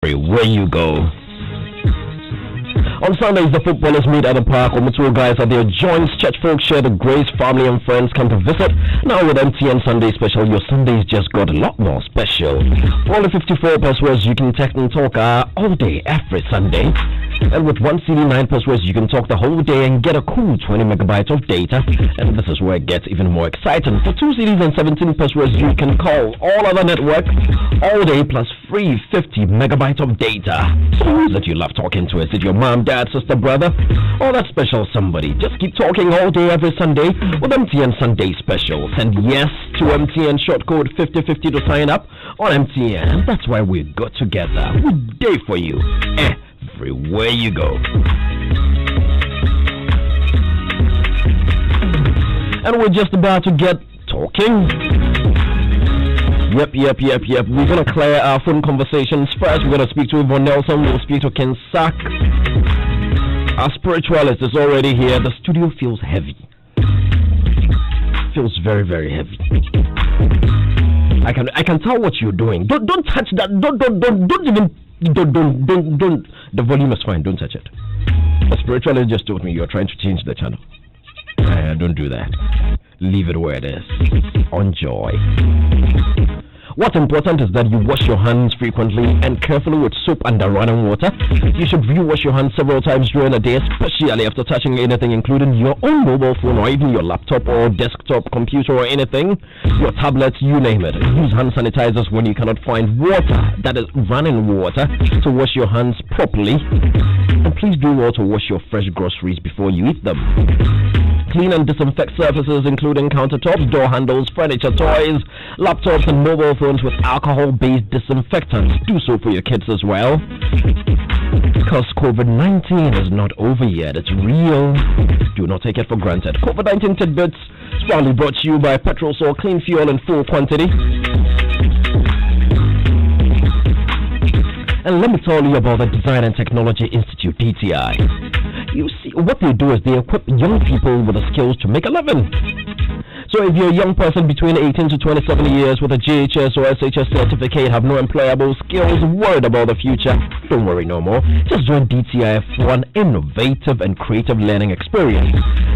Where you go. On Sundays, the footballers meet at the park. Two guys at their joints. Church folks share the grace. Family and friends come to visit. Now with MTN Sunday special, your Sundays just got a lot more special. For only 54 passwords, you can text and talk all day, every Sunday. And with one CD, 9 passwords, you can talk the whole day and get a cool 20 megabytes of data. And this is where it gets even more exciting. For 2 CDs and 17 passwords, you can call all other networks all day plus free 50 megabytes of data. So who is it you love talking to? Is it your mom, dad, sister, brother, or that special somebody? Just keep talking all day every Sunday with MTN Sunday specials. And yes to MTN short code 5050 to sign up on MTN. That's why we're good together. We're day for you. Everywhere you go. And we're just about to get talking. Yep. We're going to clear our phone conversations first. We're going to speak to Yvonne Nelson. We'll speak to Ken Sack. Our spiritualist is already here. The studio feels heavy. Feels very, very heavy. I can tell what you're doing. Don't touch that. Don't even. Don't. The volume is fine. Don't touch it. The spiritualist just told me you're trying to change the channel. Don't do that. Leave it where it is. Enjoy. What's important is that you wash your hands frequently and carefully with soap and running water. You should rewash your hands several times during the day, especially after touching anything, including your own mobile phone or even your laptop or desktop computer or anything, your tablets, you name it. Use hand sanitizers when you cannot find water, that is running water, to wash your hands properly. And please do well to wash your fresh groceries before you eat them. Clean and disinfect surfaces, including countertops, door handles, furniture, toys, laptops, and mobile phones with alcohol-based disinfectants. Do so for your kids as well. Because COVID-19 is not over yet. It's real. Do not take it for granted. COVID-19 tidbits is proudly brought to you by Petrol Sol Clean Fuel in full quantity. And let me tell you about the Design and Technology Institute, DTI. You see, what they do is they equip young people with the skills to make a living. So if you're a young person between 18 to 27 years with a JHS or SHS certificate, have no employable skills, worried about the future, don't worry no more. Just join DTI for an innovative and creative learning experience.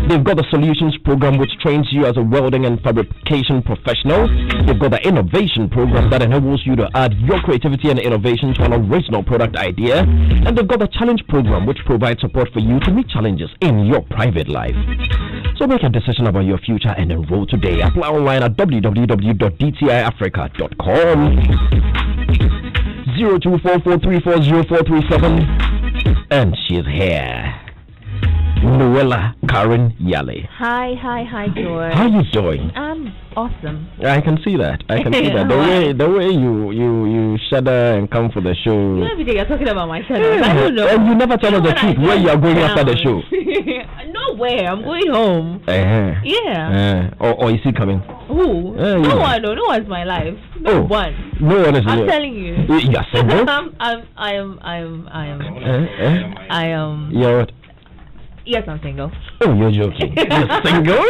They've got the Solutions program, which trains you as a welding and fabrication professional. They've got the Innovation program that enables you to add your creativity and innovation to an original product idea. And they've got the Challenge program, which provides support for you to meet challenges in your private life. So make a decision about your future and enroll today. Apply online at www.dtiafrica.com. 0244340437. And she's here. Noella Karen Yale. Hi, George. How you doing? I'm awesome. I can see that. The way you shudder and come for the show. You know, every day you're talking about my shadow. I don't know. And you never tell us the truth where you are going after the show. Nowhere. I'm going home. Yeah. Or is he coming? Who? No one. No one's my life. No one. No one is. I'm telling you. You're single? I am. You're what? Yes, I'm single. Oh, you're joking. You're single?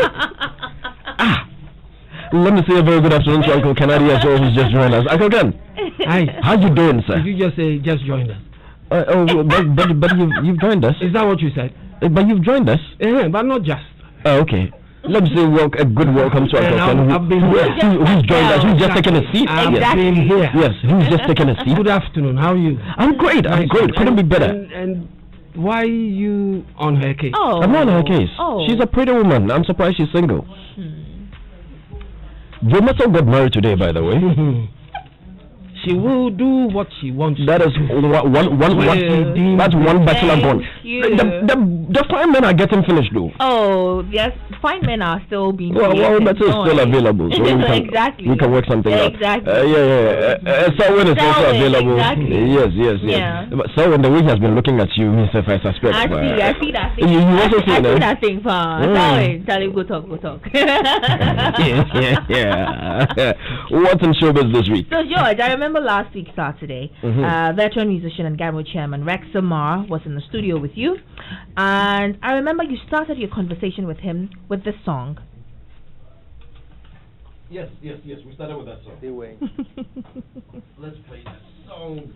Let me say a very good afternoon to Uncle Kennedy as well, who's just joined us. Uncle Ken. Hi. How you doing, sir? Did you just say just joined us? But you've joined us. Is that what you said? But you've joined us. But not just. Oh, okay. Let me say a good welcome to Uncle Ken. I've been here. Who's joined us? Who's just taken a seat? I've been here. Yes, who's just taken a seat? Good afternoon. How are you? I'm great. Couldn't be better. And why you on her case? Oh. I'm not on her case. Oh. She's a pretty woman. I'm surprised she's single. You must have got married today, by the way. She will do what she wants. That is that's one bachelor gone. The fine men are getting finished though. Oh, yes, fine men are still being. Well, that is still available. So we can work something out. Exactly. Selwyn is also available. Exactly. Yes. Yeah. But Selwyn, the way he has been looking at you, means if I suspect. I see that thing. You also see that. I see that thing, Selwyn, tell him go talk. Yeah. What's in showbiz this week? So George, I remember last week Saturday, veteran musician and Gamma chairman Rex Samar was in the studio with you, and I remember you started your conversation with him with this song. Yes, we started with that song. Let's play that song.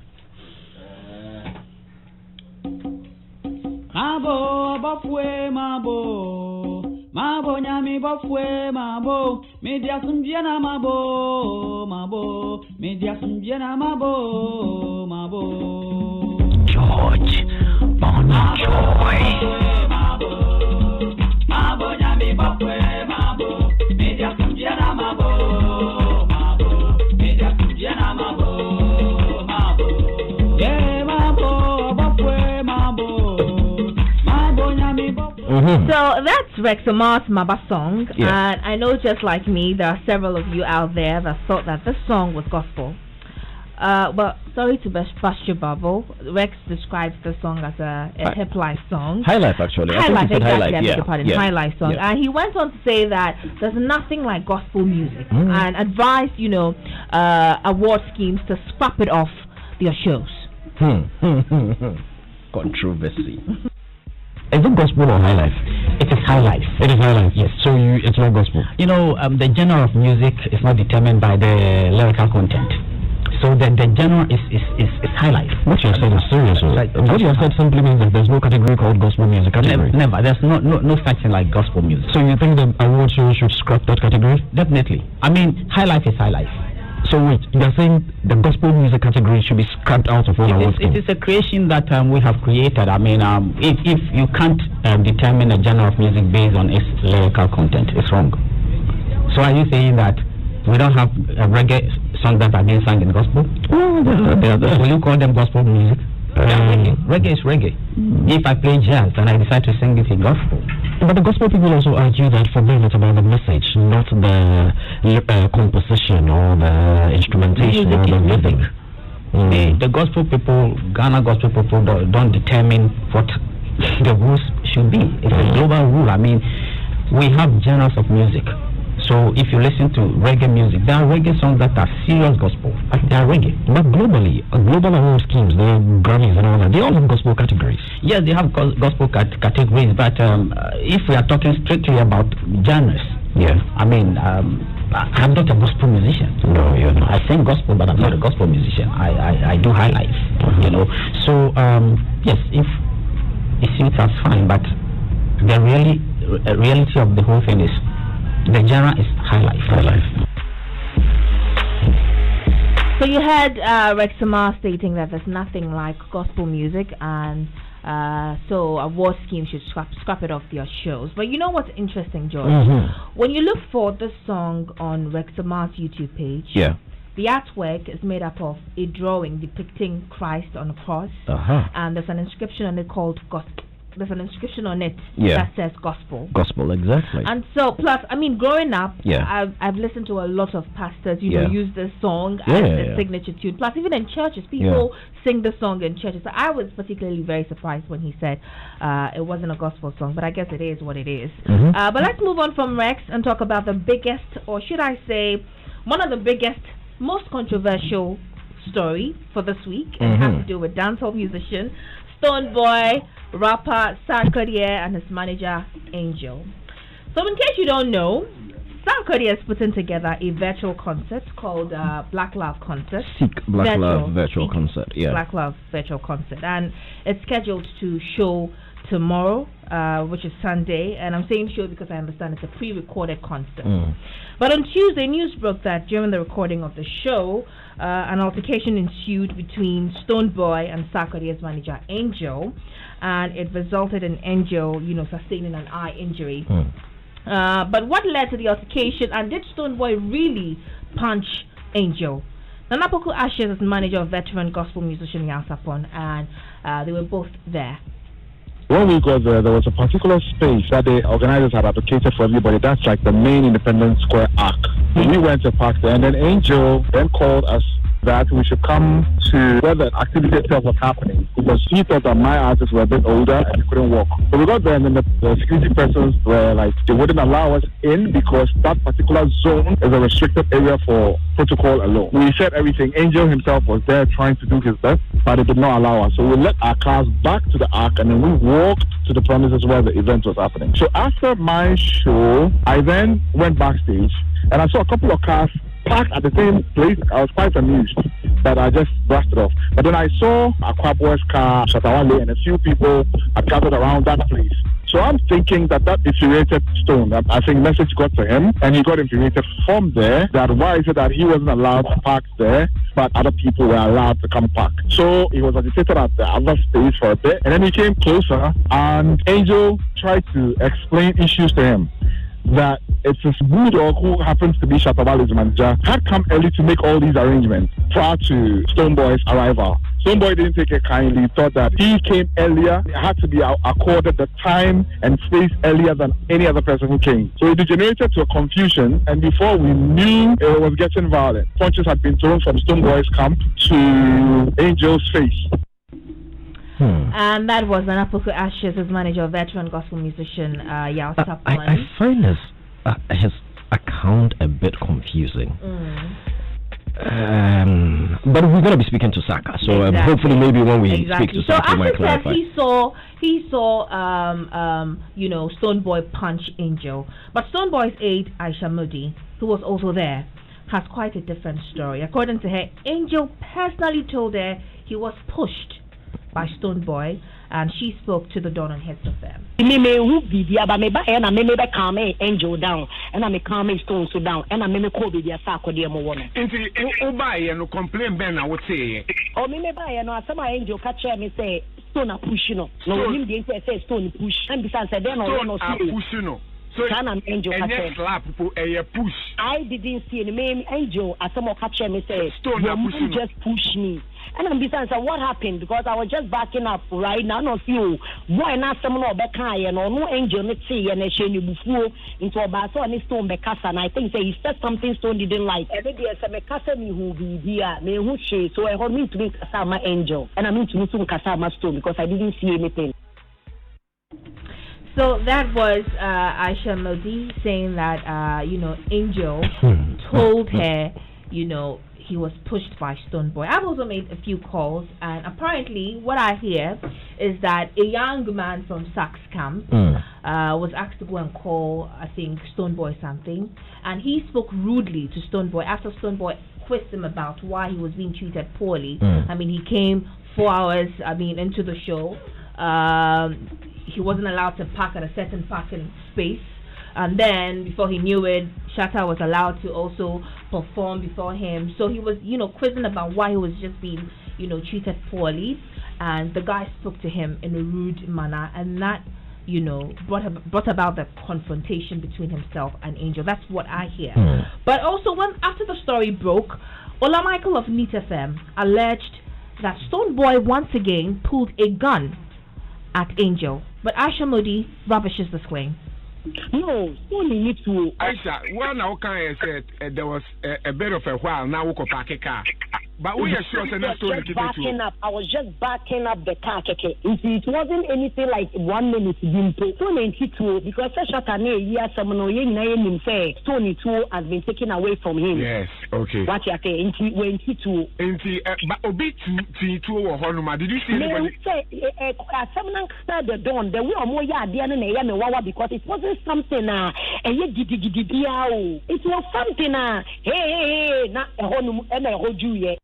mabo, bafwe mabo, mabo nyami bafwe mabo, media sumbiana mabo, media sumbiana mabo. George, Bonnie Joy. Mabo nyami bafwe mabo, media sumbiana mabo, media sumbiana mabo. So that's Rex Amar's Maba song, and I know just like me, there are several of you out there that thought that this song was gospel. But sorry to burst your bubble. Rex describes the song as a hip life song. High life, actually. High life, exactly. High life song. Yeah. And he went on to say that there's nothing like gospel music, and advised, award schemes to scrap it off their shows. Controversy. Is it gospel or high life? It is high life. It is high life, yes. So it's not gospel. The genre of music is not determined by the lyrical content. So the genre is high life. What you have said is serious. What you have said simply means that there's no category called gospel music category. Never. There's no such thing like gospel music. So you think the award show should scrap that category? Definitely. I mean, high life is high life. So wait, you're saying the gospel music category should be scrapped out of all awards? It is a creation that we have created. I mean, if you can't determine a genre of music based on its lyrical content, it's wrong. So are you saying that we don't have reggae songs that are being sung in gospel? Will you call them gospel music? Reggae is reggae. If I play jazz and I decide to sing it in gospel. But the gospel people also argue that for them it's about the message, not the composition or the instrumentation or the rhythm. The gospel people, Ghana gospel people, don't determine what the rules should be. It's a global rule. I mean, we have genres of music. So if you listen to reggae music, there are reggae songs that are serious gospel, but they are reggae. But globally, global award schemes, the Grammys and all that, they all have gospel categories. Yes, they have gospel categories, but if we are talking strictly about genres, I mean, I'm not a gospel musician. No, you're not. I sing gospel, but I'm not a gospel musician. I do high life, So yes, if it suits us, fine. But the reality of the whole thing is, the genre is high life. High life. So you had Rex Amar stating that there's nothing like gospel music, and so award schemes should scrap it off their shows. But you know what's interesting, George? When you look for this song on Rex Amar's YouTube page, the artwork is made up of a drawing depicting Christ on a cross, and there's an inscription on it called gospel. There's an inscription on it that says gospel. Gospel, exactly. And so, plus, I mean, growing up, I've listened to a lot of pastors, use this song as a signature tune. Plus, even in churches, people sing the song in churches. So I was particularly very surprised when he said it wasn't a gospel song, but I guess it is what it is. But let's move on from Rex and talk about the biggest, or should I say, one of the biggest, most controversial story for this week. It has to do with dancehall musician Stonbwoy, rapper Sarkodie, and his manager Angel. So in case you don't know, Sarkodie is putting together a virtual concert called Black Love Concert. Black Love Virtual Concert, Black Love Virtual Concert. And it's scheduled to show tomorrow, which is Sunday. And I'm saying show because I understand it's a pre-recorded concert. But on Tuesday, news broke that during the recording of the show, an altercation ensued between Stonebwoy and Sarkodie's manager Angel, and it resulted in Angel, sustaining an eye injury. But what led to the altercation, and did Stonebwoy really punch Angel? Nana Poku Ashes is manager of veteran gospel musician Yansapon, and they were both there. When we got there was a particular space that the organizers had allocated for everybody. That's like the main Independence Square arc. We went to park there, and then Angel then called us that we should come to where the activity itself was happening, because he thought that my artists were a bit older and they couldn't walk. So we got there, and then the security persons were like, they wouldn't allow us in because that particular zone is a restricted area for protocol alone. We said everything. Angel himself was there trying to do his best, but it did not allow us. So we led our cars back to the arc, and then we walked to the premises where the event was happening. So after my show, I then went backstage, and I saw a couple of cars parked at the same place. I was quite amused, but I just brushed it off. But then I saw Akwaboy's car, Shatawale, and a few people had gathered around that place. So I'm thinking that infuriated Stone. I think message got to him, and he got infuriated from there. That why is it that he wasn't allowed to park there, but other people were allowed to come park? So he was agitated at the other space for a bit, and then he came closer, and Angel tried to explain issues to him. That it's his bulldog, who happens to be Shatawale's manager, had come early to make all these arrangements prior to Stonebwoy's arrival. Stonebwoy didn't take it kindly, thought that he came earlier, it had to be accorded the time and space earlier than any other person who came. So it degenerated to a confusion, and before we knew, it was getting violent. Punches had been thrown from Stonebwoy's camp to Angel's face. And that was Anapoku Ashes, his manager, veteran gospel musician, Yao Sapwan. I find his account a bit confusing. But we're going to be speaking to Saka, so hopefully maybe when we speak to Saka, we might clarify. He saw Stonebwoy punch Angel, but Stonebwoy's aide Aisha Modi, who was also there, has quite a different story. According to her, Angel personally told her he was pushed by Stonebwoy, and she spoke to the Dawn on Heads of them. Angel down, and I'm calming Stone so down, and I'm call the Sarkodie woman. No complain, Ben, I would say. Oh, me buy no some Angel catch me say Stone a push no him the say Stone push, and besides then no push no. So can an Angel catch slap people a push. I didn't see any main Angel as some catch me say Stone just push me. And I'm besides, what happened? Because I was just backing up right now. Not you. Why not someone or Bekai and no Angel, let's see, and a shiny before into a basso and Stone Becassa. And I think he said something Stone didn't like. Every day, some Becassa me who be here, me who she. So I heard me to be Kasama Angel, and I mean to meet Kasama Stone because I didn't see anything. So that was Aisha Modi saying that Angel told her, he was pushed by Stonebwoy. I've also made a few calls, and apparently what I hear is that a young man from Sax camp was asked to go and call, I think, Stonebwoy something, and he spoke rudely to Stonebwoy after Stonebwoy quizzed him about why he was being treated poorly. I mean, he came 4 hours, into the show. He wasn't allowed to park at a certain parking space. And then, before he knew it, Shatta was allowed to also perform before him. So he was, quizzing about why he was just being, treated poorly. And the guy spoke to him in a rude manner. And that, brought about the confrontation between himself and Angel. That's what I hear. But also, after the story broke, Ola Michael of Neat FM alleged that Stonebwoy once again pulled a gun at Angel. But Aisha Modi rubbishes this claim. No, only need to. Aisha, one now can said there was a bit of a while now we could park a car. But we are sure enough to backing up. I was just backing up the car. It wasn't anything like 1 minute because someone say Tony 2 has been taken away from him. Yes, okay. What you say? But a bit to or Honoma. Did you see anybody? Someone started the dawn. There were more because it wasn't something. It was something. Hey, not a Honum and a Hoju.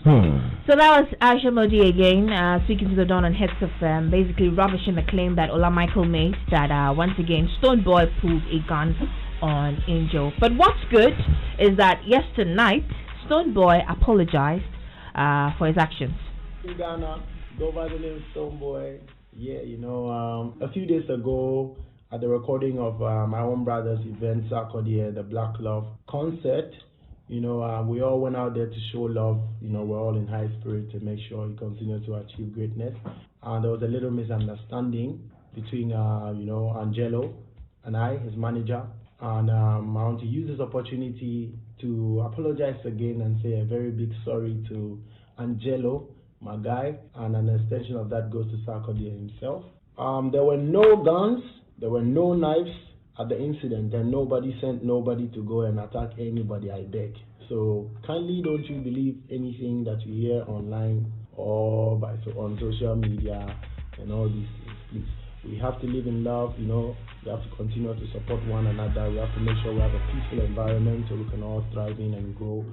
So that was Aisha Modi again, speaking to the Dawn on Heads of basically rubbishing the claim that Ola Michael made that once again Stonebwoy pulled a gun on Angel. But what's good is that yesterday night Stonebwoy apologized for his actions. In Ghana, go by the name Stonebwoy. Yeah, a few days ago at the recording of my own brother's event, Sarkodie, the Black Love concert. We all went out there to show love. We're all in high spirit to make sure he continues to achieve greatness. And there was a little misunderstanding between, Angelo and I, his manager. And I want to use this opportunity to apologize again and say a very big sorry to Angelo, my guy. And an extension of that goes to Sarkodie himself. There were no guns, there were no knives at the incident, and nobody sent nobody to go and attack anybody, I beg. So kindly don't you believe anything that you hear online or on social media and all these things, please. we have to live in love, you know. We have to continue to support one another. We have to make sure we have a peaceful environment so we can all thrive in and grow.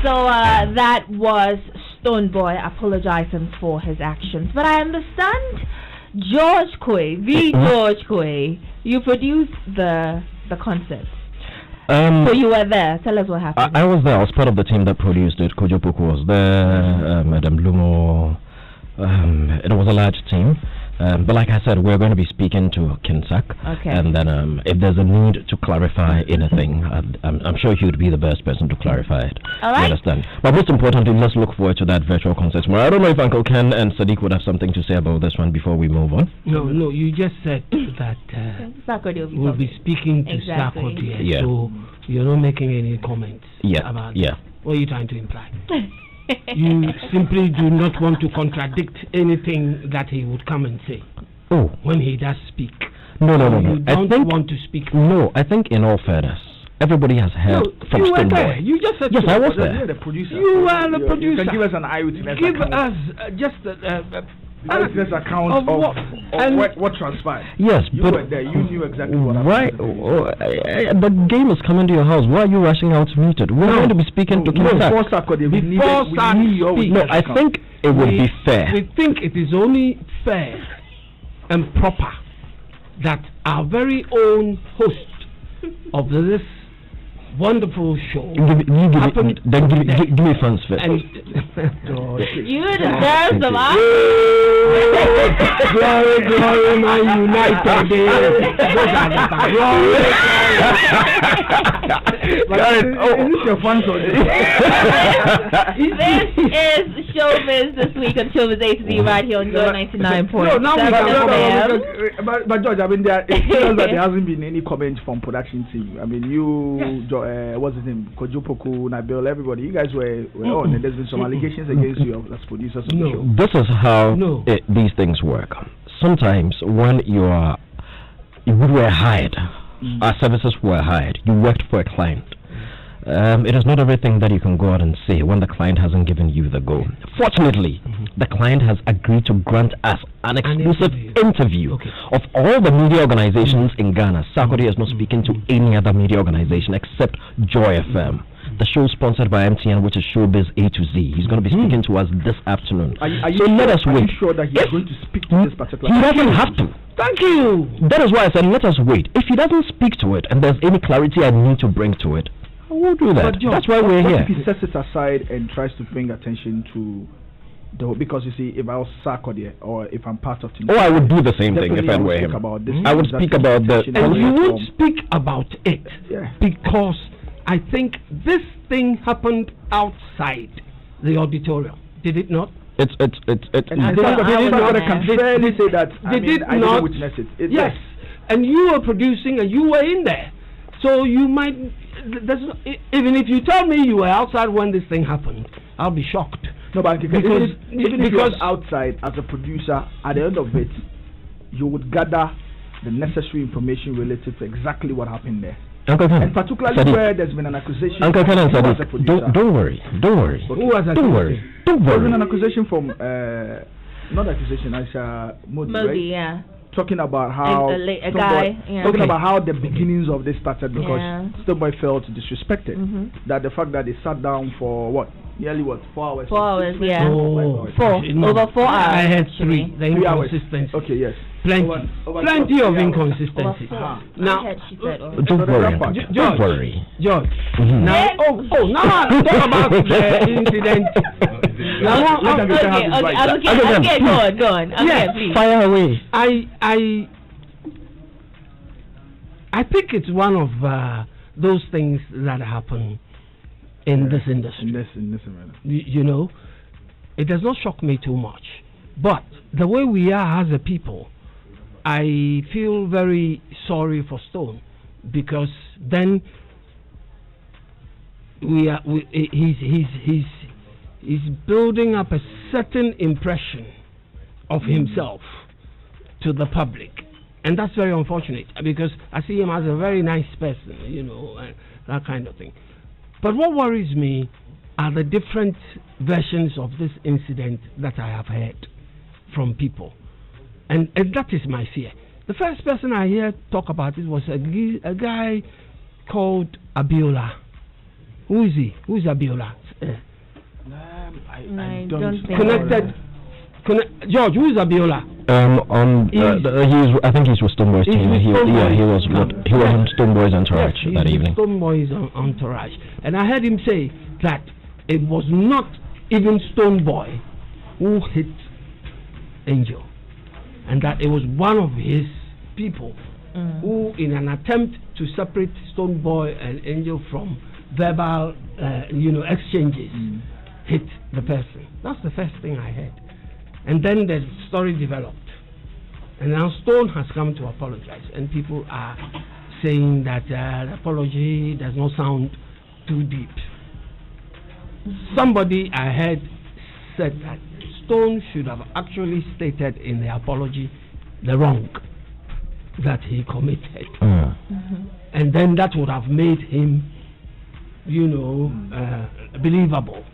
So that was Stonebwoy apologizing for his actions. But I understand George Quaye, George Quaye, you produced the concert. So you were there. Tell us what happened. I was there. I was part of the team that produced it. Kojo Poku was there. Madam Lumo. It was a large team. But like I said, we're going to be speaking to Kinsak. Okay. And then if there's a need to clarify anything, I'm sure he would be the best person to clarify it. All right. You understand? But most importantly, let's look forward to that virtual concert tomorrow. I don't know if Uncle Ken and Sadiq would have something to say about this one before we move on. No, you just said that Sarkodie we'll be speaking to Sarkodie. Yeah. So you're not making any comments about it. What are you trying to imply? You simply do not want to contradict anything that he would come and say when he does speak. No. You don't want to speak. No, I think in all fairness, everybody has heard from Stonebwoy. You just said yes, I was there. You were the producer. You were the producer. You can give us an eyewitness account. Give us just eyewitness account of what transpired. Yes, you but were there. You knew exactly what happened. The game is coming to your house. Why are you rushing out to meet it? We're going to be speaking to Kinsak. Before Sarkodie, I think it would be fair. We think it is only fair and proper that our very own host of this wonderful show. Give me funds first. You deserve some. Glory, my United. Is this your fans or This is Showbiz this week on Showbiz A-Z right here on Go 99.7. But George, I mean, there hasn't been any comment from production team. I mean, what's his name? Kojo Poku, Nabil, everybody. You guys were on, and there's been some allegations against you as producers of the show. This is how these things work. Sometimes when you were hired, our services were hired, you worked for a client. It is not everything that you can go out and say when the client hasn't given you the go. Fortunately, the client has agreed to grant us an exclusive interview of all the media organizations in Ghana. Sarkodie is not speaking to any other media organization except Joy FM. The show sponsored by MTN, which is Showbiz A to Z. He's going to be speaking to us this afternoon. Let us wait. Are you sure that he's going to speak to this particular? He doesn't have to. Thank you. That is why I said let us wait. If he doesn't speak to it and there's any clarity I need to bring to it, I will do that. George, that's why we're here. If he sets it aside and tries to bring attention to because you see, if I was Sarkodie or if I'm part of I would do the same thing if I were him. I would speak about the and you would speak about it because I think this thing happened outside the auditorium. Did it not? It's and Sarkodie can fairly say that I didn't witness it. Yes, and you were producing and you were in there. So you might, even if you tell me you were outside when this thing happened, I'll be shocked. No, but because if you're outside as a producer, at the end of it, you would gather the necessary information related to exactly what happened there. And particularly where there's been an accusation. Uncle Ken and Sadiq, don't worry. Who was accused? Don't worry. There's been an accusation from, not accusation, Modi, right? Yeah. Talking about how talking about how the beginnings of this started because Stonebwoy felt disrespected. That the fact that they sat down for nearly 4 hours. 4 hours, yeah. Over 4 hours. I had 3. The inconsistency. Okay, yes. Plenty of inconsistency. Now, don't worry. George. Now, now I'm talking about the incident. Okay, go on. Okay, please. Fire away. I think it's one of those things that happen in this industry. You know, it does not shock me too much. But the way we are as a people, I feel very sorry for Stone because then he's building up a certain impression of himself to the public, and that's very unfortunate because I see him as a very nice person, you know, and that kind of thing. But what worries me are the different versions of this incident that I have heard from people. And that is my fear. The first person I heard talk about it was a guy called Abiola. Who is he? Who is Abiola? I don't think connected. George, who is Abiola? I think he's with Stonebwoy's team. He was on Stonebwoy's entourage that evening. Stonebwoy's entourage, and I heard him say that it was not even Stonebwoy who hit Angel, and that it was one of his people who, in an attempt to separate Stonebwoy and Angel from verbal, exchanges, hit the person. That's the first thing I heard. And then the story developed. And now Stone has come to apologize. And people are saying that the apology does not sound too deep. Somebody I heard said that Stone should have actually stated in the apology the wrong that he committed. And then that would have made him, believable.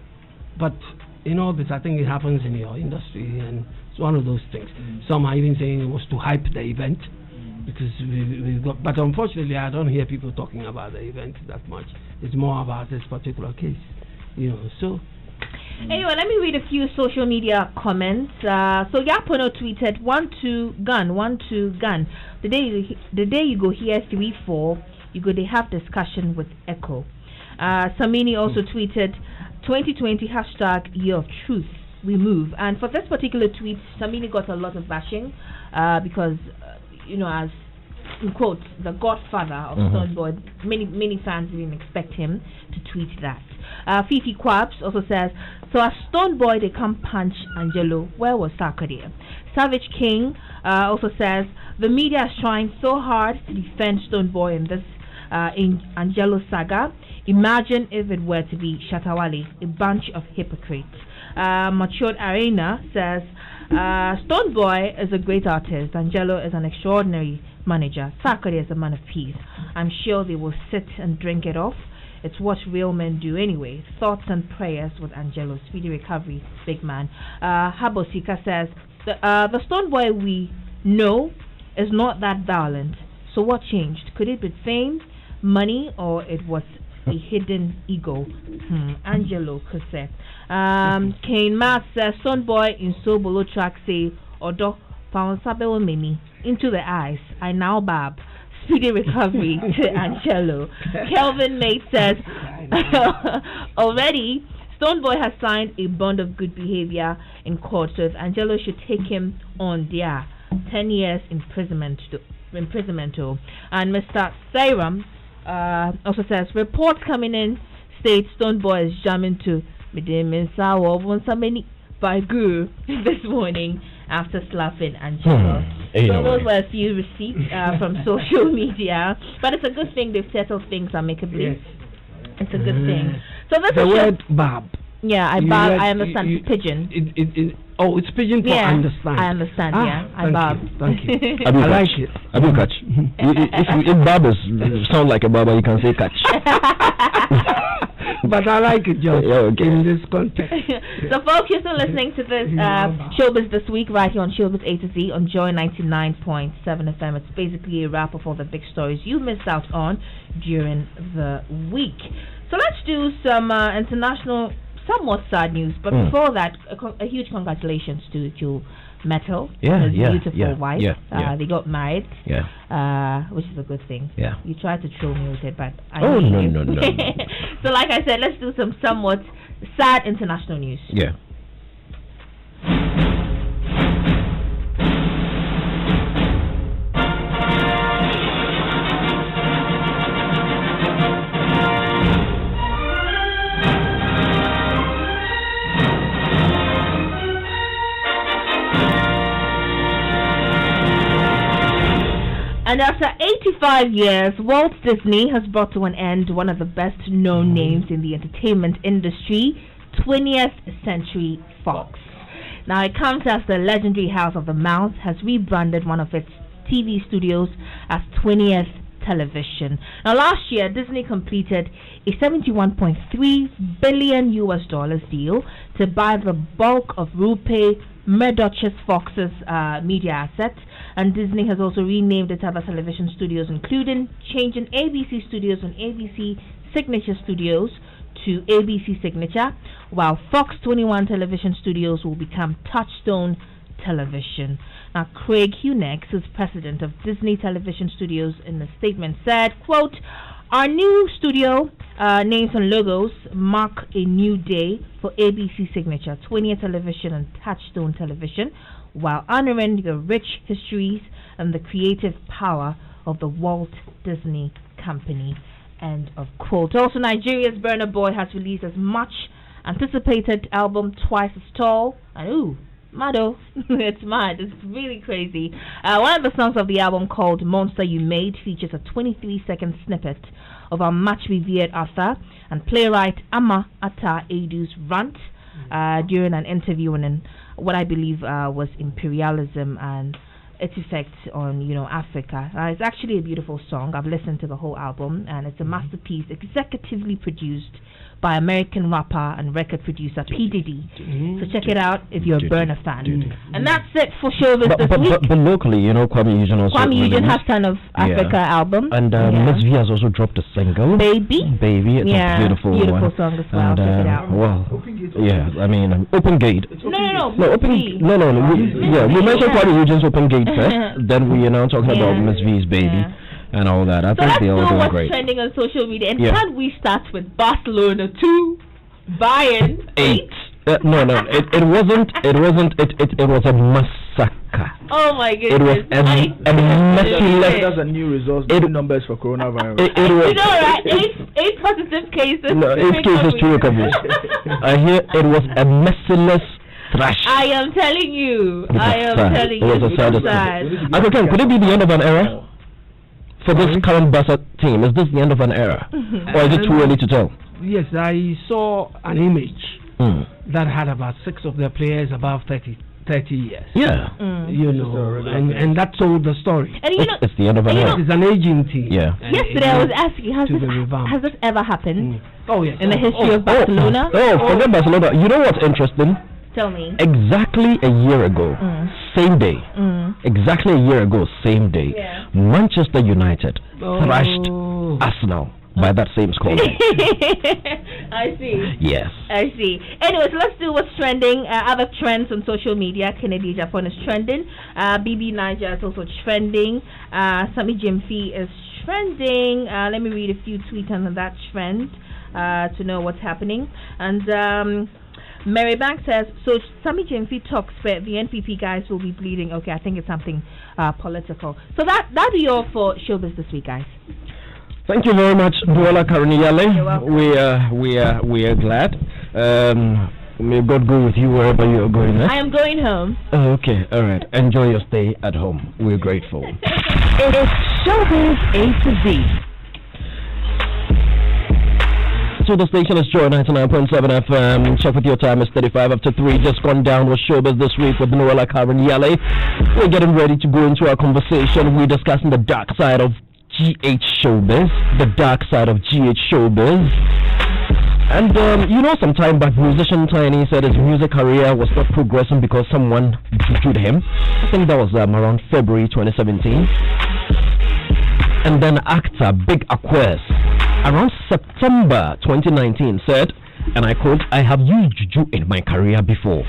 But in all this, I think it happens in your industry, and it's one of those things. Some are even saying it was to hype the event, because we've got. But unfortunately, I don't hear people talking about the event that much. It's more about this particular case, So. Anyway, let me read a few social media comments. So Yapono tweeted, 1-2 gun. The day you go here 3-4, you go they have discussion with Echo. Samini also tweeted, 2020 # year of truth, we move. And for this particular tweet, Samini got a lot of bashing because, as in quotes, the godfather of Stonebwoy, many fans didn't expect him to tweet that. Fifi Quabs also says, so as Stonebwoy, they come punch Angelo. Where was Sarkodie? Savage King also says, the media is trying so hard to defend Stonebwoy in this in Angelo saga. Imagine if it were to be Shatawale, a bunch of hypocrites. Matured Arena says, Stonebwoy is a great artist. Angelo is an extraordinary manager. Sarkodie is a man of peace. I'm sure they will sit and drink it off. It's what real men do anyway. Thoughts and prayers with Angelo. Speedy recovery, big man. Habosika says, the Stonebwoy we know is not that violent. So what changed? Could it be fame, money, or it was a hidden ego? Angelo Kose. Kane Matt says, Stonebwoy in Sobolo track say, Odo found Sabel Mimi into the eyes. I now bab. Speedy recovery to Angelo. Kelvin Mate says, already Stonebwoy has signed a bond of good behavior in court, so if Angelo should take him on, 10 years imprisonment. And Mr. Sairam also says, reports coming in state Stonebwoy is jamming to by Guru this morning after slapping Angelo. So those were a few receipts from social media, but it's a good thing they've settled things amicably. It's a good thing. So this the word bab. Yeah, I understand. It's pigeon. It's pigeon for understand. I understand. I bab. Thank you. I like it. Abu catch. If barbers sound like a barber, you can say catch. But I like it, George, in this context. So, folks, you're still listening to this Showbiz This Week right here on Showbiz A to Z on Joy 99.7 FM. It's basically a wrap of all the big stories you missed out on during the week. So let's do some international, somewhat sad news. But before that, a huge congratulations to Metal, his beautiful wife. They got married, which is a good thing. You tried to troll me with it, but I no. So like I said, let's do some somewhat sad international news. And after 85 years, Walt Disney has brought to an end one of the best known names in the entertainment industry, 20th Century Fox. Now it comes as the legendary House of the Mouse has rebranded one of its TV studios as 20th Television. Now last year, Disney completed a $71.3 billion deal to buy the bulk of Rupee Murdoch's Fox's media assets, and Disney has also renamed its other television studios, including changing ABC Studios and ABC Signature Studios to ABC Signature, while Fox 21 Television Studios will become Touchstone Television. Now, Craig Hunex, who's president of Disney Television Studios, in a statement said, quote, "Our new studio names and logos mark a new day for ABC Signature, 20th Television and Touchstone Television, while honoring the rich histories and the creative power of the Walt Disney Company." End of quote. Also, Nigeria's Burna Boy has released his much anticipated album Twice as Tall. And ooh, Mado, it's mad, it's really crazy. One of the songs of the album, called Monster You Made, features a 23-second snippet of our much revered author and playwright Ama Ata Edu's rant during an interview on what I believe was imperialism and its effect on, Africa. It's actually a beautiful song. I've listened to the whole album, and it's a masterpiece, executively produced by American rapper and record producer P. Diddy. So check it out if you're a Burna fan. And that's it for Showbiz this week. But locally, Kwame Eugene also. Kwame Eugene has kind of Africa album. And Miss V has also dropped a single. Baby. It's a beautiful song as well. And, check it out. Open Gate. No, we mentioned Kwame Eugene's Open Gate first. Then we are now talking about Miss V's Baby. And all that. I think they all doing great. What's trending on social media. And can we start with Barcelona 2, Bayern 8? No, it wasn't. It was a massacre. Oh my goodness! It was a merciless. That's a new result. New numbers for coronavirus. It was, right? 8 positive cases. No, 8 cases, 2 recoveries. I hear it was a merciless thrash. I am telling you. It was a sad. Okay, could it be the end of an era? For this current Barca team, is this the end of an era? Or is it too early to tell? Yes, I saw an image that had about 6 of their players above 30 years. Yeah. And that told the story. And it's the end of an era. It's an aging team. Yeah. Yesterday I was asking, has this ever happened? Oh, yes. In the history of Barcelona? Forget Barcelona. You know what's interesting? Tell me. Exactly a year ago, same day. Exactly a year ago, same day. Yeah. Manchester United thrashed Arsenal by that same score. I see. Yes. I see. Anyways, let's do what's trending. Other trends on social media. Kennedy Japan is trending. BB Niger is also trending. Sammy Jimfi is trending. Let me read a few tweets on that trend to know what's happening. And Mary Banks says, so Sammy Jimfi talks where the NPP guys will be bleeding. Okay, I think it's something political. So that'll be all for Showbiz this week, guys. Thank you very much, Duola Karuniale. We are glad. May God go with you wherever you are going. I am going home. Oh, okay, all right. Enjoy your stay at home. We're grateful. It's Showbiz A to Z. So the station is Joy 99.7 FM. Check with your time. It's 35 after 3. Just gone down with Showbiz this week with Noella Karuniale. We're getting ready to go into our conversation. We're discussing the dark side of GH Showbiz. The dark side of GH Showbiz. And some time back, musician Tiny said his music career was not progressing because someone jujued him. I think that was around February 2017. And then actor Big Aquez around September 2019 said, and I quote, "I have used juju in my career before."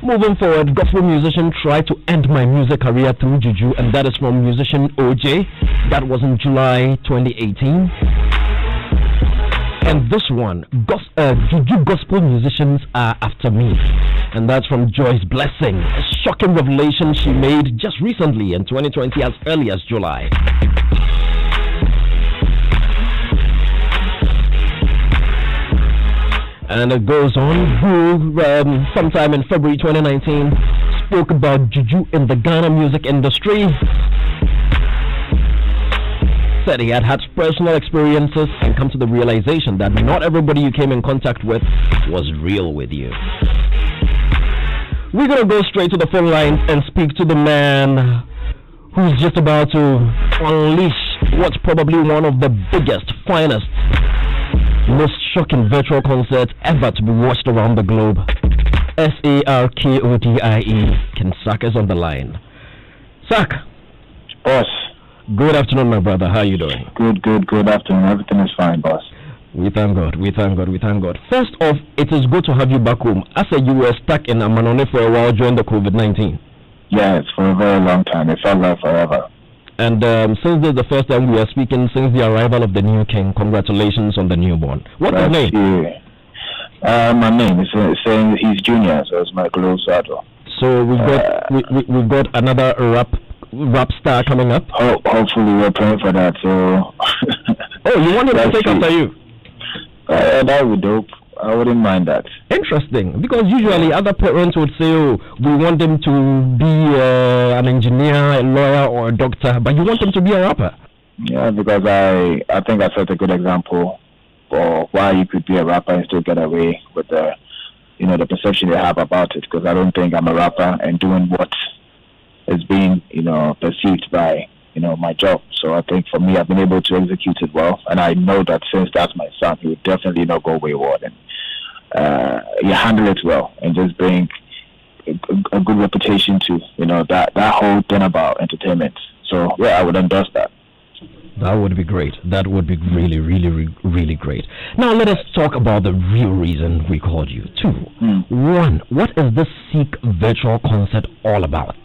Moving forward, gospel musician tried to end my music career through juju, and that is from musician OJ. That was in July 2018. And this one, juju gospel musicians are after me. And that's from Joyce Blessing. A shocking revelation she made just recently in 2020, as early as July. And it goes on, who sometime in February 2019 spoke about juju in the Ghana music industry. Said he had personal experiences and come to the realization that not everybody you came in contact with was real with you. We're going to go straight to the phone line and speak to the man who's just about to unleash what's probably one of the biggest, finest most shocking virtual concert ever to be watched around the globe. Sarkodie. Ken Sak is on the line. Sak. Boss. Good afternoon, my brother. How are you doing? Good afternoon. Everything is fine, boss. We thank God. First off, it is good to have you back home. I said you were stuck in Amanone for a while during the COVID-19. Yes, for a very long time. It felt like forever. And since this is the first time we are speaking since the arrival of the new king, congratulations on the newborn. What's his name? My name is saying he's junior, so it's my close shadow. So we've got another rap star coming up. Hopefully we're praying for that. So. Oh, you want him to take after you? That would dope. I wouldn't mind that. Interesting, because usually other parents would say, "Oh, we want them to be an engineer, a lawyer, or a doctor," but you want them to be a rapper. Yeah, because I think I set a good example for why you could be a rapper and still get away with the perception they have about it. Because I don't think I'm a rapper and doing what is being perceived by my job. So I think for me, I've been able to execute it well, and I know that since that's my son, he would definitely not go wayward, and you handle it well and just bring a good reputation to that whole thing about entertainment. So yeah, I would endorse that. That would be great. That would be really, really, really great. Now let us talk about the real reason we called you. 2. 1. What is this Seek virtual concert all about?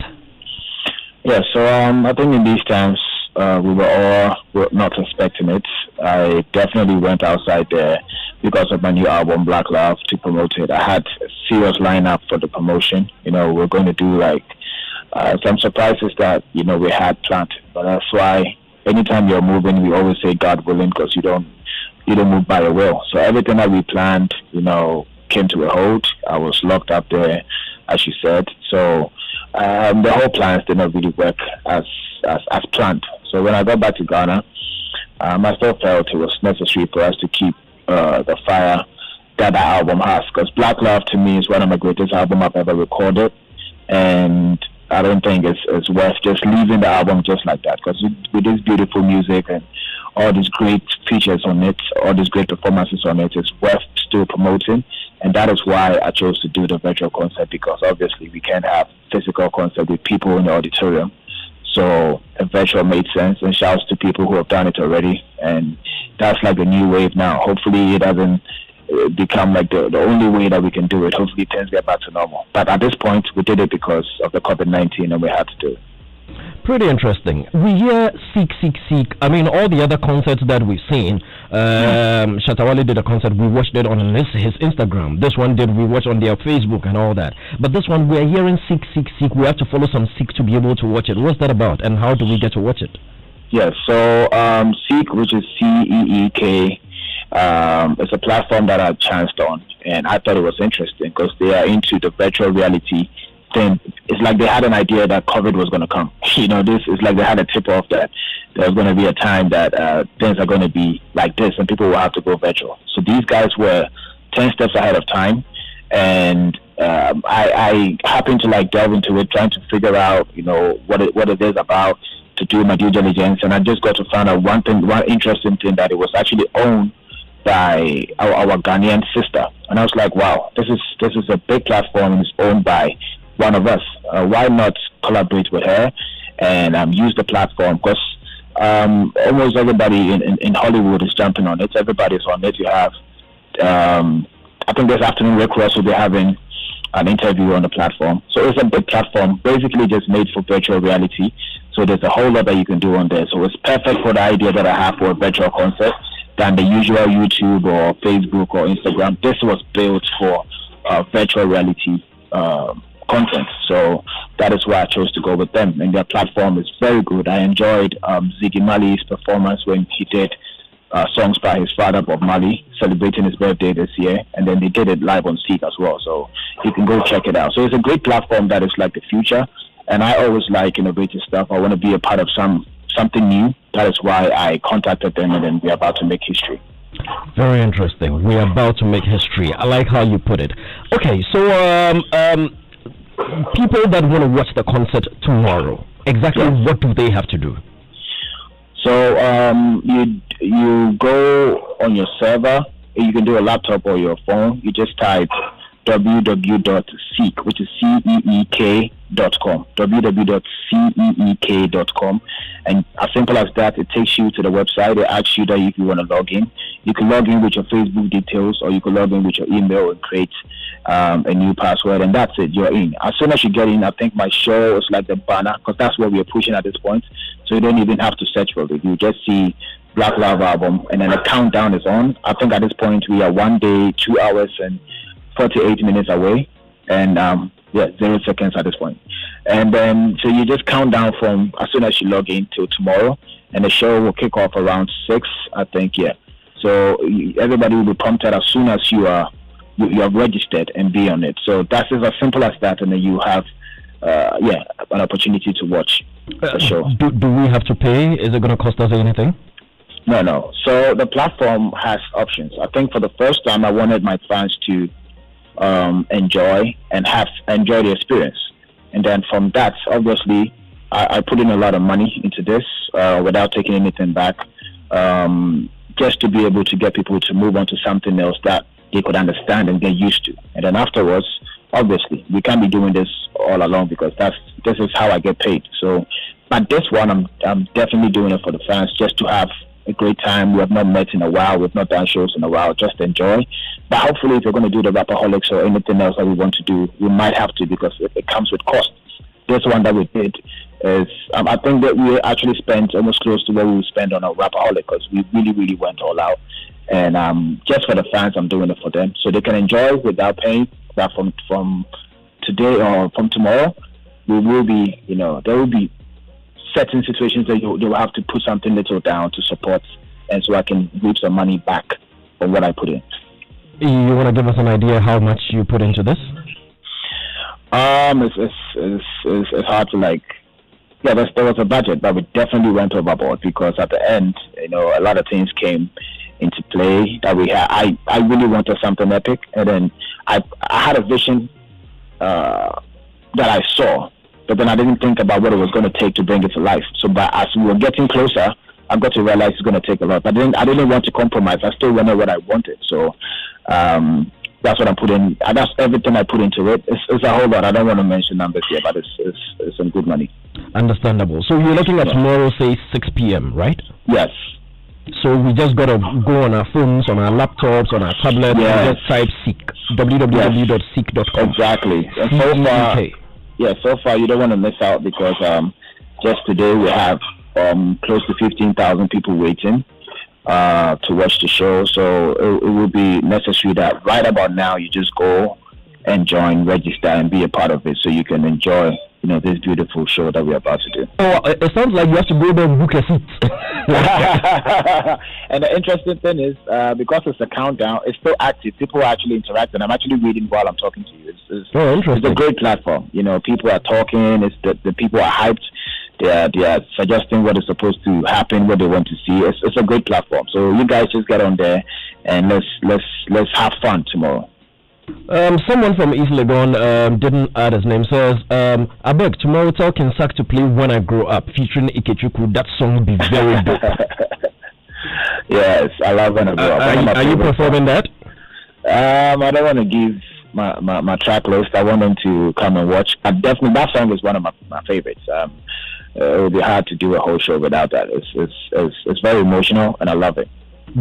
Yeah, so I think in these times we were all not expecting it. I definitely went outside there because of my new album Black Love to promote it. I had a serious lineup for the promotion. We're going to do like some surprises that we had planned. But that's why anytime you're moving, we always say God willing, because you don't move by your will. So everything that we planned, came to a halt. I was locked up there, as you said. So the whole plans did not really work as planned. So when I got back to Ghana, I still felt it was necessary for us to keep the fire that album has, because Black Love to me is one of my greatest albums I've ever recorded, and I don't think it's worth just leaving the album just like that, because with this beautiful music and all these great features on it, all these great performances on it, it's worth still promoting. And that is why I chose to do the virtual concert, because obviously we can't have physical concert with people in the auditorium. So a virtual made sense, and shouts to people who have done it already. And that's like the new wave now. Hopefully it doesn't become like the only way that we can do it. Hopefully things get back to normal. But at this point, we did it because of the COVID-19 and we had to do it. Pretty interesting. We hear Seek. I mean, all the other concerts that we've seen, Shatawale did a concert, we watched it on his Instagram. This one we watched on their Facebook and all that. But this one, we're hearing Seek. We have to follow some Seek to be able to watch it. What's that about, and how do we get to watch it? Yes, so Seek, which is CEEK, it's a platform that I chanced on, and I thought it was interesting because they are into the virtual reality thing. It's like they had an idea that COVID was going to come. This is like they had a tip off that there's going to be a time that things are going to be like this and people will have to go virtual. So these guys were 10 steps ahead of time, and I happened to delve into it, trying to figure out what it is about, to do my due diligence, and I just got to find out one interesting thing, that it was actually owned by our Ghanaian sister. And I was like, wow, this is a big platform, and it's owned by one of us. Why not collaborate with her and use the platform? Because almost everybody in Hollywood is jumping on it. Everybody's on it. You have I think this afternoon Rick Ross will be having an interview on the platform. So it's a big platform, basically just made for virtual reality. So there's a whole lot that you can do on there. So it's perfect for the idea that I have for a virtual concert than the usual YouTube or Facebook or Instagram. This was built for virtual reality content. So that is why I chose to go with them. And their platform is very good. I enjoyed Ziggy Marley's performance when he did songs by his father, Bob Marley, celebrating his birthday this year. And then they did it live on Seek as well. So you can go check it out. So it's a great platform that is like the future. And I always like innovative stuff. I want to be a part of something new. That is why I contacted them, and then we're about to make history. Very interesting. We're about to make history. I like how you put it. Okay, so people that want to watch the concert tomorrow, exactly what do they have to do? So you go on your server you can do a laptop or your phone. You just type www.seek, which is ceek.com, www.ceek.com, and as simple as that, it takes you to the website. It asks you that if you want to log in, you can log in with your Facebook details, or you can log in with your email and create a new password, and that's it. You're in. As soon as you get in, I think my show is like the banner, because that's what we're pushing at this point. So you don't even have to search for it. You just see Black Love album, and then the countdown is on. I think at this point we are 1 day, 2 hours, and 48 minutes away, and 0 seconds at this point. And then so you just count down from as soon as you log in till tomorrow, and the show will kick off around 6, I think. So everybody will be prompted as soon as you are registered and be on it. So that's as simple as that, and then you have an opportunity to watch the show. Do we have to pay? Is it going to cost us anything? No. So the platform has options. I think for the first time I wanted my fans to enjoy the experience, and then from that, obviously I put in a lot of money into this without taking anything back, just to be able to get people to move on to something else that they could understand and get used to. And then afterwards, obviously we can't be doing this all along, because this is how I get paid. So but this one, I'm definitely doing it for the fans, just to have a great time. We have not met in a while. We've not done shows in a while. Just enjoy. But hopefully, if you're going to do the Rapaholics or anything else that we want to do, we might have to, because it comes with costs. This one that we did is, I think that we actually spent almost close to what we would spend on a Rapaholic, because we really, really went all out. And just for the fans, I'm doing it for them, so they can enjoy without paying. But from today or from tomorrow, we will be, there will be certain situations that you'll have to put something little down to support, and so I can reap some money back on what I put in. You want to give us an idea how much you put into this? It's hard to there was a budget, but we definitely went overboard, because at the end, a lot of things came into play that we had. I really wanted something epic, and then I had a vision that I saw, but then I didn't think about what it was going to take to bring it to life. So, but as we were getting closer, I got to realize it's going to take a lot. But I didn't want to compromise. I still wanted what I wanted. So that's what I put in. That's everything I put into it. It's a whole lot. I don't want to mention numbers here, but it's some good money. Understandable. So you're looking at tomorrow, say 6 p.m., right? Yes. So we just got to go on our phones, on our laptops, on our tablets, and just type Seek, www.seek.com. Exactly. And so far you don't want to miss out, because just today we have close to 15,000 people waiting to watch the show. So it will be necessary that right about now you just go and join, register, and be a part of it, so you can enjoy this beautiful show that we're about to do. Oh, it sounds like you have to go there and book a seat. And the interesting thing is, because it's a countdown, it's still active. People are actually interacting. I'm actually reading while I'm talking to you. Interesting. It's a great platform. People are talking. It's the people are hyped. They are suggesting what is supposed to happen, what they want to see. It's a great platform. So you guys just get on there and let's have fun tomorrow. Someone from East Legon didn't add his name, says, I beg, tomorrow tell Kinsak to play When I Grow Up featuring Ikechuku. That song will be very dope. Yes, I love When I Grow Up. Are you performing that? I don't want to give my track list. I want them to come and watch. Definitely, that song is one of my favorites. It would be hard to do a whole show without that. It's very emotional, and I love it.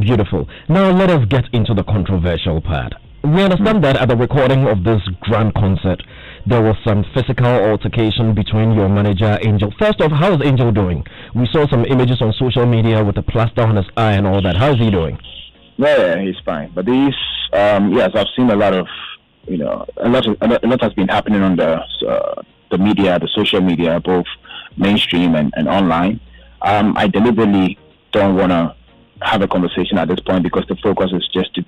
Beautiful. Now let us get into the controversial part. We understand that at the recording of this grand concert, there was some physical altercation between your manager, Angel. First off, how is Angel doing? We saw some images on social media with the plaster on his eye and all that. How is he doing? Yeah, he's fine. But these, yes, I've seen a lot of, a lot has been happening on the media, the social media, both mainstream and online. I deliberately don't want to have a conversation at this point, because the focus is just to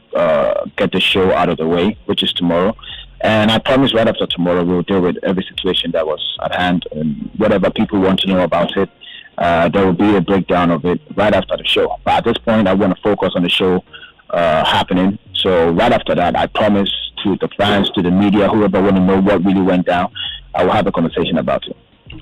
get the show out of the way, which is tomorrow. And I promise right after tomorrow we'll deal with every situation that was at hand, and whatever people want to know about it, there will be a breakdown of it right after the show. But at this point, I want to focus on the show happening. So right after that, I promise to the fans, to the media, whoever want to know what really went down, I will have a conversation about it.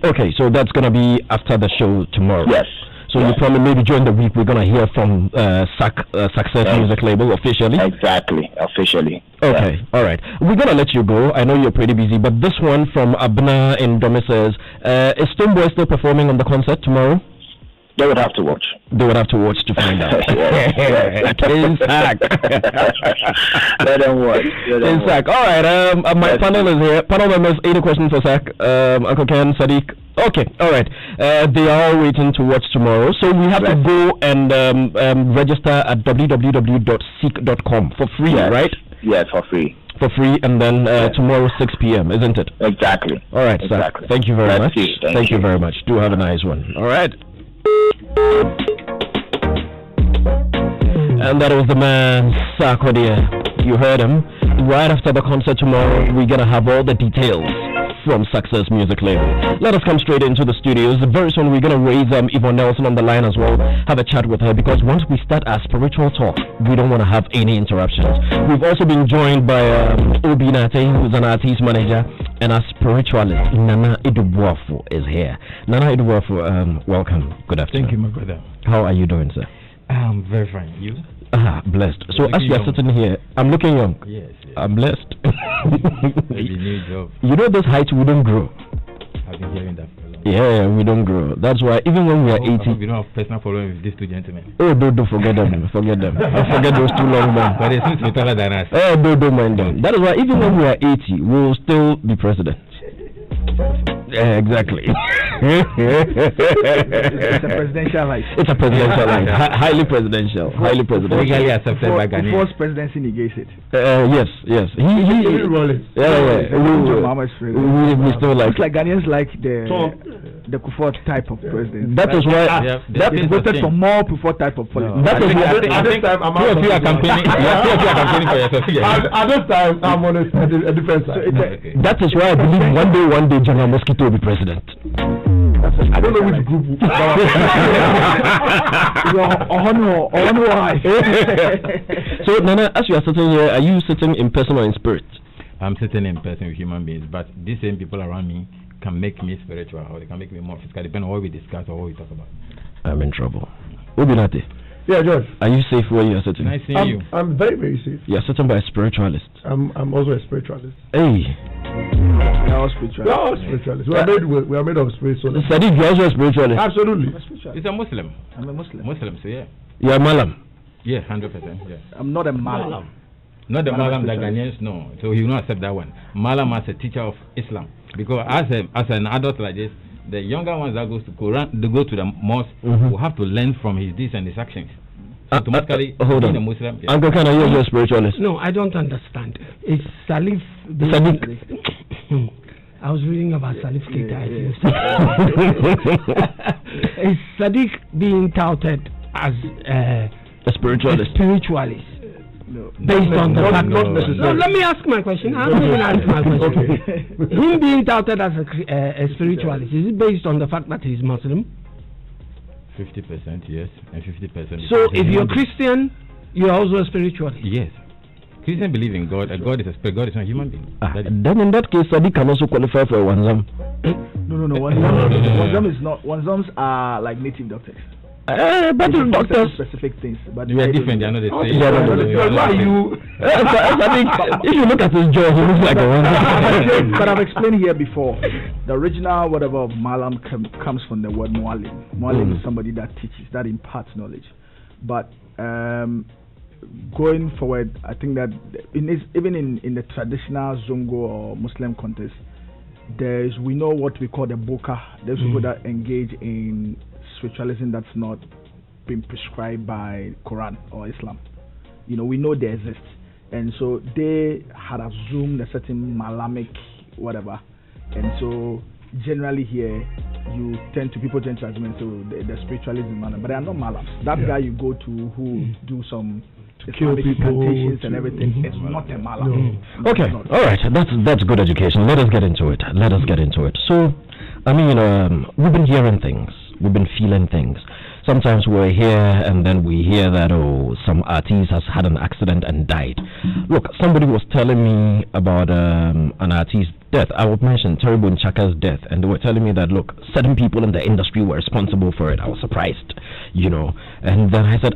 Okay, so that's going to be after the show tomorrow. Yes. So you probably maybe during the week we're gonna hear from Success Music Label officially. Exactly, officially. Okay, all right. We're gonna let you go. I know you're pretty busy, but this one from Abna in Dome says, is Stonebwoy still performing on the concert tomorrow? They would have to watch. They would have to watch to find out. Let them watch. In Sac. All right. My panel is here. Panel members, 80 questions for Sac. Uncle Ken, Sadiq. Okay. All right. They are all waiting to watch tomorrow. So we have to go and register at www.seek.com for free, right? Yes, for free. For free, and then tomorrow 6 p.m., isn't it? Exactly. All right, exactly. Thank you very much. Thank you very much. Do have a nice one. All right. And that was the man, Sarkodie. You heard him. Right after the concert tomorrow, we're going to have all the details from Success Music Label. Let us come straight into the studios. Very soon we're going to raise Yvonne Nelson on the line as well. Have a chat with her, because once we start our spiritual talk, we don't want to have any interruptions. We've also been joined by Obi Nate, who's an artist manager, and our spiritualist, Nana Idubuafu, is here. Nana Idubuafu, welcome. Good afternoon. Thank you, my brother. How are you doing, sir? I'm very fine. You? Blessed. So as you are sitting here, I'm looking young. Yes. I'm blessed. Maybe new job. You know those heights we don't grow. I've been hearing that for a long time. Yeah, we don't grow. That's why even when we are 80, we don't have personal problem with these two gentlemen. Oh, don't forget them. Forget them. I forget those two long men. But they seem to be taller than us. Oh, don't mind them. That is why even when we are 80, we will still be president. Yeah, exactly. It's a presidential life. It's a presidential life. Highly presidential. Highly presidential. Legally accepted by Ghanaians. First presidency negates it. Yes. He we still like. It's like Ghanaians like the Kufuor type of president. That is why that is voted for more Kufuor type of politics. That is why at this time I'm campaigning for yourself. At this time I'm on a different side. That is why I believe one day General Mosquito will be president. I don't know which group. So Nana, as you are sitting here, are you sitting in person or in spirit? I'm sitting in person with human beings, but these same people around me can make me spiritual, or they can make me more physical, depending on what we discuss or what we talk about. I'm in trouble. Obinate. Yeah, George. Are you safe where you are sitting? Nice seeing you. I'm very, very safe. You are sitting by a spiritualist. I'm also a spiritualist. Hey. We are all spiritualists. We are all spiritualists. We are made of spirit. So Sadiq, you are also a spiritualist. Absolutely. It's a Muslim. I'm a Muslim. Muslim, so yeah. You are Malam. Yeah, 100%. Yeah. I'm not a Malam. Not the Malam that Ghanaians know. So you will not accept that one. Malam as a teacher of Islam. Because as an adult like this, the younger ones that goes to Quran, they go to the mosque, will have to learn from his deeds and his actions. So automatically, hold on. a Muslim. Yeah. Uncle, can I use your spiritualist? No, I don't understand. It's Salif. I was reading about Salif Keita. Is Sadiq being touted as a spiritualist? No, based on the fact. No, let me ask my question. I'm going to ask my question. Him being touted as a spiritualist, is it based on the fact that he's Muslim? 50% yes, and 50%. So if you're Christian, you're also a spiritualist. Yes. Christians believe in God. God is a spirit. God is not a human being. Then in that case, Sadiq can also qualify for a Wanzam. No. Wanzam is not. Wanzams are like native doctors. But doctors specific things. But we are different. They are not the same. Why you? If you look at his jaw, he looks like a Wanzam. But I've explained here before. The original whatever of Malam comes from the word Mualim. Mualim is somebody that teaches, that imparts knowledge. But going forward, I think that even in the traditional Zongo or Muslim context, we know what we call the Boka. There's people that engage in spiritualism that's not been prescribed by Quran or Islam. We know they exist, and so they had assumed a certain Malamic whatever, and so generally here people tend to assume the spiritualism man, but they are not Malams. That guy you go to who do some Islamic incantations and everything, it's not a Malam. No. Okay, all right, that's good education. Let us get into it. So, I mean, we've been hearing things, we've been feeling things. sometimes we're here and then we hear that, oh, some artist has had an accident and died. Look, somebody was telling me about an artist's death. I would mention Terry Bonchaka's death, and they were telling me that, look, certain people in the industry were responsible for it. I was surprised, you know. And then I said,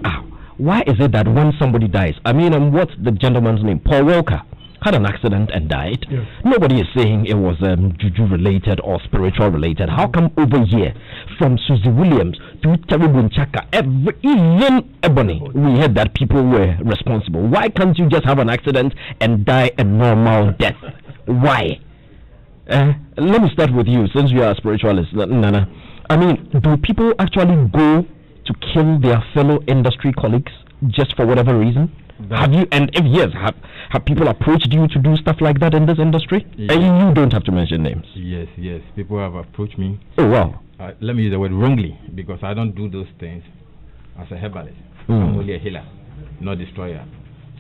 why is it that when somebody dies, I mean, what's the gentleman's name? Paul Walker had an accident and died. Yeah. Nobody is saying it was Juju related or spiritual related. How come over here, from Susie Williams to Terry Bonchaka, even Ebony, we heard that people were responsible? Why can't you just have an accident and die a normal death? Why? Let me start with you, since you are a spiritualist, Nana. I mean, do people actually go to kill their fellow industry colleagues just for whatever reason? Have you, and if yes, have people approached you to do stuff like that in this industry? Yes. And you don't have to mention names. Yes, people have approached me. Oh wow. Let me use the word wrongly, because I don't do those things as a herbalist. I'm only a healer, not destroyer.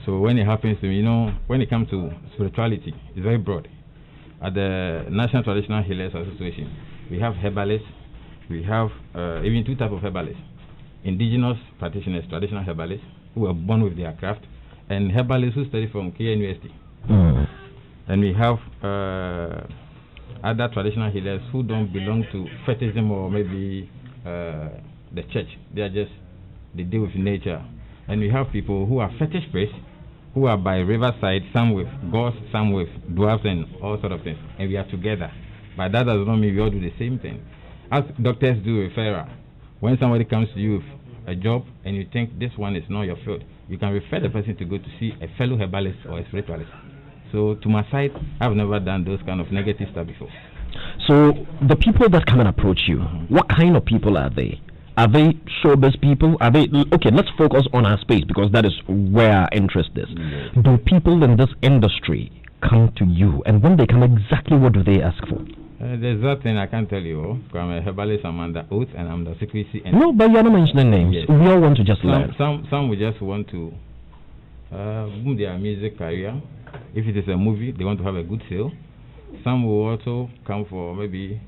So when it happens to me, you know, when it comes to spirituality, it's very broad. At the National Traditional Healers Association, we have herbalists, we have even two types of herbalists: indigenous practitioners, traditional herbalists, who are born with their craft, and herbalists who study from KNUST. And we have other traditional healers who don't belong to fetishism or maybe the church. They deal with nature. And we have people who are fetish priests, who are by riverside, some with ghosts, some with dwarfs and all sort of things. And we are together. But that does not mean we all do the same thing. As doctors do referral, when somebody comes to you with a job and you think this one is not your field, you can refer the person to go to see a fellow herbalist or a spiritualist. So to my side, I've never done those kind of negative stuff before. So the people that come and approach you, what kind of people are they? Are they showbiz people? Are they, okay, let's focus on our space, because that is where our interest is. Do people in this industry come to you, and when they come, exactly what do they ask for? There's that thing I can't tell you. I'm a herbalist, I'm under oath, and I'm the secrecy. No, but you're not mentioning names. Yes. We all want to just learn. Some will just want to boom their music career. If it is a movie, they want to have a good sale. Some will also come for maybe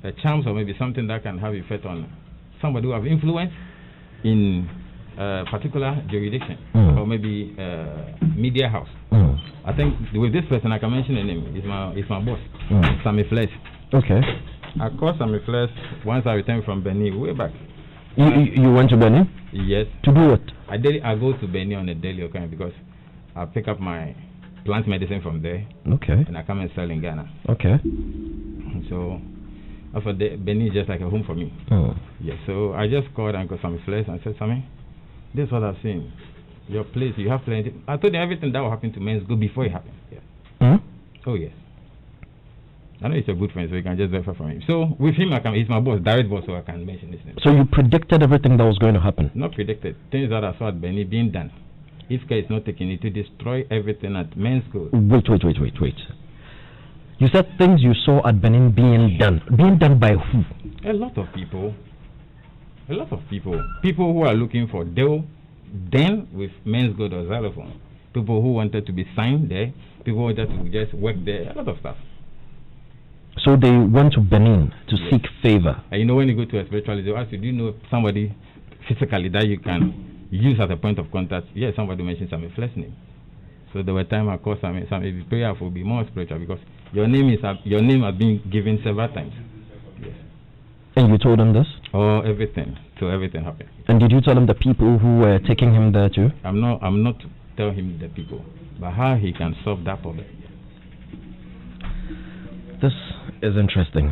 a chance or maybe something that can have effect on somebody who have influence in a particular jurisdiction or maybe media house. I think with this person I can mention the name. It's my boss, Sammy Flesh. Okay. I called Sammy Flesh once I returned from Benin way back. You went to Benin? Yes. To do what? I go to Benin on a daily occurrence because I pick up my plant medicine from there. Okay. And I come and sell in Ghana. Okay. So after Benin is just like a home for me. Yes. So I just called Uncle Sammy Flesh and said, Sammy, this is what I've seen. Your place, you have plenty. I told him everything that will happen to men's good before it happened. Yeah. Oh yes. I know he's a good friend, so you can just verify from him. So with him, he's my boss, direct boss, so I can mention his name. So you predicted everything that was going to happen? Not predicted. Things that I saw at Benin being done. If care is not taken, it to destroy everything at men's school. Wait. You said things you saw at Benin being done. Being done by who? A lot of people. People who are looking for deal then with men's gold or xylophone. People who wanted to be signed there. People who wanted to just work there. A lot of stuff. So they went to Benin to seek favor. And you know, when you go to a spiritualist, they ask you, do you know somebody physically that you can use as a point of contact? Yes, somebody mentioned Sammy Flesh's name. So there were times I called Sammy. Sammy, prayer will be more spiritual because your name has been given several times. Yes. And you told him this? Oh, everything. So everything happened. And did you tell him the people who were taking him there too? I'm not telling him the people, but how he can solve that problem. This is interesting.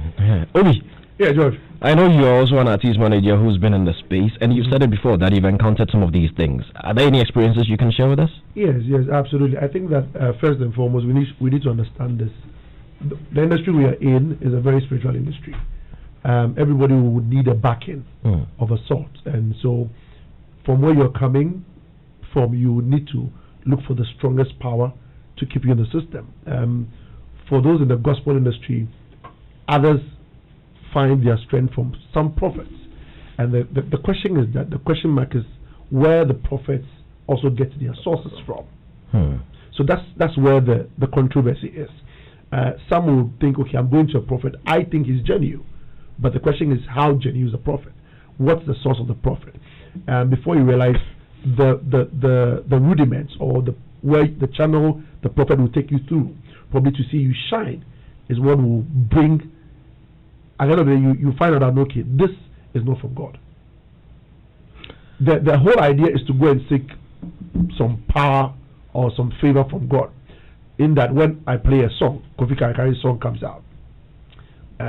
Obi. Yeah, George. I know you're also an artist manager who's been in the space, and you've said it before that you've encountered some of these things. Are there any experiences you can share with us? Yes, absolutely. I think that first and foremost, we need to understand this. The industry we are in is a very spiritual industry. Everybody would need a backing of a sort, and so from where you're coming from, you would need to look for the strongest power to keep you in the system. For those in the gospel industry, others find their strength from some prophets, and the question is that the question mark is where the prophets also get their sources from. So that's where the controversy is. Some will think, okay, I'm going to a prophet, I think he's genuine, But the question is, how genuine is the prophet? What's the source of the prophet? And before you realize the rudiments or the channel the prophet will take you through, probably to see you shine, is what will bring. At the end of the day, you find out that okay, this is not from God. The whole idea is to go and seek some power or some favor from God. In that, when I play a song, Kofi Kakari's song comes out,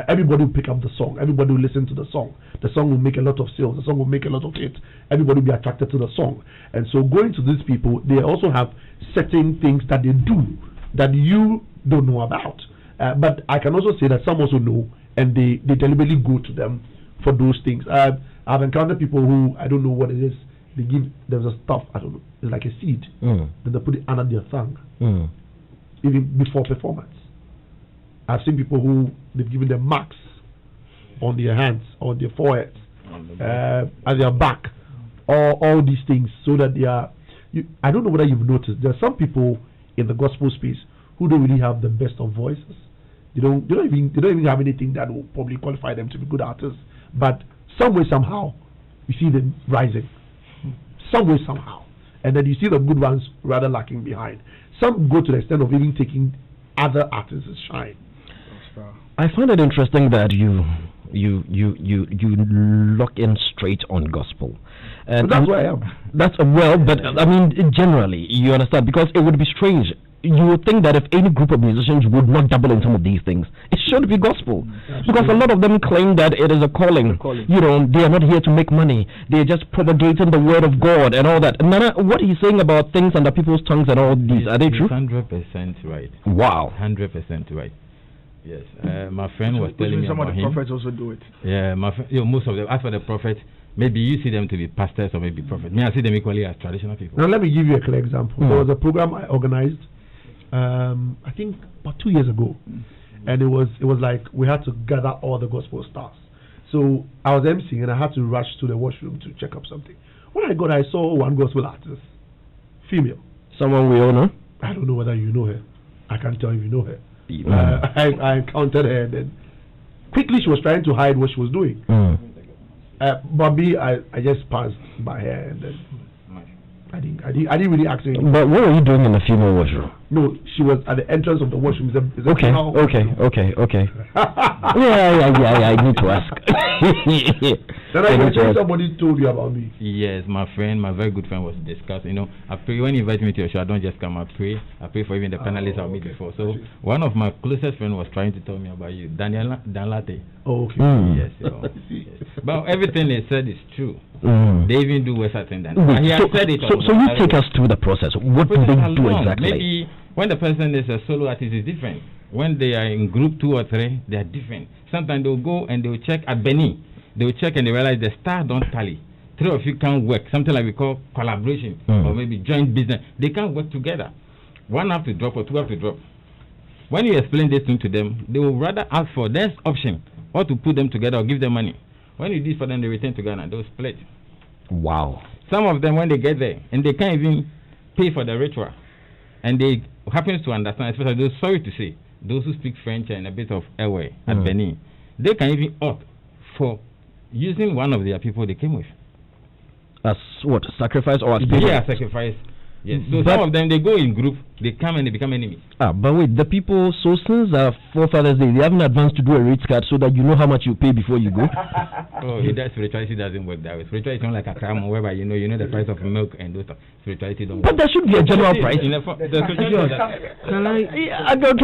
everybody will pick up the song. Everybody will listen to the song. The song will make a lot of sales. The song will make a lot of hits. Everybody will be attracted to the song. And so, going to these people, they also have certain things that they do that you don't know about. But I can also say that some also know, and they deliberately go to them for those things. I've encountered people who, I don't know what it is, they give, there's a stuff, I don't know, it's like a seed, then they put it under their tongue, even before performance. I've seen people who, they've given them marks on their hands, or their foreheads, at their back, all these things, so that they are, I don't know whether you've noticed, there are some people in the gospel space who don't really have the best of voices. They don't even have anything that will probably qualify them to be good artists. But some way, somehow, you see them rising. Some way, somehow. And then you see the good ones rather lacking behind. Some go to the extent of even taking other artists' shine. I find it interesting that you lock in straight on gospel. And that's where I am. That's but I mean, generally, you understand, because it would be strange. You would think that if any group of musicians would not dabble in some of these things, it should be gospel. Because a lot of them claim that it is a calling. You know, they are not here to make money. They are just propagating the word of God and all that. Nana, what he's saying about things under people's tongues and all these, are they true? 100% right. Wow. 100% right. Yes. My friend was telling me some about of the him. prophets also do it. Yeah, most of them. As for the prophets, maybe you see them to be pastors or maybe prophets. Me, I see them equally as traditional people. Now, let me give you a clear example. There was a program I organized, I think about 2 years ago, and it was like we had to gather all the gospel stars. So I was emceeing and I had to rush to the washroom to check up something. When I got, I saw one gospel artist, female. Someone we all know? I don't know whether you know her. I can't tell if you know her. I encountered her, and then quickly she was trying to hide what she was doing. But me, I just passed by her, and then I didn't really ask her. But what were you doing in the female washroom? No, she was at the entrance of the washroom. Okay. Yeah, I need to ask. Then I think somebody told you about me. Yes, my very good friend was discussing. You know, I pray when you invite me to your show, I don't just come. I pray for even the panelists I'll meet before. So one of my closest friends was trying to tell me about you, Danlate. Oh, okay. Yes, yes. But everything they said is true. They even do worse than that. He has said it. So you take us through the process. What do they do exactly? Maybe when the person is a solo artist, is different. When they are in group 2 or 3, they are different. Sometimes they'll go and they'll check at Benin. They'll check and they realize the star don't tally. 3 of you can't work. Something like we call collaboration or maybe joint business. They can't work together. 1 have to drop or 2 have to drop. When you explain this thing to them, they will rather ask for this option or to put them together or give them money. When you do for them, they return to Ghana. They'll split. Wow. Some of them, when they get there, and they can't even pay for the ritual, and they happen to understand, especially those, sorry to say, those who speak French and a bit of Ewe at Benin, they can even opt for using one of their people they came with. As what? Sacrifice or as payment? Yeah, sacrifice. Yes. So some of them, they go in group, they come and they become enemies. But wait, the people, so since Forefathers Day, they haven't advanced to do a rate card so that you know how much you pay before you go? Spirituality doesn't work that way. Spirituality is not like a crime whereby you know the price of milk and those stuff. Spirituality don't work. But there should be a general price. Can I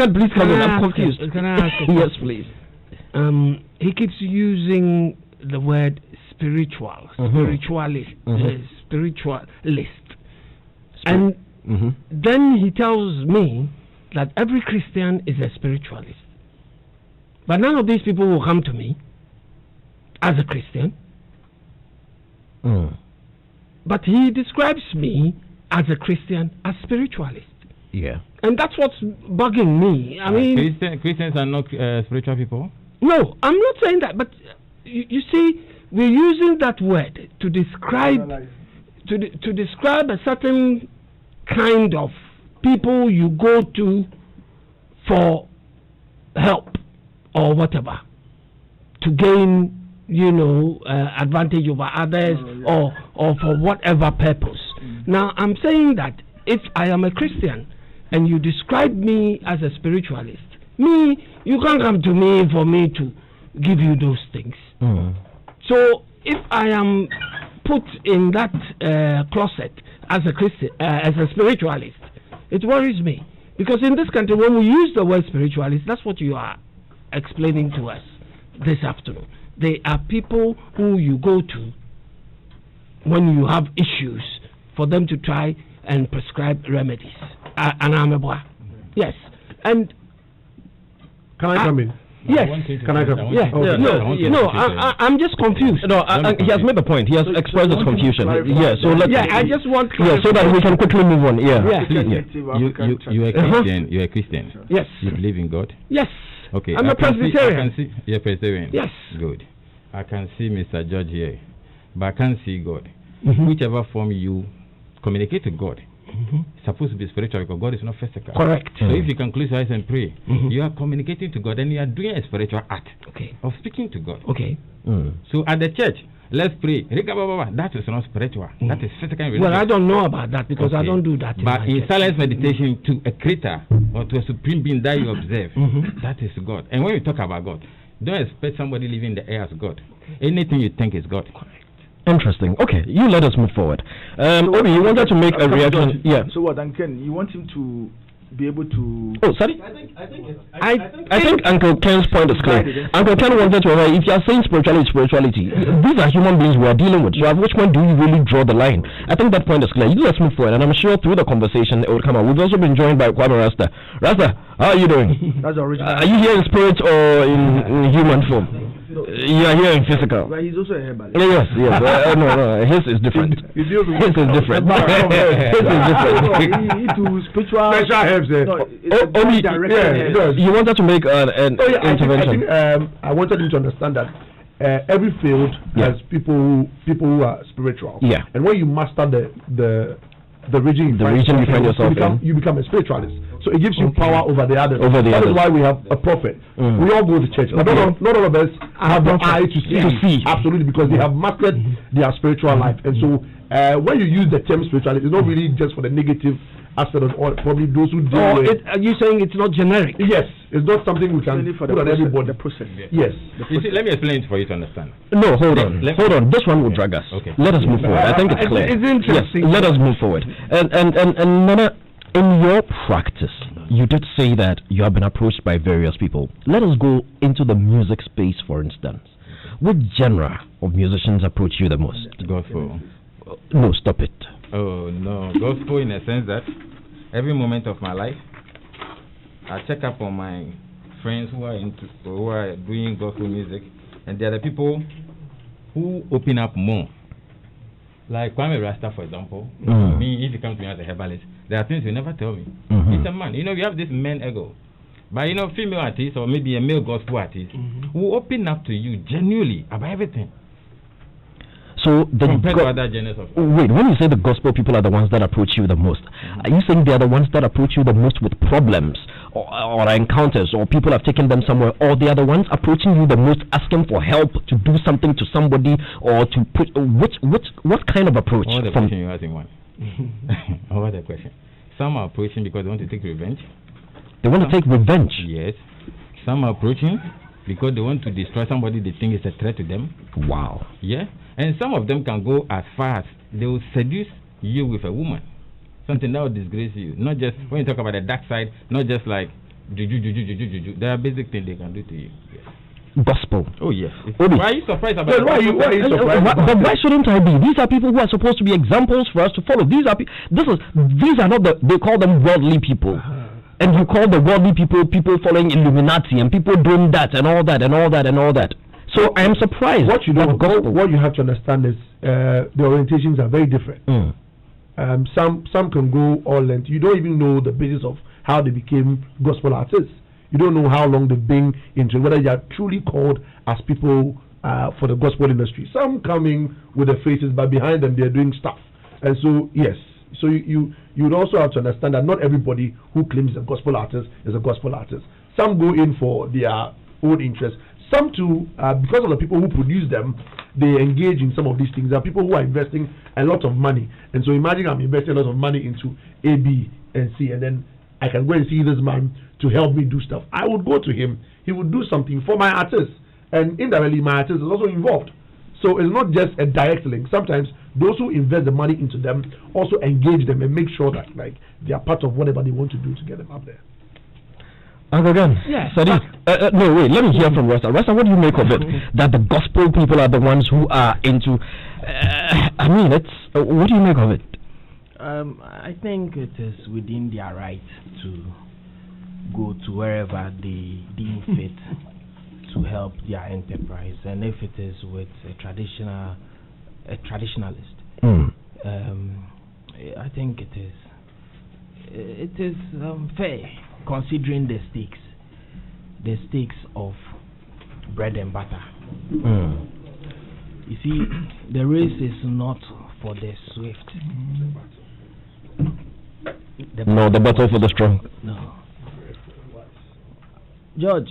please come in? I'm confused. Can I ask? Yes, please. He keeps using the word spiritualist. And then he tells me that every Christian is a spiritualist. But none of these people will come to me as a Christian. But he describes me as a Christian, as spiritualist. Yeah. And that's what's bugging me. I mean, Christians are not spiritual people? No, I'm not saying that. But you see, we're using that word to describe to describe a certain kind of people you go to for help or whatever, to gain, advantage over others or for whatever purpose. Now, I'm saying that if I am a Christian and you describe me as a spiritualist, you can't come to me for me to give you those things. So if I am put in that closet as a Christian, as a spiritualist, it worries me. Because in this country, when we use the word spiritualist, that's what you are explaining to us this afternoon. They are people who you go to when you have issues for them to try and prescribe remedies. Yes. And can I come in? Yes. Can I come? Yeah. I'm just confused. No, he has made the point. He has expressed his confusion. Yeah. So let's. Yeah, I just want. Yeah, so that we can quickly move on. Yeah. You are Christian. You are Christian. Yes. You believe in God. Yes. Okay. I'm a Presbyterian. You're Presbyterian. Yes. Good. I can see Mr. George here, but I can't see God. Whichever form you communicate to God. Supposed to be spiritual because God is not physical. Correct. So if you can close your eyes and pray, you are communicating to God and you are doing a spiritual act of speaking to God. Okay. So at the church, let's pray. That is not spiritual. That is physical. Well, I don't know about that because I don't do that. But in silence meditation to a creator or to a supreme being that you observe, that is God. And when you talk about God, don't expect somebody living in the air as God. Anything you think is God. Interesting. Okay, you let us move forward. Obi, you wanted to make a reaction. Yeah. So what, Ken? You want him to be able to? Oh, sorry. I think Uncle Ken's point is clear. Uncle Ken wanted to know if you are saying spirituality, these are human beings we are dealing with. So at which point do you really draw the line? I think that point is clear. Let's move forward, and I'm sure through the conversation it will come out. We've also been joined by Kwame Rasta. Rasta, how are you doing? That's original. Are you here in spirit or in human form? You are here in physical. But he's also a herbalist. Yes. No. His is different. His is different. Spiritual herbs. You wanted to make an intervention. I wanted him to understand that every field has people who are spiritual. Yeah. And when you master the region you find yourself in, you become a spiritualist. So it gives you power over the others. That is why we have a prophet. We all go to church. But not all of us have the eye to see. Absolutely, because they have mastered their spiritual life. And so when you use the term spiritualist, it's not really just for the negative aspect of all, probably those who deal with. Are you saying it's not generic? Yes, it's not something we can put on everybody. The process. Yes. You see, let me explain it for you to understand. No, hold on. This one will drag us. Okay. Let us move forward. I think it's clear. It's interesting. Yes, let us move forward. And Nana, in your practice, you did say that you have been approached by various people. Let us go into the music space, for instance. What genre of musicians approach you the most? Gospel. No, stop it. Oh, no. Gospel in the sense that every moment of my life, I check up on my friends who are doing gospel music, and they are the people who open up more. Like Kwame Rasta, for example. Me, if you come to me as a herbalist, there are things you never tell me. It's a man. We have this man ego. But female artists or maybe a male gospel artist who open up to you genuinely about everything. So compared to other genres of wait, when you say the gospel people are the ones that approach you the most, are you saying they are the ones that approach you the most with problems or encounters, or people have taken them somewhere, or they are the ones approaching you the most asking for help to do something to somebody, or to put what kind of approach? All the question you're asking one. All the question. Some are approaching because they want to take revenge. They want to take revenge? Yes. Some are approaching because they want to destroy somebody they think is a threat to them. Wow. Yeah. And some of them can go as far as they will seduce you with a woman. Something that will disgrace you. Not just, when you talk about the dark side, not just like juju. There are basic things they can do to you. Yes. Gospel. Oh, yes. Why are you surprised about why are you surprised? But why shouldn't I be? These are people who are supposed to be examples for us to follow. These are not they call them worldly people. And you call the worldly people following Illuminati and people doing that and all that. So I am surprised. What you have to understand is the orientations are very different. Some can go all length. You don't even know the basis of how they became gospel artists. You don't know how long they've been into, whether they are truly called as people for the gospel industry. Some coming with the faces, but behind them they are doing stuff. And so yes, so you would also have to understand that not everybody who claims a gospel artist is a gospel artist. Some go in for their own interest. some too, because of the people who produce them, they engage in some of these things. There are people who are investing a lot of money, and so imagine I'm investing a lot of money into A, B, and C, and then I can go and see this man to help me do stuff. I would go to him. He would do something for my artist, and indirectly my artist is also involved. So it's not just a direct link. Sometimes those who invest the money into them also engage them and make sure that like they are part of whatever they want to do to get them up there. Again, yes. No, wait. Let me hear from Rasta. Rasta, what do you make of it? That the gospel people are the ones who are into. I mean, what do you make of it? I think it is within their right to go to wherever they deem fit to help their enterprise, and if it is with a traditionalist, I think it is fair, considering the stakes of bread and butter. You see, the race is not for the swift. The battle for the strong. No. George,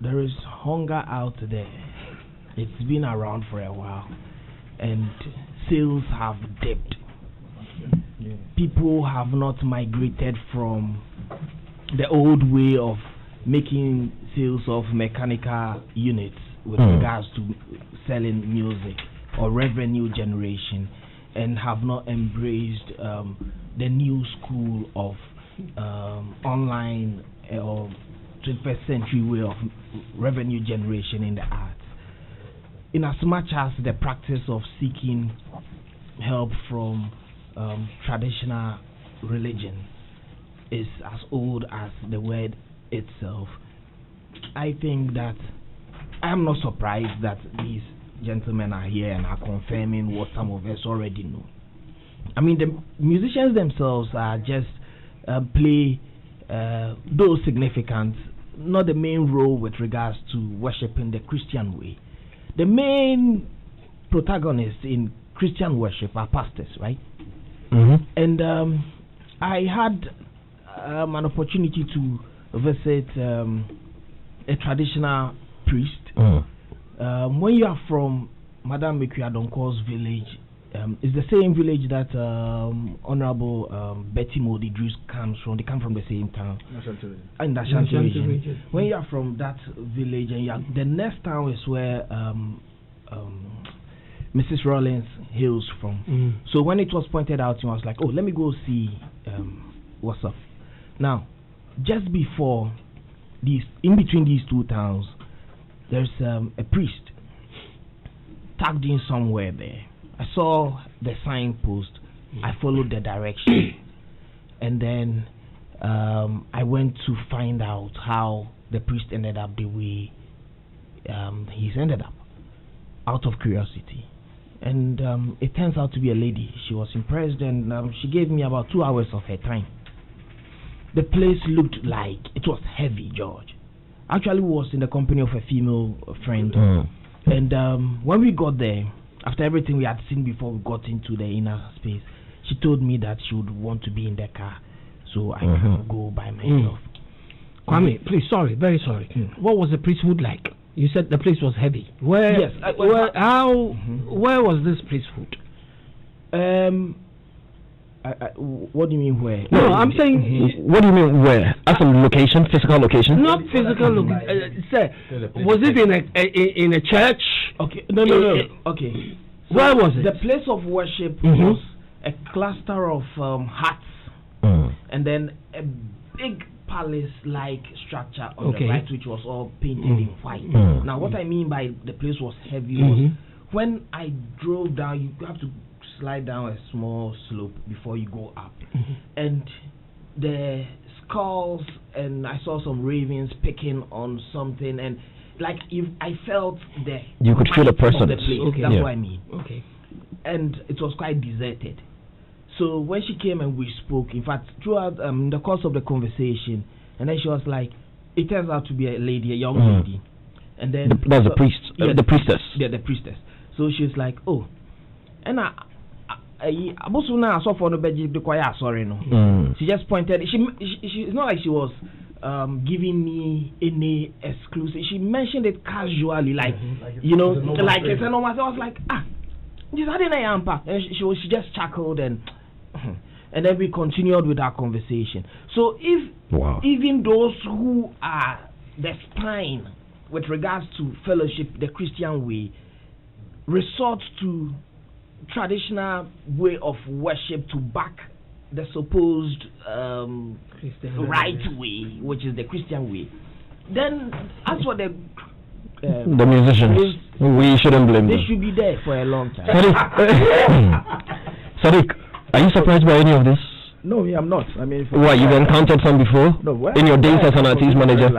there is hunger out there. It's been around for a while, and sales have dipped. People have not migrated from the old way of making sales of mechanical units with regards to selling music or revenue generation, and have not embraced the new school of online or 21st century way of revenue generation in the arts. In as much as the practice of seeking help from traditional religion is as old as the word itself, I think that I am not surprised that these gentlemen are here and are confirming what some of us already know. I mean, the musicians themselves are just play, though significant, not the main role with regards to worshiping the Christian way. The main protagonists in Christian worship are pastors, right? And I had an opportunity to visit a traditional priest. When you are from Madame Mekuyadonko's village, it's the same village that Honorable Betty Modi Drews comes from. They come from the same town. In the Ashanti region. When you are from that village, and the next town is where Mrs. Rollins hails from. So when it was pointed out, I was like, oh, let me go see what's up. Now, just before in between these two towns, there's a priest tagged in somewhere there. I saw the signpost. I followed the direction, and then I went to find out how the priest ended up the way he's ended up, out of curiosity. And it turns out to be a lady. She was impressed, and she gave me about 2 hours of her time. The place looked like it was heavy, George. Actually, we was in the company of a female friend, and when we got there, after everything we had seen before we got into the inner space, she told me that she would want to be in the car, so I can go by myself. Kwame, please, very sorry. What was the priesthood like? You said the place was heavy. Where? Yes. Where was this priesthood? What do you mean where? No, I'm saying. What do you mean where? As a location, physical location? Not physical location. Was it in a church? Okay. No. Okay. So where was it? The place of worship was a cluster of huts, and then a big palace-like structure on the right, which was all painted in white. Now, what I mean by the place was heavy was when I drove down, you have to slide down a small slope before you go up, and the skulls, and I saw some ravens picking on something, and like if I felt you could feel a person. That's what I mean. Okay. And it was quite deserted. So when she came and we spoke, in fact, throughout the course of the conversation, and then she was like, it turns out to be a lady, a young lady, and then that's the priest, the priestess. Yeah, the priestess. So she was like, oh, and she just pointed. She it's not like she was giving me any exclusive. She mentioned it casually, like you know, like it's a normal. I was like, and she just chuckled and then we continued with our conversation. So if even those who are the spine with regards to fellowship, the Christian way, resort to traditional way of worship to back the supposed right way, which is the Christian way, then as for the musicians, we shouldn't blame them. They should be there for a long time. Sadiq, are you surprised by any of this? No, I'm not. I mean, what, you've encountered some before? No, in your days as an artist manager?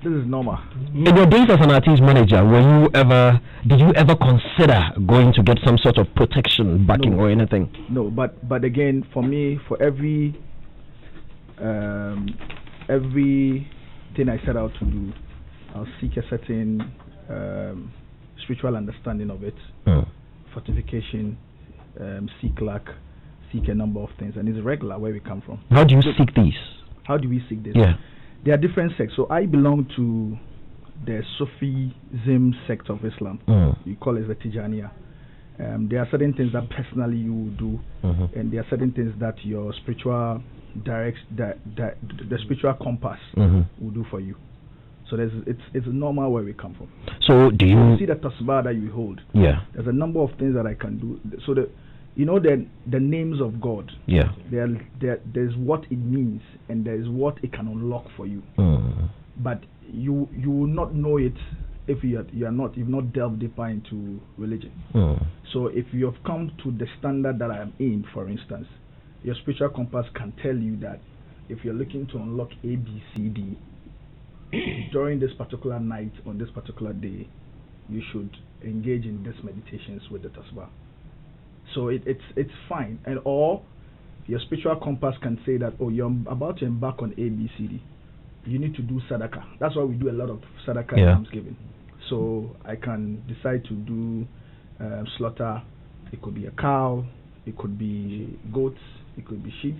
This is normal. In your days as an artist manager, did you ever consider going to get some sort of protection, backing, or anything? No, but again, for me, for every thing I set out to do, I'll seek a certain spiritual understanding of it, fortification, seek luck, seek a number of things, and it's regular where we come from. How do you seek these? How do we seek this? Yeah. There are different sects. So I belong to the Sufism sect of Islam. You call it the Tijaniya. There are certain things that personally you will do, and there are certain things that your spiritual the spiritual compass will do for you. So it's normal where we come from. So do you see the tasbih that you hold? Yeah. There's a number of things that I can do. So the names of God. Yeah. There's what it means and there's what it can unlock for you. But you will not know it if you've not delved deeper into religion. So if you have come to the standard that I am in, for instance, your spiritual compass can tell you that if you're looking to unlock A, B, C, D during this particular night on this particular day, you should engage in these meditations with the tasbih. So it's fine. And or your spiritual compass can say that, oh, you're about to embark on A, B, C, D. You need to do sadaqah. That's why we do a lot of sadaqah and almsgiving. So I can decide to do slaughter. It could be a cow, it could be goats, it could be sheep.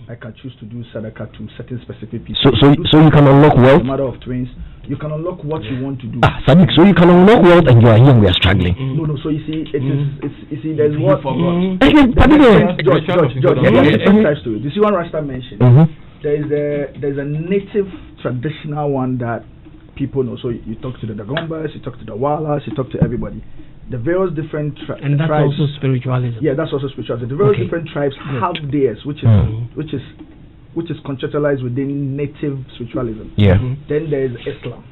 I can choose to do sadaqah to certain specific people. So you can unlock wealth? A matter of twins. You can unlock what you want to do. Sadiq, so you can unlock wealth and you are here and we are struggling. No, so you see, there's what... George, to it. You see what Rasta mentioned? There's a native traditional one that people know. So you talk to the Dagombas, you talk to the Walas, you talk to everybody. The various different and that's tribes, also spiritualism. Yeah, that's also spiritualism. The various different tribes have theirs, which is conceptualized within native spiritualism. Yeah. Then there is Islam.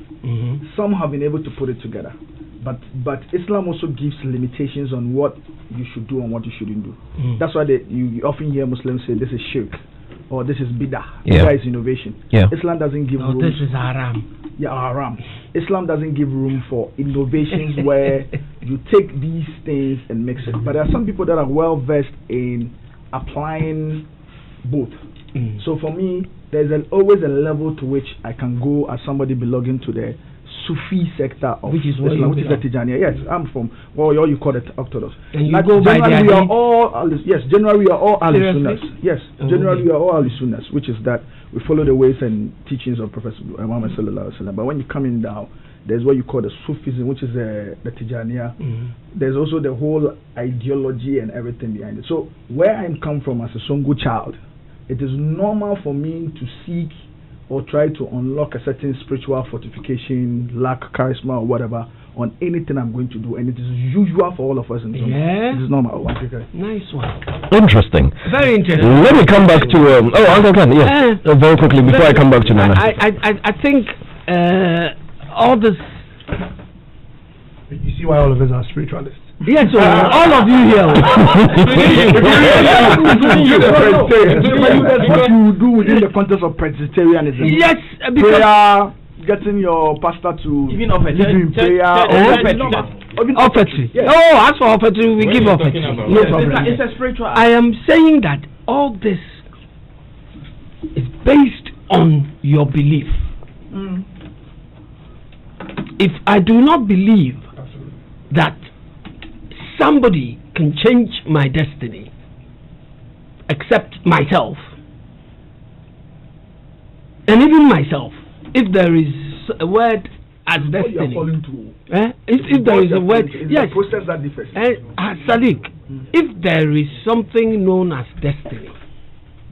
Some have been able to put it together, but Islam also gives limitations on what you should do and what you shouldn't do. That's why you often hear Muslims say this is shirk or this is bid'ah. Bid'ah is innovation. Islam doesn't give room. This is haram. Yeah, haram. Islam doesn't give room for innovations where you take these things and mix it. But there are some people that are well versed in applying both. So for me, there's always a level to which I can go as somebody belonging to the Sufi sector of Islam, which is the Tijaniya. Yes, I'm from you call it Orthodox. And you go by generally we are all generally we are all Ahl-Sunnahs. Yes, generally we are all Ahl-Sunnahs, which is that we follow the ways and teachings of Prophet Muhammad sallallahu alaihi wasallam. But when you come in down, there's what you call the Sufism, which is the Tijaniya. There's also the whole ideology and everything behind it. So where I come from as a Songo child, it is normal for me to seek or try to unlock a certain spiritual fortification, lack, charisma, or whatever on anything I'm going to do, and it is usual for all of us in Songo. Yeah, it is normal. Nice one. Interesting. Very interesting. Let me come back to Uncle Ken. Yes, very quickly before I come back to Nana. I think all this. You see why all of us are spiritualists. Yes, so all of you here. What you do within the context of Presbyterianism? Yes, because prayer, getting your pastor to even offer prayer, offertory. Oh, as for offertory, we give offertory. No problem. It's a spiritual. I am saying that all this is based on your belief. If I do not believe that somebody can change my destiny except myself, and even myself, if there is a word as destiny, if there is a word, yes, the process that differs. Sadiq, if there is something known as destiny,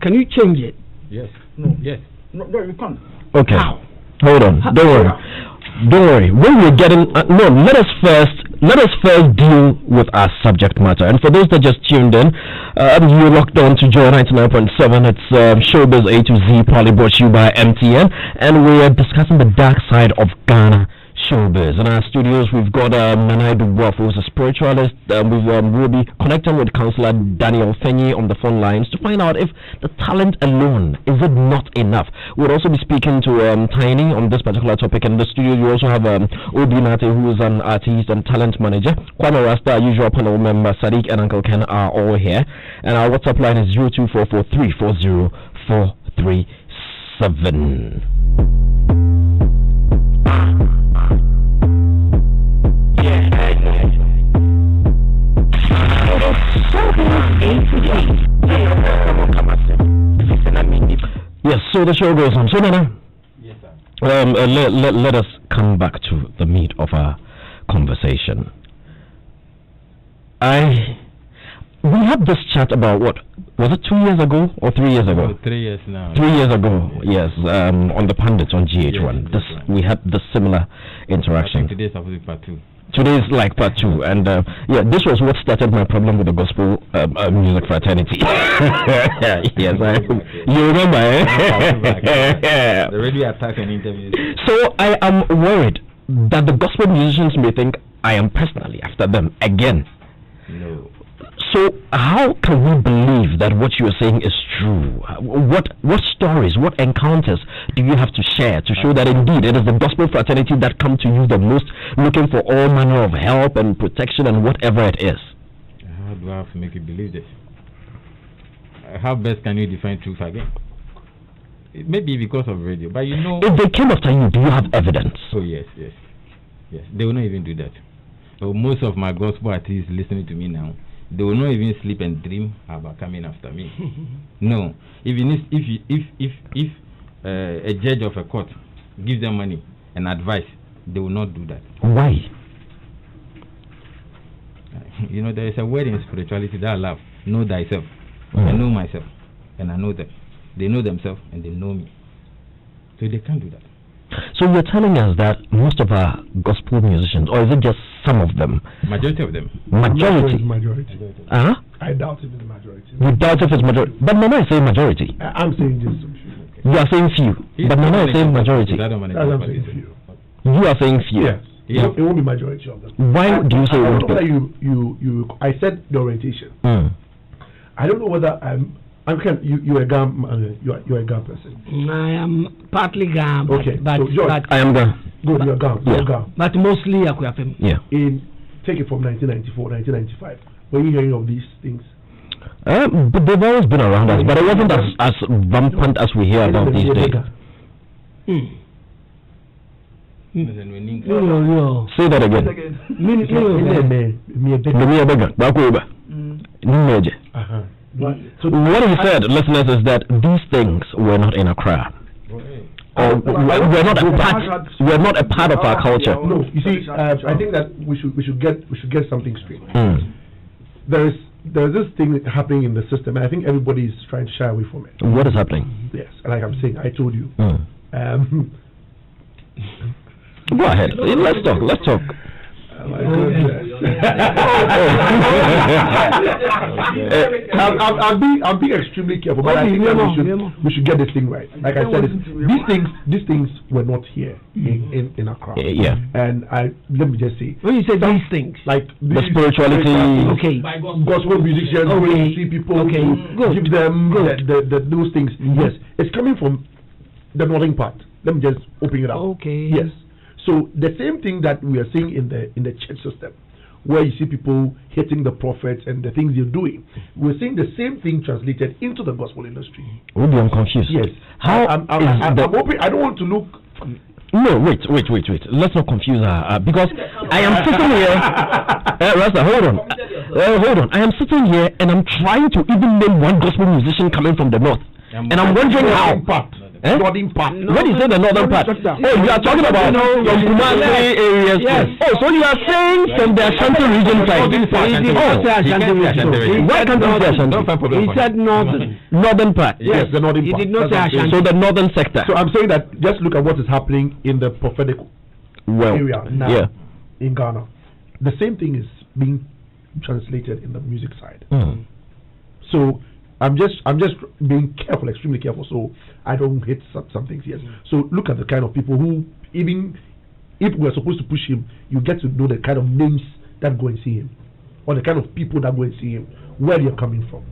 can you change it? Yes. No. Yes. No, you can't. Okay. How? Hold on. Don't worry. When we're getting let us first deal with our subject matter. And for those that just tuned in, you locked on to Joy 99.7. It's Showbiz A to Z, probably brought to you by MTN, and we're discussing the dark side of Ghana showbiz. In our studios, we've got Managerial, who's a spiritualist. We'll be connecting with Councillor Daniel Fenyi on the phone lines to find out if the talent alone is it not enough. We'll also be speaking to Tiny on this particular topic. In the studio, you also have Obi Nate, who is an artist and talent manager. Kwame Rasta, our usual panel member, Sadiq and Uncle Ken are all here. And our WhatsApp line is 0244340437. Yes, so the show goes on. So Nana, yes, sir. Let us come back to the meat of our conversation. We had this chat about what was it 2 years ago or 3 years ago? 3 years now. 3 years ago, yes. On the pundits on GH1, we had this similar interaction. Today's supposed to be part 2. Today's like part 2, and this was what started my problem with the gospel music fraternity. Yes, you remember, eh? The radio attack and interviews. So I am worried that the gospel musicians may think I am personally after them again. No. So how can we believe that what you are saying is true? What stories, what encounters do you have to share to show that indeed it is the gospel fraternity that come to you the most, looking for all manner of help and protection and whatever it is? How do I have to make you believe this? How best can you define truth again? It may be because of radio, but you know... If they came after you, do you have evidence? Oh, yes. They will not even do that. So most of my gospel artists listening to me now, they will not even sleep and dream about coming after me. No. Even if a judge of a court gives them money and advice, they will not do that. Why? You know, there is a word in spirituality that I love. Know thyself. I know myself, and I know them. They know themselves, and they know me. So they can't do that. So you're telling us that most of our gospel musicians, or is it just some of them? Majority of them. Majority. I doubt if it's majority. You doubt if it's majority, but Nana is saying majority. I'm saying just some few. You are saying few, but Nana is saying majority. I'm saying few. You are saying few. Yes. Yeah. It won't be majority of them. Why do you say it won't be? I said the orientation. I don't know whether you're a GAM. You're a GAM person. I am partly GAM. Okay, but George, I am GAM. Good, you're GAM. Yeah. You're GAM. But mostly Akuyafem. Yeah. Take it from 1994, 1995. Were you hearing of these things? But they've always been around us, but it wasn't as rampant as we hear about these days. Say that again. So what he said, listeners, is that these things were not in Accra. We're not a part of our culture. No, you see, I think that we should get something straight. There's this thing happening in the system, and I think everybody is trying to shy away from it. What is happening? Yes, like I'm saying, I told you. Go ahead. Let's talk. I'm being extremely careful, but I think we should get this thing right. Like I said, these things were not here in Accra. Yeah. And let me just say, when you say these things, like the spirituality, okay, gospel musicians, okay, see people, okay, give them those things. Yes, it's coming from the northern part. Let me just open it up. Okay. Yes. So the same thing that we are seeing in the church system, where you see people hitting the prophets and the things they're doing, we're seeing the same thing translated into the gospel industry. I'm confused. Yes. I'm hoping. I don't want to look. No, wait. Let's not confuse her because I am sitting here. Rasta, hold on. I am sitting here and I'm trying to even name one gospel musician coming from the north, and I'm wondering how. Northern part. When you say the northern part, you are talking about from Kumasi areas. Yes. Oh, so you are saying from the Ashanti region side. He did not say Ashanti region. Why can't you say Ashanti? He said northern. Northern part. Yes, the northern part. He did not say Ashanti. So the northern sector. So I'm saying that just look at what is happening in the prophetic area now in Ghana. The same thing is being translated in the music side. So I'm just being careful, extremely careful, so I don't hit some things. Yes. So look at the kind of people who, even if we're supposed to push him, you get to know the kind of names that go and see him, or the kind of people that go and see him, where they're coming from.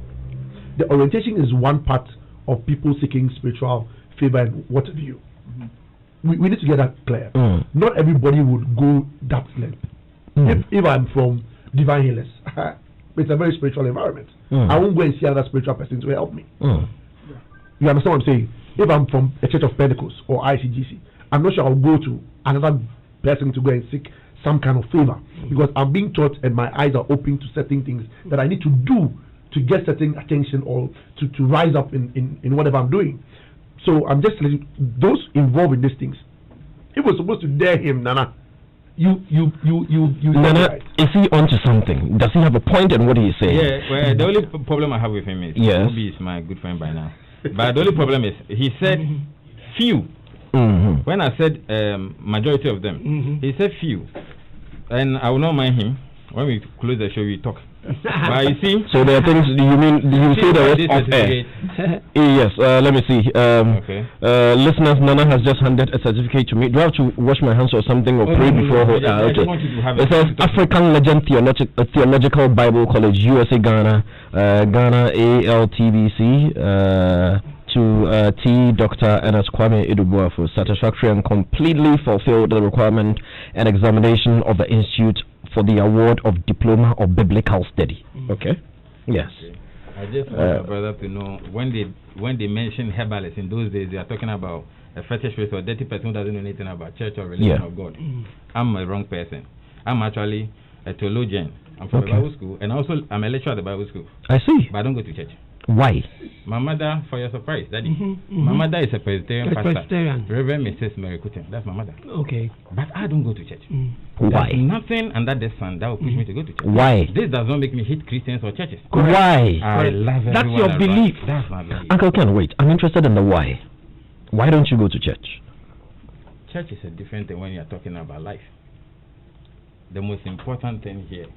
The orientation is one part of people seeking spiritual favor and what have you. We need to get that clear. Not everybody would go that length. If I'm from Divine Healers, it's a very spiritual environment. I won't go and see another spiritual person to help me. You understand what I'm saying? If I'm from a Church of Pentecost or ICGC, I'm not sure I'll go to another person to go and seek some kind of favor, because I'm being taught and my eyes are open to certain things that I need to do to get certain attention or to rise up in whatever I'm doing. So I'm just telling you, those involved in these things, if we're supposed to dare him, Nana, you Nana, right. Is he onto something? Does he have a point in what he's saying? Yeah, well, the only problem I have with him is Obi is my good friend by now. But the only problem is he said few. When I said majority of them, he said few. And I will not mind him. When we close the show, we talk. But you see, so there are things you say the rest of air. Yes, let me see. Listeners, Nana has just handed a certificate to me. Do I have to wash my hands or something or pray before? Okay. It says African Legend Theological Bible College, USA, Ghana, Ghana ALTBC. To T. Dr. Ernest Kwame Idubua for satisfactory and completely fulfilled the requirement and examination of the Institute for the award of Diploma of Biblical Study. Okay. Yes. Okay. I just want my brother to know when they mention herbalists in those days, they are talking about a fetish priest or dirty person who doesn't know anything about church or religion of God. I'm a wrong person. I'm actually a theologian. I'm from the Bible school, and also I'm a lecturer at the Bible school. I see. But I don't go to church. Why? My mother, for your surprise, Daddy, my mother is a Presbyterian pastor. Reverend Mrs. Mary Kutin. That's my mother. Okay. But I don't go to church. Why? There's nothing under the sun that will push me to go to church. Why? This does not make me hate Christians or churches. Why? I love everyone. That's your belief. That's my belief. Uncle Ken, wait. I'm interested in the why. Why don't you go to church? Church is a different thing when you're talking about life. The most important thing here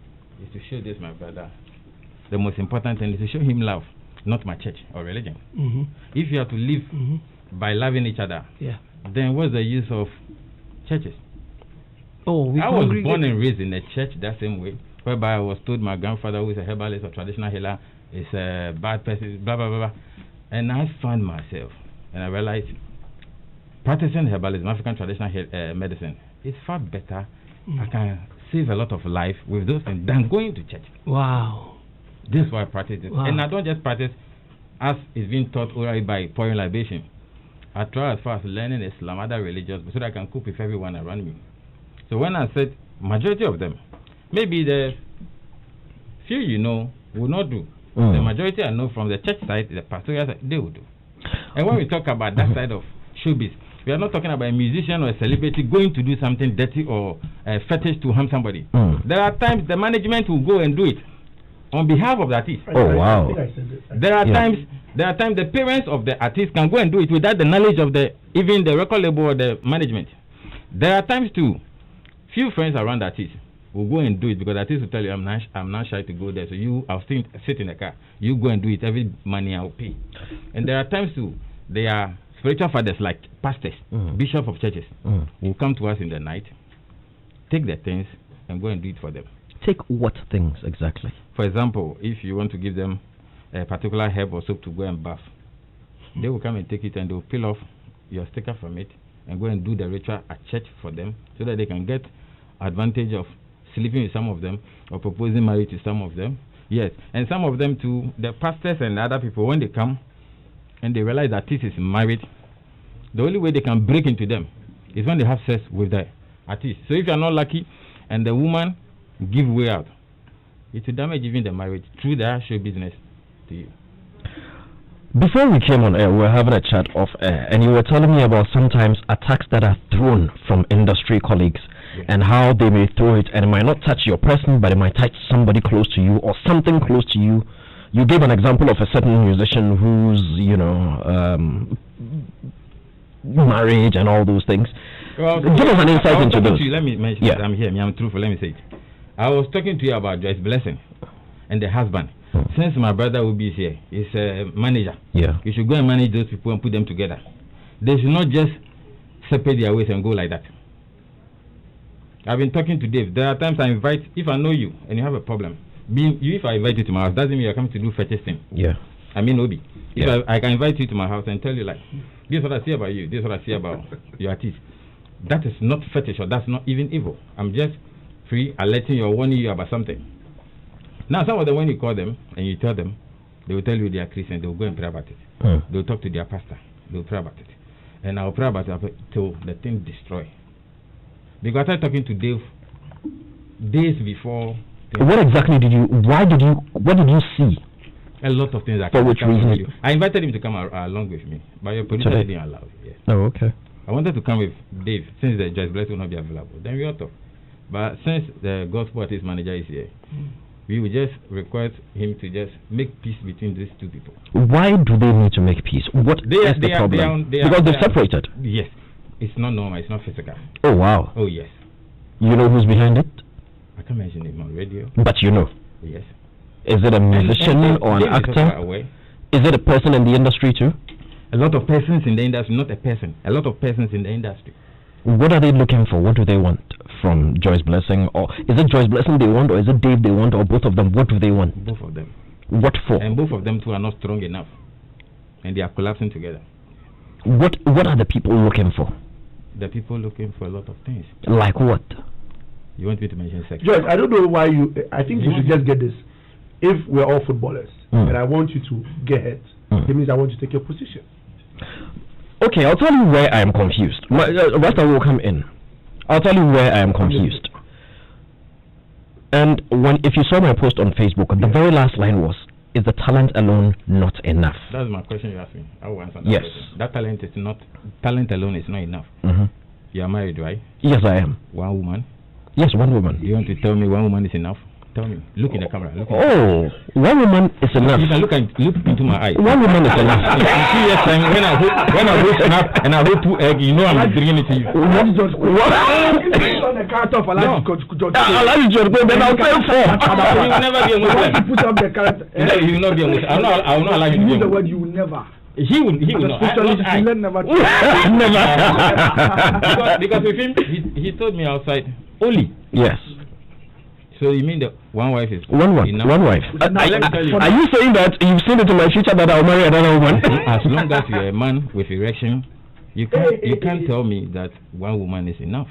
is to show this, my brother. The most important thing is to show him love. Not my church or religion. If you have to live by loving each other, then what's the use of churches? I was born and raised in a church that same way, whereby I was told my grandfather, who is a herbalist or traditional healer, is a bad person, blah, blah, blah, blah. And I found myself, and I realized practicing herbalism, African traditional medicine, is far better. I can save a lot of life with those things than going to church. Wow. This is why I practice this. Wow. And I don't just practice as is being taught orally by pouring libation. I try as far as learning Islam, other religions, so that I can cope with everyone around me. So when I said majority of them, maybe the few you know will not do. The majority I know from the church side, the pastoral side, they will do. And when we talk about that side of showbiz, we are not talking about a musician or a celebrity going to do something dirty or a fetish to harm somebody. There are times the management will go and do it on behalf of the artist. Oh wow! There are times the parents of the artist can go and do it without the knowledge of even the record label or the management. There are times too, few friends around the artist will go and do it because the artist will tell you, I'm not shy to go there, so I'll sit in the car. You go and do it. Every money I'll pay. And there are times too, they are spiritual fathers like pastors, bishops of churches, will come to us in the night, take the things and go and do it for them. Take what things exactly? For example, if you want to give them a particular herb or soap to go and bath, they will come and take it and they will peel off your sticker from it and go and do the ritual at church for them so that they can get advantage of sleeping with some of them or proposing marriage to some of them. Yes, and some of them too, the pastors and other people, when they come and they realize that this is married, the only way they can break into them is when they have sex with the artist. So if you are not lucky and the woman give way out, it will damage even the marriage through their show business to you. Before we came on air, we were having a chat off air, and you were telling me about sometimes attacks that are thrown from industry colleagues, and how they may throw it, and it might not touch your person, but it might touch somebody close to you or something close to you. You gave an example of a certain musician who's, marriage and all those things. Well, give us an insight into those. Let me mention that I'm here. I'm truthful. Let me say it. I was talking to you about Joyce Blessing and the husband. Since my brother will be here, he's a manager. Yeah. You should go and manage those people and put them together. They should not just separate their ways and go like that. I've been talking to Dave. There are times I invite, if I know you and you have a problem, if I invite you to my house, doesn't mean you're coming to do fetish thing. Yeah. I mean, Obi. If I can invite you to my house and tell you, like, this is what I see about you, this is what I see about your artist. That is not fetish, or that's not even evil. I'm just free, alerting you or warning you about something. Now, some of them, when you call them and you tell them, they will tell you they are Christian, they will go and pray about it. They will talk to their pastor, they will pray about it. And I'll pray about it till the thing destroy. Because I started talking to Dave days before. What exactly what did you see? A lot of things. For which reason? I invited him to come along with me, but your producer didn't allow it. Yes. Oh, okay. I wanted to come with Dave, since the Judge Bless will not be available. Then we all talk. But since the gospel artist manager is here, we will just request him to just make peace between these two people. Why do they need to make peace? What is the problem? Because they're separated. Yes. It's not normal, it's not physical. Oh, wow. Oh, yes. You know who's behind it? I can't mention him on radio. But you know? Yes. Is it a musician or an actor? Is it a person in the industry too? A lot of persons in the industry, not a person. A lot of persons in the industry. What are they looking for? What do they want from Joyce Blessing? Or is it Joyce Blessing they want, or is it Dave they want, or both of them? What do they want? Both of them. What for? And both of them too are not strong enough. And they are collapsing together. What are the people looking for? The people looking for a lot of things. Like what? You want me to mention sex? George, I don't know why I think you should just get this. If we're all footballers and I want you to get hurt, it means I want you to take your position. Okay, I'll tell you where I am confused. Rasta will come in. I'll tell you where I am confused. And if you saw my post on Facebook, the very last line was, is the talent alone not enough? That's my question you asked me. I will answer that. Yes. Question. That talent alone is not enough. You are married, right? Yes, I am. One woman? Yes, one woman. Do you want to tell me one woman is enough? Tell me. Look in the camera. One woman is enough. You can look into my eyes. One woman is enough. In 2 years time, when I hold snap and I hold 2 eggs, you know I'm bringing it to you. What? On the count of Alaji George, then I'll tell 4. You will never be a Muslim. Put up the character. You will not be a Muslim. I will not allow you to be a Muslim. The word you will never. He will not. Never. Because with him, he told me outside only. Yes. So you mean that one wife is one wife? Enough? One wife. Are you saying that you've seen it in my future that I'll marry another woman? As long as you're a man with erection, you can't tell me that one woman is enough.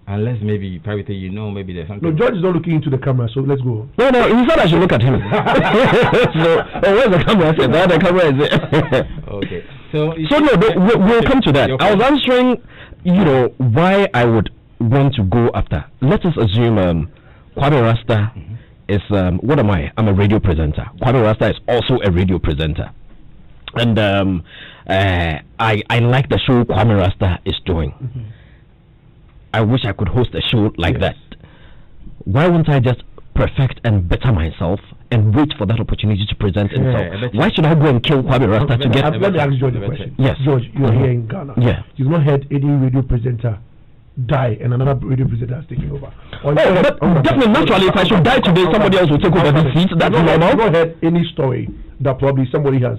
Unless maybe privately, maybe there's something. No, George is not looking into the camera, so let's go. No, he said I should look at him. Where's the camera? I said, the camera is there. Okay. So we'll come to that. I was answering, why I would want to go after. Let us assume Kwame Rasta is, what am I? I'm a radio presenter. Kwame Rasta is also a radio presenter. And I like the show Kwame Rasta is doing. I wish I could host a show like that. Why wouldn't I just perfect and better myself and wait for that opportunity to present itself? Why should I go and kill Kwame Rasta to get... Let me ask George a question. Yes. George, you're here in Ghana. Yeah. You've not heard any radio presenter die and another radio presenter has taken over. Definitely, naturally, if I should die today, somebody else will take over the seat. That's normal. I've not heard any story that probably somebody has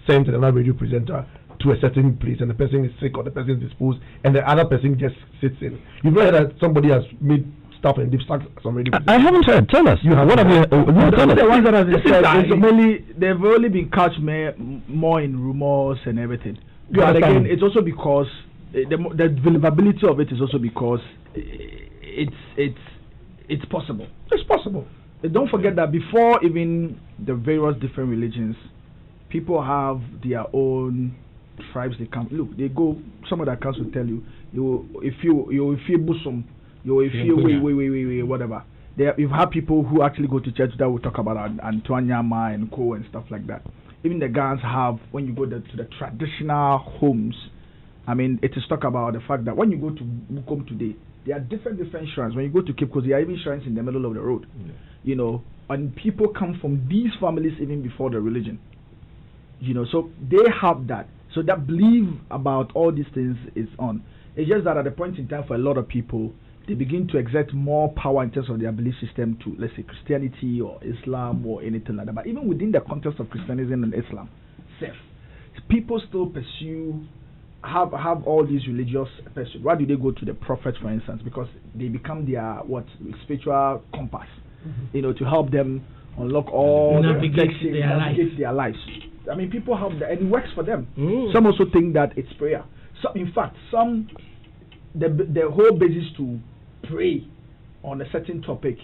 sent another radio presenter to a certain place and the person is sick or the person is disposed and the other person just sits in. You've not heard that somebody has made stuff and they've sacked some radio presenters? I haven't heard. Tell us. What have you tell us? The ones that have been said, they've only been catched more in rumors and everything. But again, it's also because the believability of it is also because it's possible. It's possible. Don't forget that before even the various different religions, people have their own tribes. They come. Look, they go. Some of the accounts will tell you, if you Muslim, whatever. You've had people who actually go to church that will talk about Antoine Yama and Co and stuff like that. even the Ghanaians have when you go to the traditional homes. I mean, it is talk about the fact that when you go to Mukom today, there are different shrines. When you go to Cape Coast, there are even shrines in the middle of the road. Yeah. You know, and people come from these families even before the religion. You know, so they have that. So that belief about all these things is on. It's just that at a point in time for a lot of people, they begin to exert more power in terms of their belief system to, let's say, Christianity or Islam or anything like that. But even within the context of Christianity and Islam, people still pursue, have all these religious pursuits. Why do they go to the prophet, for instance? Because they become their spiritual compass, you know, to help them unlock all navigate their lives. I mean, people have that, and it works for them. Some also think that it's prayer. So, in fact, the whole basis to pray on a certain topic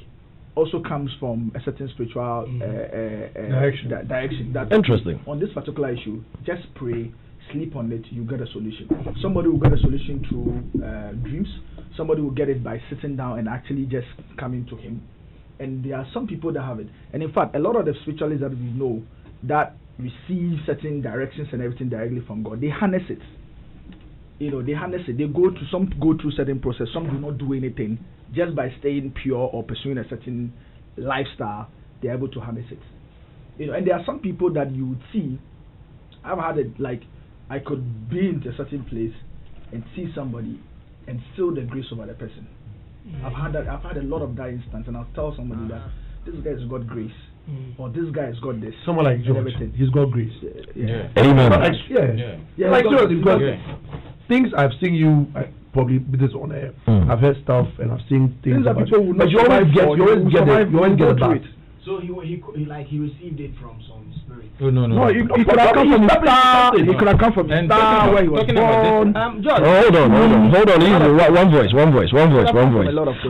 also comes from a certain spiritual direction. That interesting. On this particular issue, just pray, sleep on it, you get a solution. Somebody will get a solution through dreams. Somebody will get it by sitting down and actually just coming to him. And there are some people that have it. And in fact, a lot of the spiritualists that we know that receive certain directions and everything directly from God, they harness it. You know, they harness it. They go through certain process. Some do not do anything. Just by staying pure or pursuing a certain lifestyle, they're able to harness it. You know, and there are some people that you would see. I've had it like I could be in a certain place and see somebody and feel the grace over the person. I've had a lot of that instance, and I'll tell somebody that this guy has got grace, or this guy has got this. Someone like George, he's got grace. Amen. Like George, because things I've seen you probably this on air. I've heard stuff and I've seen things that people will not. But you always get it back. So he received it from some spirit. Oh no. He could have come from star. He could have come from star where he was born. Hold on. Easy.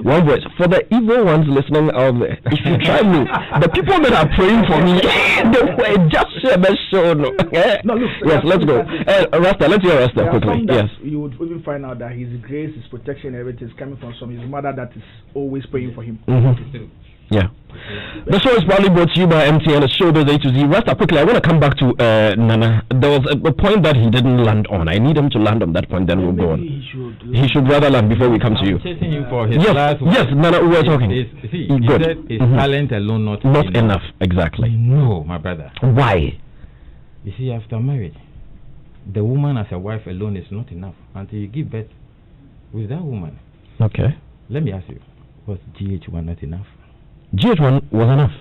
One voice. For the evil ones listening out there, if you try me, the people that are praying for me, they were just show. No, look. Yes, let's go. Rasta, let's hear Rasta quickly. Yes. You would even find out that his grace, his protection, everything is coming from his mother that is always praying for him. Yeah. The show is probably brought to you by MTN Showbiz A to Z. Rasta, quickly, I want to come back to Nana. There was a point that he didn't land on. I need him to land on that point, then we'll go on. He should rather land before we come to you. Chasing him for his yes, Nana, we were talking. He said his talent alone not enough. Exactly. No, my brother. Why? You see, after marriage, the woman as a wife alone is not enough until you give birth with that woman. Okay. Let me ask you, was GH1 not enough? GH1 was enough.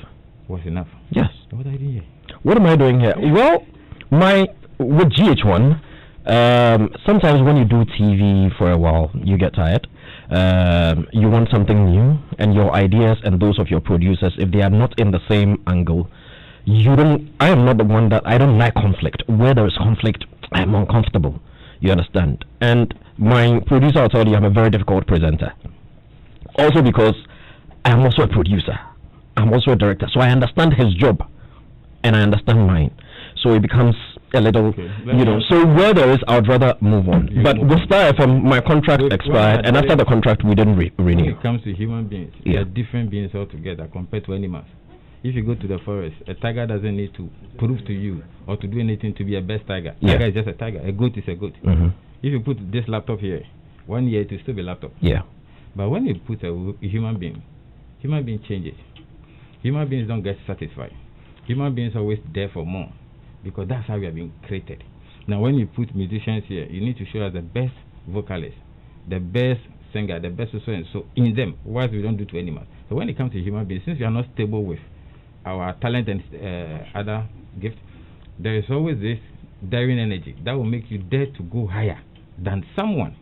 Was enough? Yes. What are you doing here? What am I doing here? Well, with GH1, sometimes when you do TV for a while, you get tired. You want something new, and your ideas and those of your producers, if they are not in the same angle, I am not the one that I don't like conflict. Where there is conflict, I am uncomfortable. You understand? And my producer will tell you I'm a very difficult presenter. Also because I am also a producer. I'm also a director. So I understand his job and I understand mine. So it becomes a little, so where there is, I would rather move on. But with Star FM, my contract expired, and after the contract, we didn't renew. When it comes to human beings, they are different beings altogether compared to animals. If you go to the forest, a tiger doesn't need to prove to you or to do anything to be a best tiger. Tiger is just a tiger. A goat is a goat. If you put this laptop here, 1 year it will still be laptop. Yeah. But when you put a human being changes. Human beings don't get satisfied. Human beings are always there for more because that's how we have been created. Now, when you put musicians here, you need to show us the best vocalist, the best singer, the best so and so in them. Whereas we don't do to animals. So when it comes to human beings, since we are not stable with our talent and other gifts, there is always this daring energy that will make you dare to go higher than someone.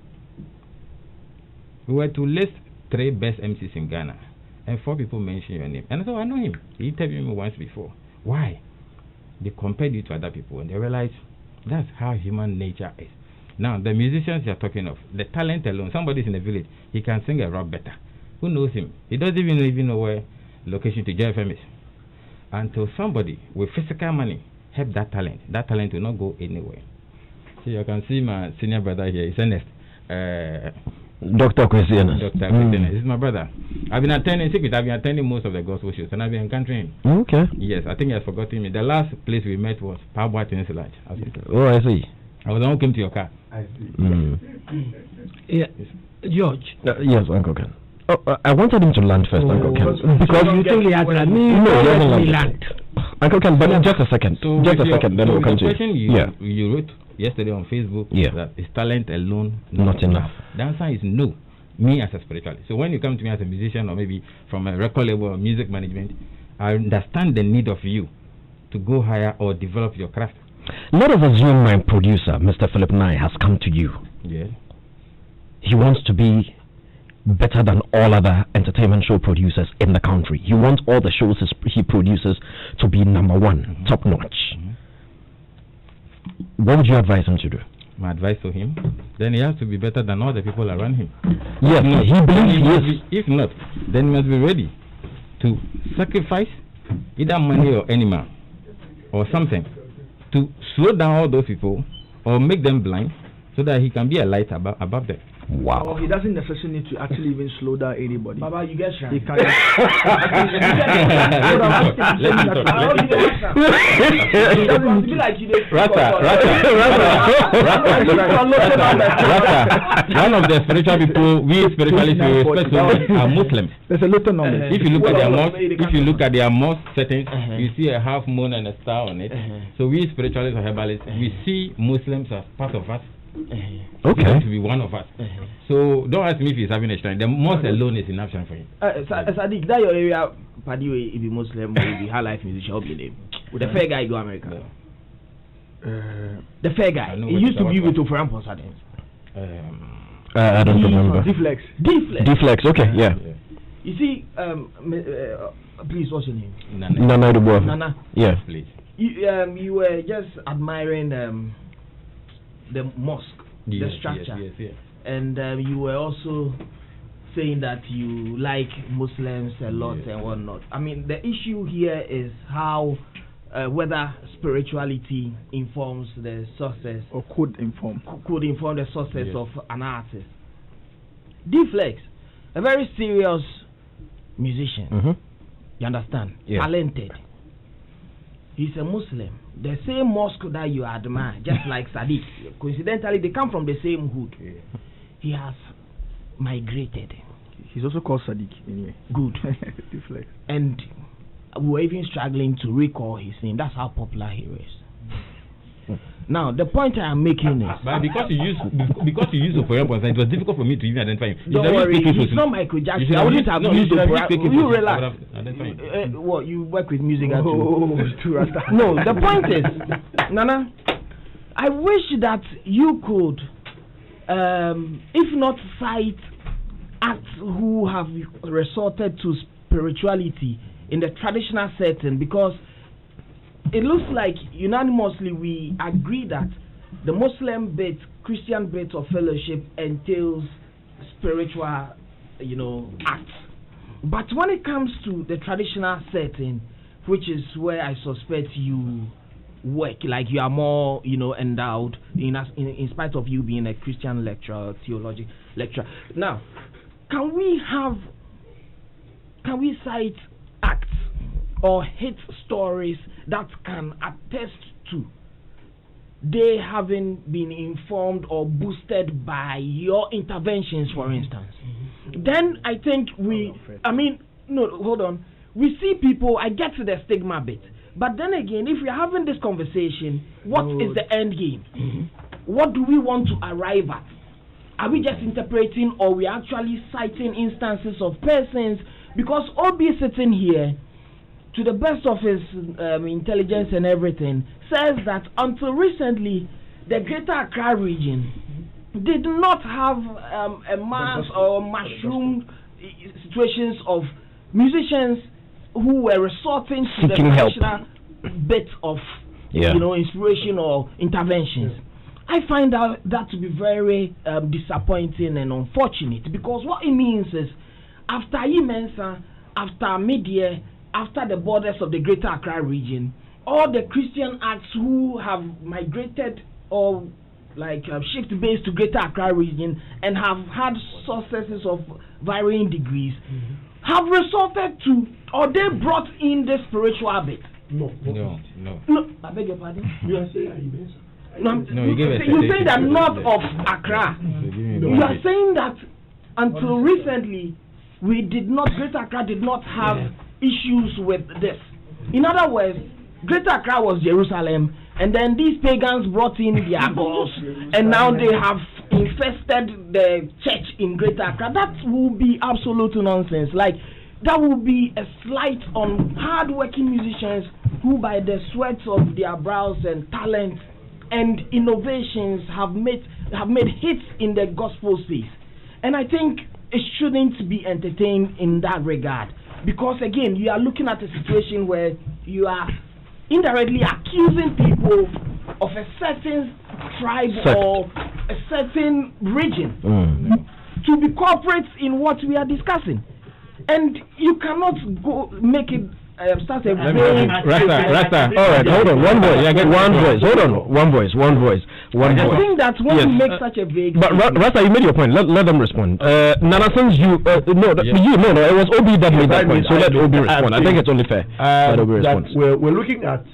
We were to list 3 best MCs in Ghana, and 4 people mention your name. And so I know him. He interviewed me once before. Why? They compared you to other people, and they realized that's how human nature is. Now, the musicians you are talking of, the talent alone, somebody's in the village, he can sing a rock better. Who knows him? He doesn't even know where location to JFM is. Until somebody with physical money help that talent will not go anywhere. So you can see my senior brother here, he's Ernest. Dr. Christian. Dr. Christian. This is my brother. I've been attending most of the gospel shows, and I've been encountering him. Okay. Yes, I think he has forgotten me. The last place we met was Pabwa Tinsilage. Oh, I see. I was the one who came to your car. I see. Yeah. George. Yes, Uncle Ken. I wanted him to land first, Uncle Ken. Because you think he had land. No, he land. Uncle Ken, but just a second. So just a second, then we'll come to you. You wrote yesterday on Facebook that is talent alone not enough. The answer is no. Me as a spiritualist. So when you come to me as a musician or maybe from a record label or music management, I understand the need of you to go higher or develop your craft. Let us assume my producer, Mr. Philip Nye, has come to you. Yeah. He wants to be better than all other entertainment show producers in the country. He wants all the shows he produces to be number one, top notch. What would you advise him to do? My advice to him, then he has to be better than all the people around him. Yes, he believes he is. If not, then he must be ready to sacrifice either money or animal or something to slow down all those people or make them blind so that he can be a light above them. Wow. Well, he doesn't necessarily need to actually even slow down anybody. Baba, you get shy. He can. One of the spiritual people, we spiritualists, we respect are Muslims. There's a little number. If you look at their mosque settings, you see a half moon and a star on it. So we spiritualists or herbalists, we see Muslims as part of us. Okay. To be one of us. So don't ask me if he's having a shrine. The mosque alone is enough shrine for him. Sadiq, that your area, Paddy, if you Muslim, if you high life musician, what's your name? With the fair guy, go America. The fair guy. He used to be with Ofuran Posadens. I don't remember. Deflex. Okay, yeah. You see, please, what's your name? Nana Dubois. Nana. Yeah. Please. You were just admiring the mosque, the structure, yes. And you were also saying that you like Muslims a lot and whatnot. I mean, the issue here is how whether spirituality informs the sources or could inform the sources of an artist. Deflex, a very serious musician, you understand, talented. He's a Muslim. The same mosque that you admire, just like Sadiq. Coincidentally, they come from the same hood. He has migrated. He's also called Sadiq anyway. Good. And we were even struggling to recall his name. That's how popular he is. Now, the point I am making is... But because you use Operation, it was difficult for me to even identify him. Don't worry, he's not Michael Jackson. I wouldn't have used Operation. You relax. What, you work with music at No, the point is, Nana, I wish that you could, if not cite acts who have resorted to spirituality in the traditional setting, because it looks like unanimously we agree that the Muslim bit, Christian bit of fellowship entails spiritual, acts. But when it comes to the traditional setting, which is where I suspect you work, like you are more, endowed, in spite of you being a Christian lecturer, theology lecturer. Now, can we cite acts or hit stories that can attest to they having been informed or boosted by your interventions, for instance? Then I think we see people, I get to the stigma bit, but then again, if we're having this conversation, what is the end game? What do we want to arrive at? Are we just interpreting, or we actually citing instances of persons? Because Obi sitting here, to the best of his intelligence and everything, says that until recently, the Greater Accra region did not have a mass or mushroom situations of musicians who were resorting to seeking the help bit of inspiration or interventions. I find that to be very disappointing and unfortunate, because what it means is after Imensa, after Media, after the borders of the Greater Accra region, all the Christian acts who have migrated or shift base to Greater Accra region and have had successes of varying degrees, have resorted to, or they brought in the spiritual bit. No. I beg your pardon. You are saying you say that north of Accra. You are saying that until recently, Greater Accra did not have issues with this. In other words, Greater Accra was Jerusalem, and then these pagans brought in their gods, and now they have infested the church in Greater Accra. That will be absolute nonsense. That will be a slight on hard-working musicians who, by the sweat of their brows and talent and innovations, have made hits in the gospel space. And I think it shouldn't be entertained in that regard, because again, you are looking at a situation where you are indirectly accusing people of a certain tribe or a certain region to be corporates in what we are discussing. And you cannot go make it start a Rasta. All right, hold on. One voice. Hold on. One voice. I think that when you make such a vague... But Rasta, you made your point. Let them respond. Nana, since you... No, it was Obi that made that point. So let Obi respond. I think it's only fair that Obi responds. We're looking at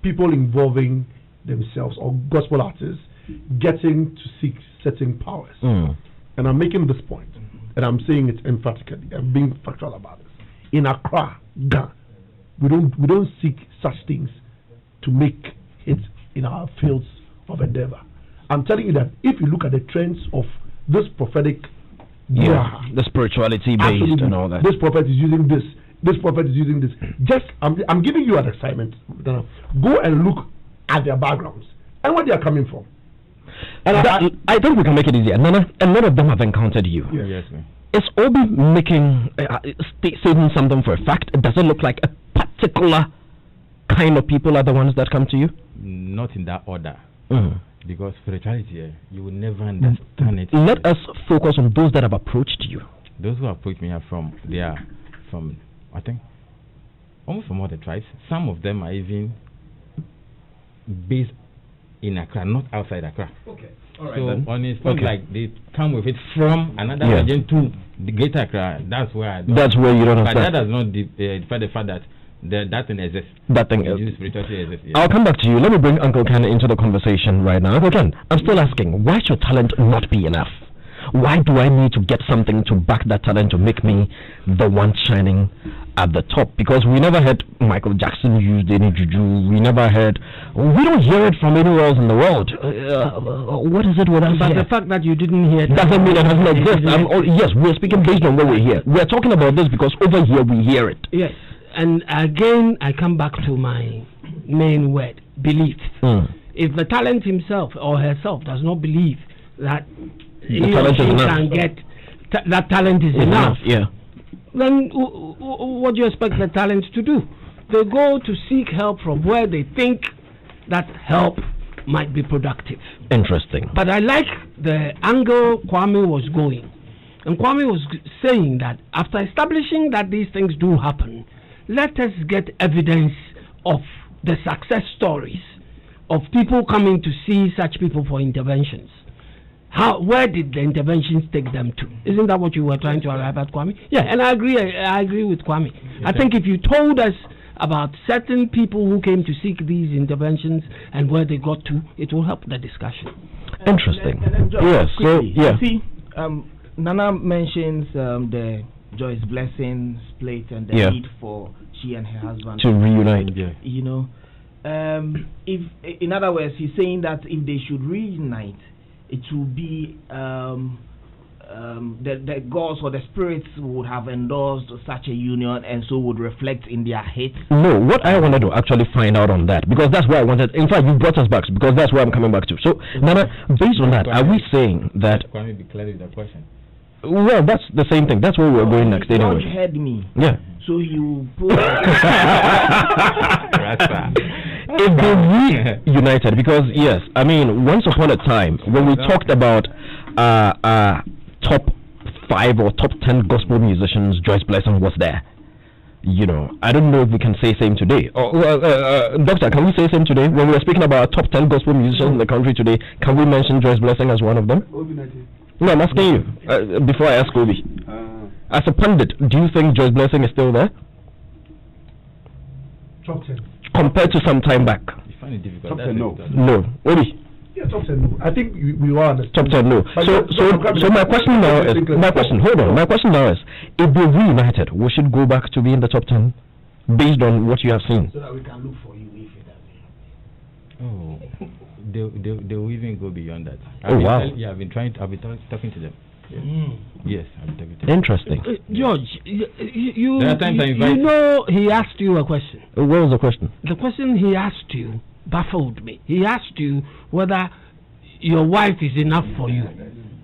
people involving themselves, or gospel artists getting to seek certain powers. And I'm making this point, and I'm saying it emphatically. I'm being factual about this. In Accra, Ghana, we don't seek such things to make it in our fields of endeavor. I'm telling you that if you look at the trends of this prophetic, the spirituality based and all that. This prophet is using this. This prophet is using this. Just, I'm giving you an assignment. Go and look at their backgrounds and where they are coming from. And I think we can make it easier. Nana, a lot of them have encountered you. Yes, ma'am. Is Obi making saying something for a fact? Does it look like a particular kind of people are the ones that come to you? Not in that order. Because spirituality, you will never understand it. Let us focus on those that have approached you. Those who approached me are from I think, almost from all the tribes. Some of them are even based in Accra, not outside Accra. Okay. So on it's not like they come with it from another region to the Greater Accra. That's where you don't understand. But that does not defend the fact that that thing exists. That thing exists. Spirituality exists. Yes. I'll come back to you. Let me bring Uncle Ken into the conversation right now. Uncle Ken, I'm still asking, why should talent not be enough? Why do I need to get something to back that talent to make me the one shining at the top? Because we never heard Michael Jackson used any Juju. We don't hear it from anywhere else in the world. What is it with us? But the fact that you didn't hear it doesn't mean it doesn't exist. Yes, we're speaking based on what we hear. We're talking about this because over here we hear it. Yes, and again I come back to my main word, belief. If the talent himself or herself does not believe that he or she can get that talent is enough, then what do you expect the talent to do? They go to seek help from where they think that help might be productive. Interesting. But I like the angle Kwame was going. And Kwame was saying that after establishing that these things do happen, let us get evidence of the success stories of people coming to see such people for interventions. Where did the interventions take them to? Isn't that what you were trying to arrive at, Kwame? Yeah, and I agree with Kwame. I think if you told us about certain people who came to seek these interventions and where they got to, it will help the discussion. Interesting. See, Nana mentions the Joyce Blessing split and the need for she and her husband to reunite. You know, if in other words, he's saying that if they should reunite, it will be the gods or the spirits would have endorsed such a union and so would reflect in their hate. No, what I wanted to actually find out on that, because that's where I wanted, in fact you brought us back because that's where I'm coming back to. So Nana, based on that, are we saying that... Can we be clear with that question? Well, that's the same thing. That's where we're going next. George heard me. Yeah. So you put... If they reunited, because yes, I mean, once upon a time when we talked about top 5 or top 10 gospel musicians, Joyce Blessing was there. I don't know if we can say same today. Doctor, can we say same today? When we were speaking about top 10 gospel musicians in the country today, can we mention Joyce Blessing as one of them? No, I'm asking you, before I ask Obi. As a pundit, do you think Joyce Blessing is still there? Top 10. Compared to some time back? You find it difficult. Top 10, no. No. Obi? Yeah, top 10, no. I think we are on top 10, no. So my question now is, my question now is, if they reunited, we should go back to be in the top 10 based on what you have seen. So that we can look for you if it doesn't. They will even go beyond that. I've been talking to them. Yes, I'm talking to them. Interesting. George, he asked you a question. What was the question? The question he asked you baffled me. He asked you whether your wife is enough for you.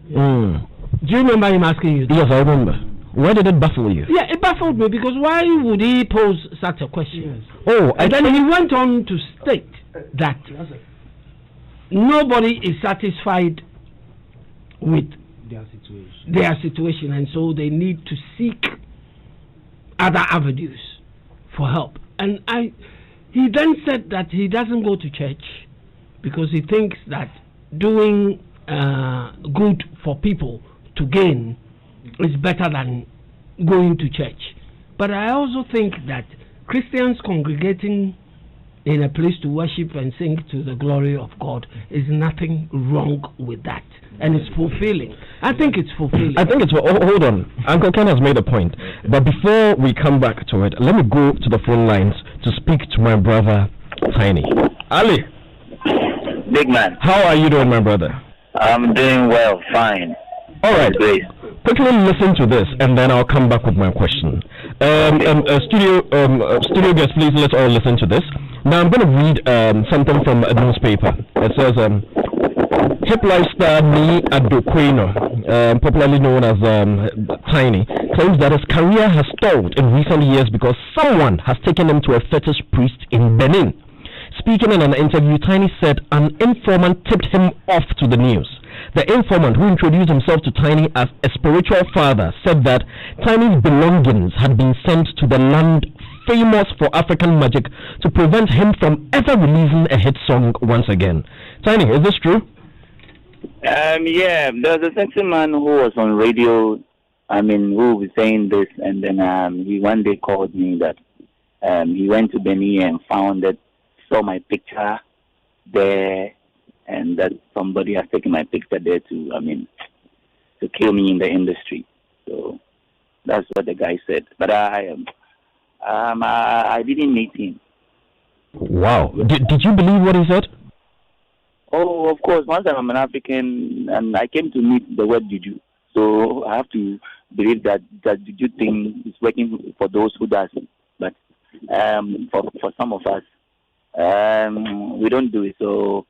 Do you remember him asking you that? Yes, I remember. Why did it baffle you? Yeah, it baffled me because why would he pose such a question? Yes. And then he went on to state that nobody is satisfied with their situation, and so they need to seek other avenues for help. And he then said that he doesn't go to church because he thinks that doing good for people to gain is better than going to church. But I also think that Christians congregating in a place to worship and sing to the glory of God is nothing wrong with that. And it's fulfilling. I think it's fulfilling. Hold on. Uncle Ken has made a point. But before we come back to it, let me go to the phone lines to speak to my brother, Tiny. Ali. Big man. How are you doing, my brother? I'm doing well, fine. All right. Great. Quickly listen to this, and then I'll come back with my question. Studio guests, please, let's all listen to this. Now, I'm going to read something from a newspaper. It says, hip life star Ni Adokweno, popularly known as Tiny, claims that his career has stalled in recent years because someone has taken him to a fetish priest in Benin. Speaking in an interview, Tiny said an informant tipped him off to the news. The informant, who introduced himself to Tiny as a spiritual father, said that Tiny's belongings had been sent to the land famous for African magic to prevent him from ever releasing a hit song once again. Tiny, is this true? Yeah, there's a gentleman who was on radio, who was saying this, and then he one day called me that he went to Benin and saw my picture there, and that somebody has taken my picture there to kill me in the industry. So that's what the guy said. But I didn't meet him. Wow. Did you believe what he said? Oh, of course. Once I'm an African, and I came to meet the word Juju. So I have to believe that Juju thing is working for those who does it. But for some of us, we don't do it. So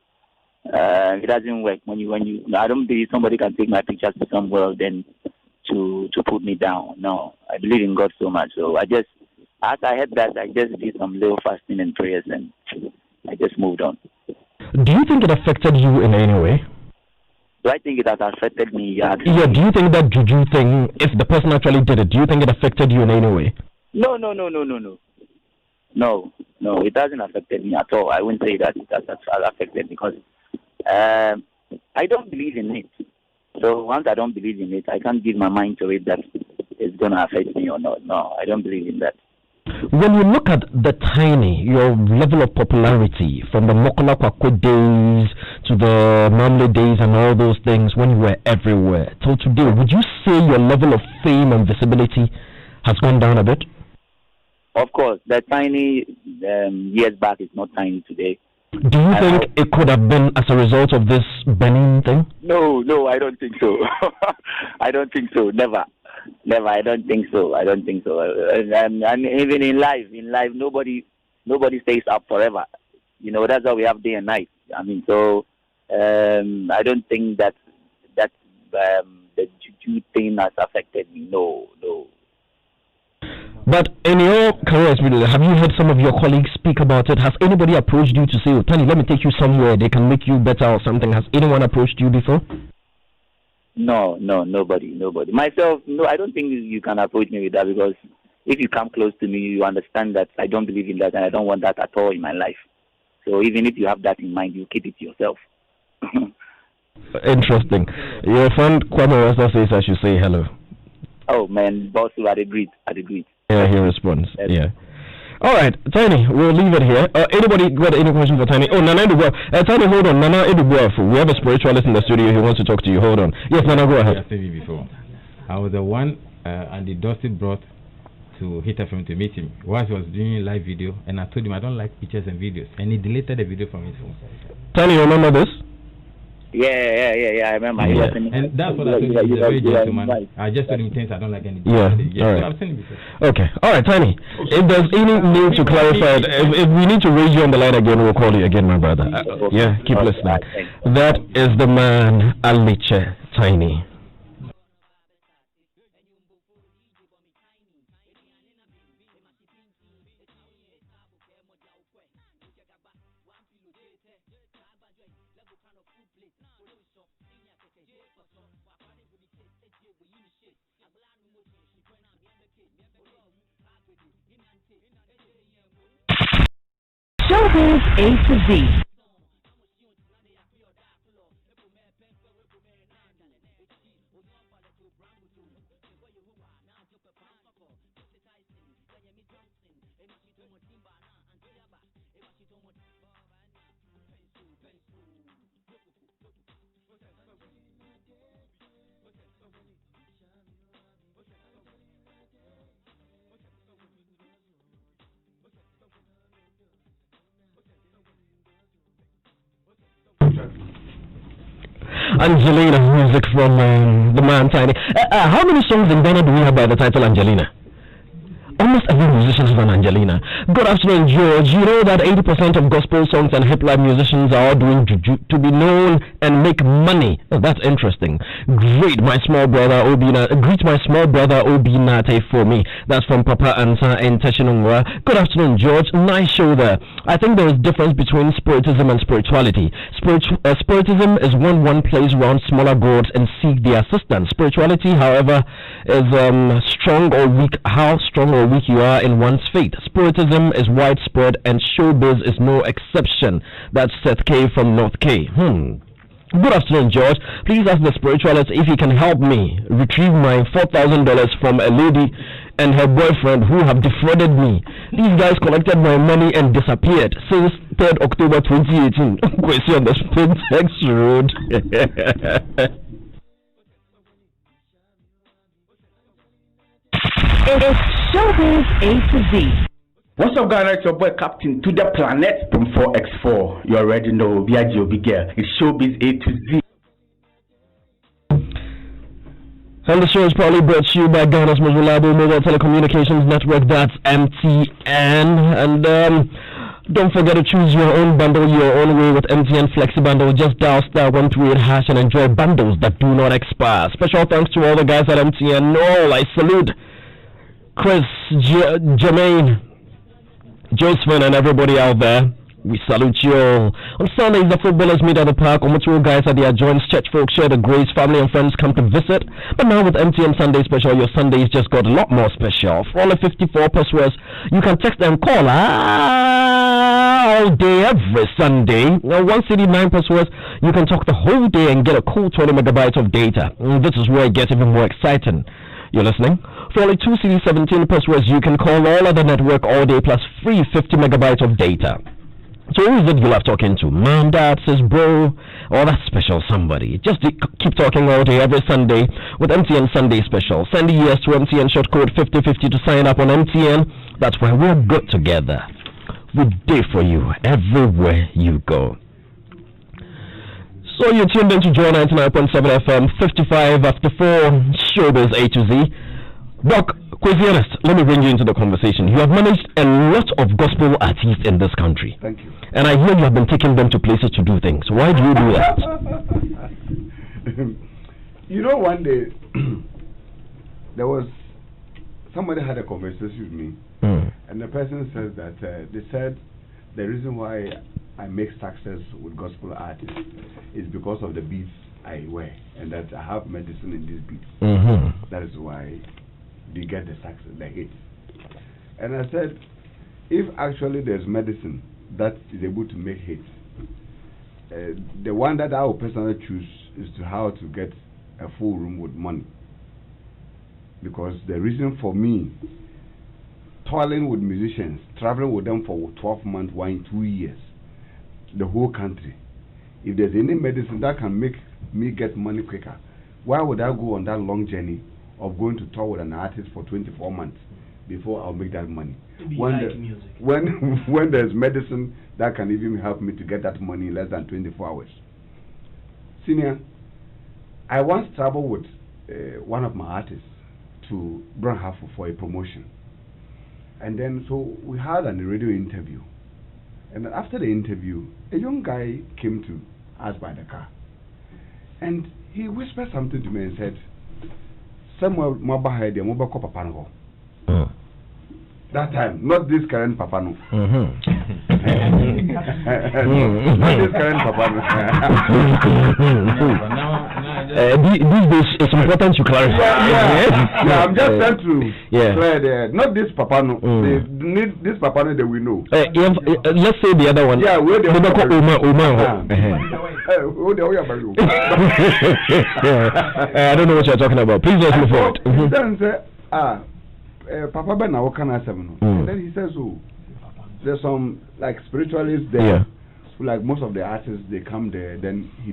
it doesn't work. When you, I don't believe somebody can take my pictures to somewhere then to put me down. No, I believe in God so much. So as I heard that, I just did some little fasting and prayers, and I just moved on. Do you think it affected you in any way? Do I think it has affected me? Yeah. Do you think that Juju thing, if the person actually did it, do you think it affected you in any way? No, it hasn't affected me at all. I wouldn't say that it has affected because I don't believe in it. So once I don't believe in it, I can't give my mind to it that it's going to affect me or not. No, I don't believe in that. When you look at the Tiny, your level of popularity from the Mokola Kwakwe days to the Mamle days and all those things when you were everywhere till today, would you say your level of fame and visibility has gone down a bit? Of course. The Tiny years back is not Tiny today. Do you think it could have been as a result of this Benin thing? No, I don't think so. I don't think so. Never. I don't think so. And even in life, nobody stays up forever. That's why we have day and night. I don't think that the Juju thing has affected me. No. But in your career, have you heard some of your colleagues speak about it? Has anybody approached you to say, Tony, let me take you somewhere, they can make you better or something? Has anyone approached you before? No, nobody. Myself, no, I don't think you can approach me with that because if you come close to me, you understand that I don't believe in that and I don't want that at all in my life. So even if you have that in mind, you keep it to yourself. Interesting. Your friend Kwame Rasta says I should say hello. Oh man, boss, I'd agree. Yeah, he responds. Yeah. All right, Tiny, we'll leave it here. Anybody got any questions for Tiny? Oh, Nana Edubua. Tiny, hold on. Nana Edubua, we have a spiritualist in the studio. He wants to talk to you. Hold on. Yes, Nana, go ahead. I said it before. I was the one Andy Dusty brought to Hit FM to meet him while he was doing a live video, and I told him I don't like pictures and videos, and he deleted the video from his phone. Tiny, you remember this? Yeah, I remember. Yeah. And that's what I told him. He's a very gentleman. Right. I just told him things I don't like any. Yeah. All right. I've seen him before. Okay. All right, Tiny. If there's any need to clarify, if we need to raise you on the line again, we'll call you again, my brother. Yeah, keep listening. That is the man, Aliche Tiny. Showbiz A to Z. Angelina, music from the man Tiny. How many songs in Ghana do we have by the title Angelina? Almost every musician has an Angelina. Good afternoon, George. You know that 80% of gospel songs and hip-hop musicians are all doing juju to be known and make money. Oh, that's interesting. Greet my small brother Obi Nate for me. That's from Papa Ansa in Teshinungwa. Good afternoon, George. Nice show there. I think there is difference between spiritism and spirituality. Spiritism is when one plays around smaller gods and seek their assistance. Spirituality, however, is strong or weak. How strong or weak you are in one's faith. Spiritism is widespread and showbiz is no exception. That's Seth K from North K. Good afternoon, George. Please ask the spiritualist if he can help me retrieve my $4,000 from a lady and her boyfriend who have defrauded me. These guys collected my money and disappeared since 3rd October 2018. Question on the Spintex Road. It's Showbiz A to Z. What's up, guys? It's your boy Captain to the Planet from 4x4. You already know, BIG big girl. It's Showbiz A to Z. And the show is probably brought to you by Ghana's most reliable mobile telecommunications network, that's MTN. And don't forget to choose your own bundle your own way with MTN Flexi Bundle. Just dial *138# and enjoy bundles that do not expire. Special thanks to all the guys at MTN. No, I salute Chris, Jermaine, Josephine, and everybody out there. We salute you all. On Sundays, the footballers meet at the park. Omutuo guys at the adjoined church folk share the grace. Family and friends come to visit. But now with MTN Sunday Special, your Sundays just got a lot more special. For only 54 pesos, you can text and call all day every Sunday. Now, 1 city 9 pesos, you can talk the whole day and get a cool 20 megabytes of data. This is where it gets even more exciting. You're listening? For only 2 city 17 pesos, you can call all other network all day plus free 50 megabytes of data. So who is it you love talking to? Mom, dad, sis, bro, or that special somebody? Just keep talking all day every Sunday with MTN Sunday Special. Send yes to MTN short code 5050 to sign up on MTN. That's why we're good together. We're there for you everywhere you go. So you're tuned in to Joy 99.7 FM, 55 after 4, Showbiz A to Z. Doc, Quaye, let me bring you into the conversation. You have managed a lot of gospel artists in this country. Thank you. And I hear you have been taking them to places to do things. Why do you do that? You know, one day, somebody had a conversation with me, and the person says that they said the reason why I make success with gospel artists is because of the beats I wear, and that I have medicine in these beats. That is why they get the success, the hits. And I said, if actually there's medicine that is able to make hate, the one that I will personally choose is to how to get a full room with money. Because the reason for me toiling with musicians, traveling with them for 12 months, 2 years, the whole country, if there's any medicine that can make me get money quicker, why would I go on that long journey of going to tour with an artist for 24 months before I'll make that money? When there's medicine that can even help me to get that money in less than 24 hours. Senior, I once traveled with one of my artists to Brunhafo for a promotion. And then, so we had a radio interview. And after the interview, a young guy came to us by the car. And he whispered something to me and said, "Somewhere, Papa." That time, not this current Papa no. Not this current Papa no. These days, it's important to clarify. Yeah, I'm just trying to clear there. Not this Papa no. This Papa no that we know. Let's say the other one. Yeah, where the I don't know what you're talking about. Please let's move forward. Papa Ben, what can I say? And then he says, "Oh, there's some like spiritualists there. Yeah. So, like most of the artists, they come there. Then he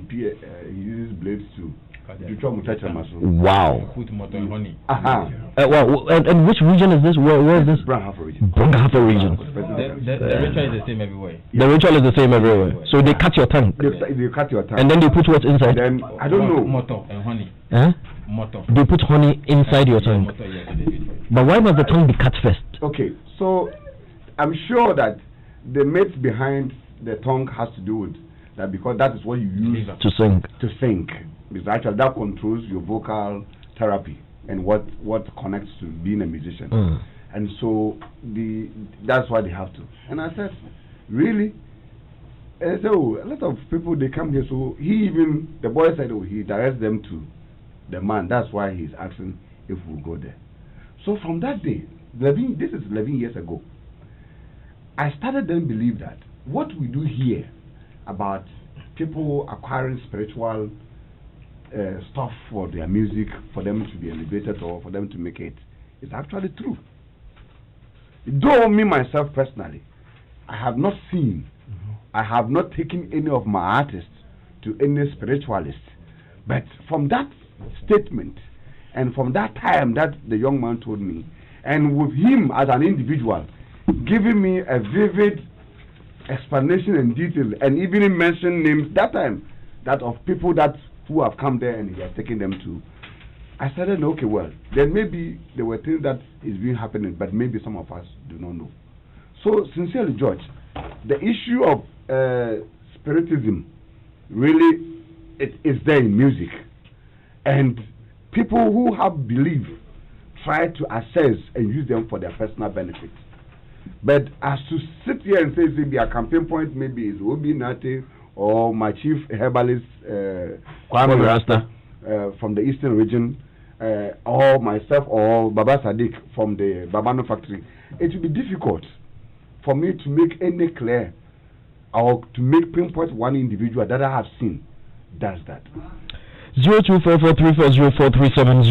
uses blades to Wow. Put motor and honey. Wow. And which region is this? Where is this? Brunhafo region. Brunhafo region. The ritual is the same everywhere. The ritual is the same everywhere. So they cut your tongue. They cut your tongue. And then they put what inside? Then I don't know. Motor and honey. Huh? Motor. They put honey inside your tongue. Motor, yes, but why must the tongue be cut first? Okay, so I'm sure that the myth behind the tongue has to do with that, because that is what you use to sing. Because actually that controls your vocal therapy and what connects to being a musician. And so that's why they have to. And I said, really? And so a lot of people, they come here, so the boy said, he directs them to the man. That's why he's asking if we'll go there. So from that day, this is 11 years ago, I started then believe that what we do here about people acquiring spiritual stuff for their music, for them to be elevated or for them to make it, is actually true. Though me myself personally, I have not seen, I have not taken any of my artists to any spiritualist, but from that statement and from that time that the young man told me, and with him as an individual giving me a vivid explanation and detail, and even mention names that time, that of people who have come there and he has taken them to, I started, okay, well, then maybe there were things that is being happening, but maybe some of us do not know. So sincerely, George, the issue of spiritism really is there in music, and people who have belief try to assess and use them for their personal benefit. But as to sit here and say their campaign point maybe is Obi Nate or my chief herbalist Kwame Rasta from the eastern region, or myself or Baba Sadiq from the Babano factory, it will be difficult for me to make any clear or to make pinpoint one individual that I have seen does that. 0244340437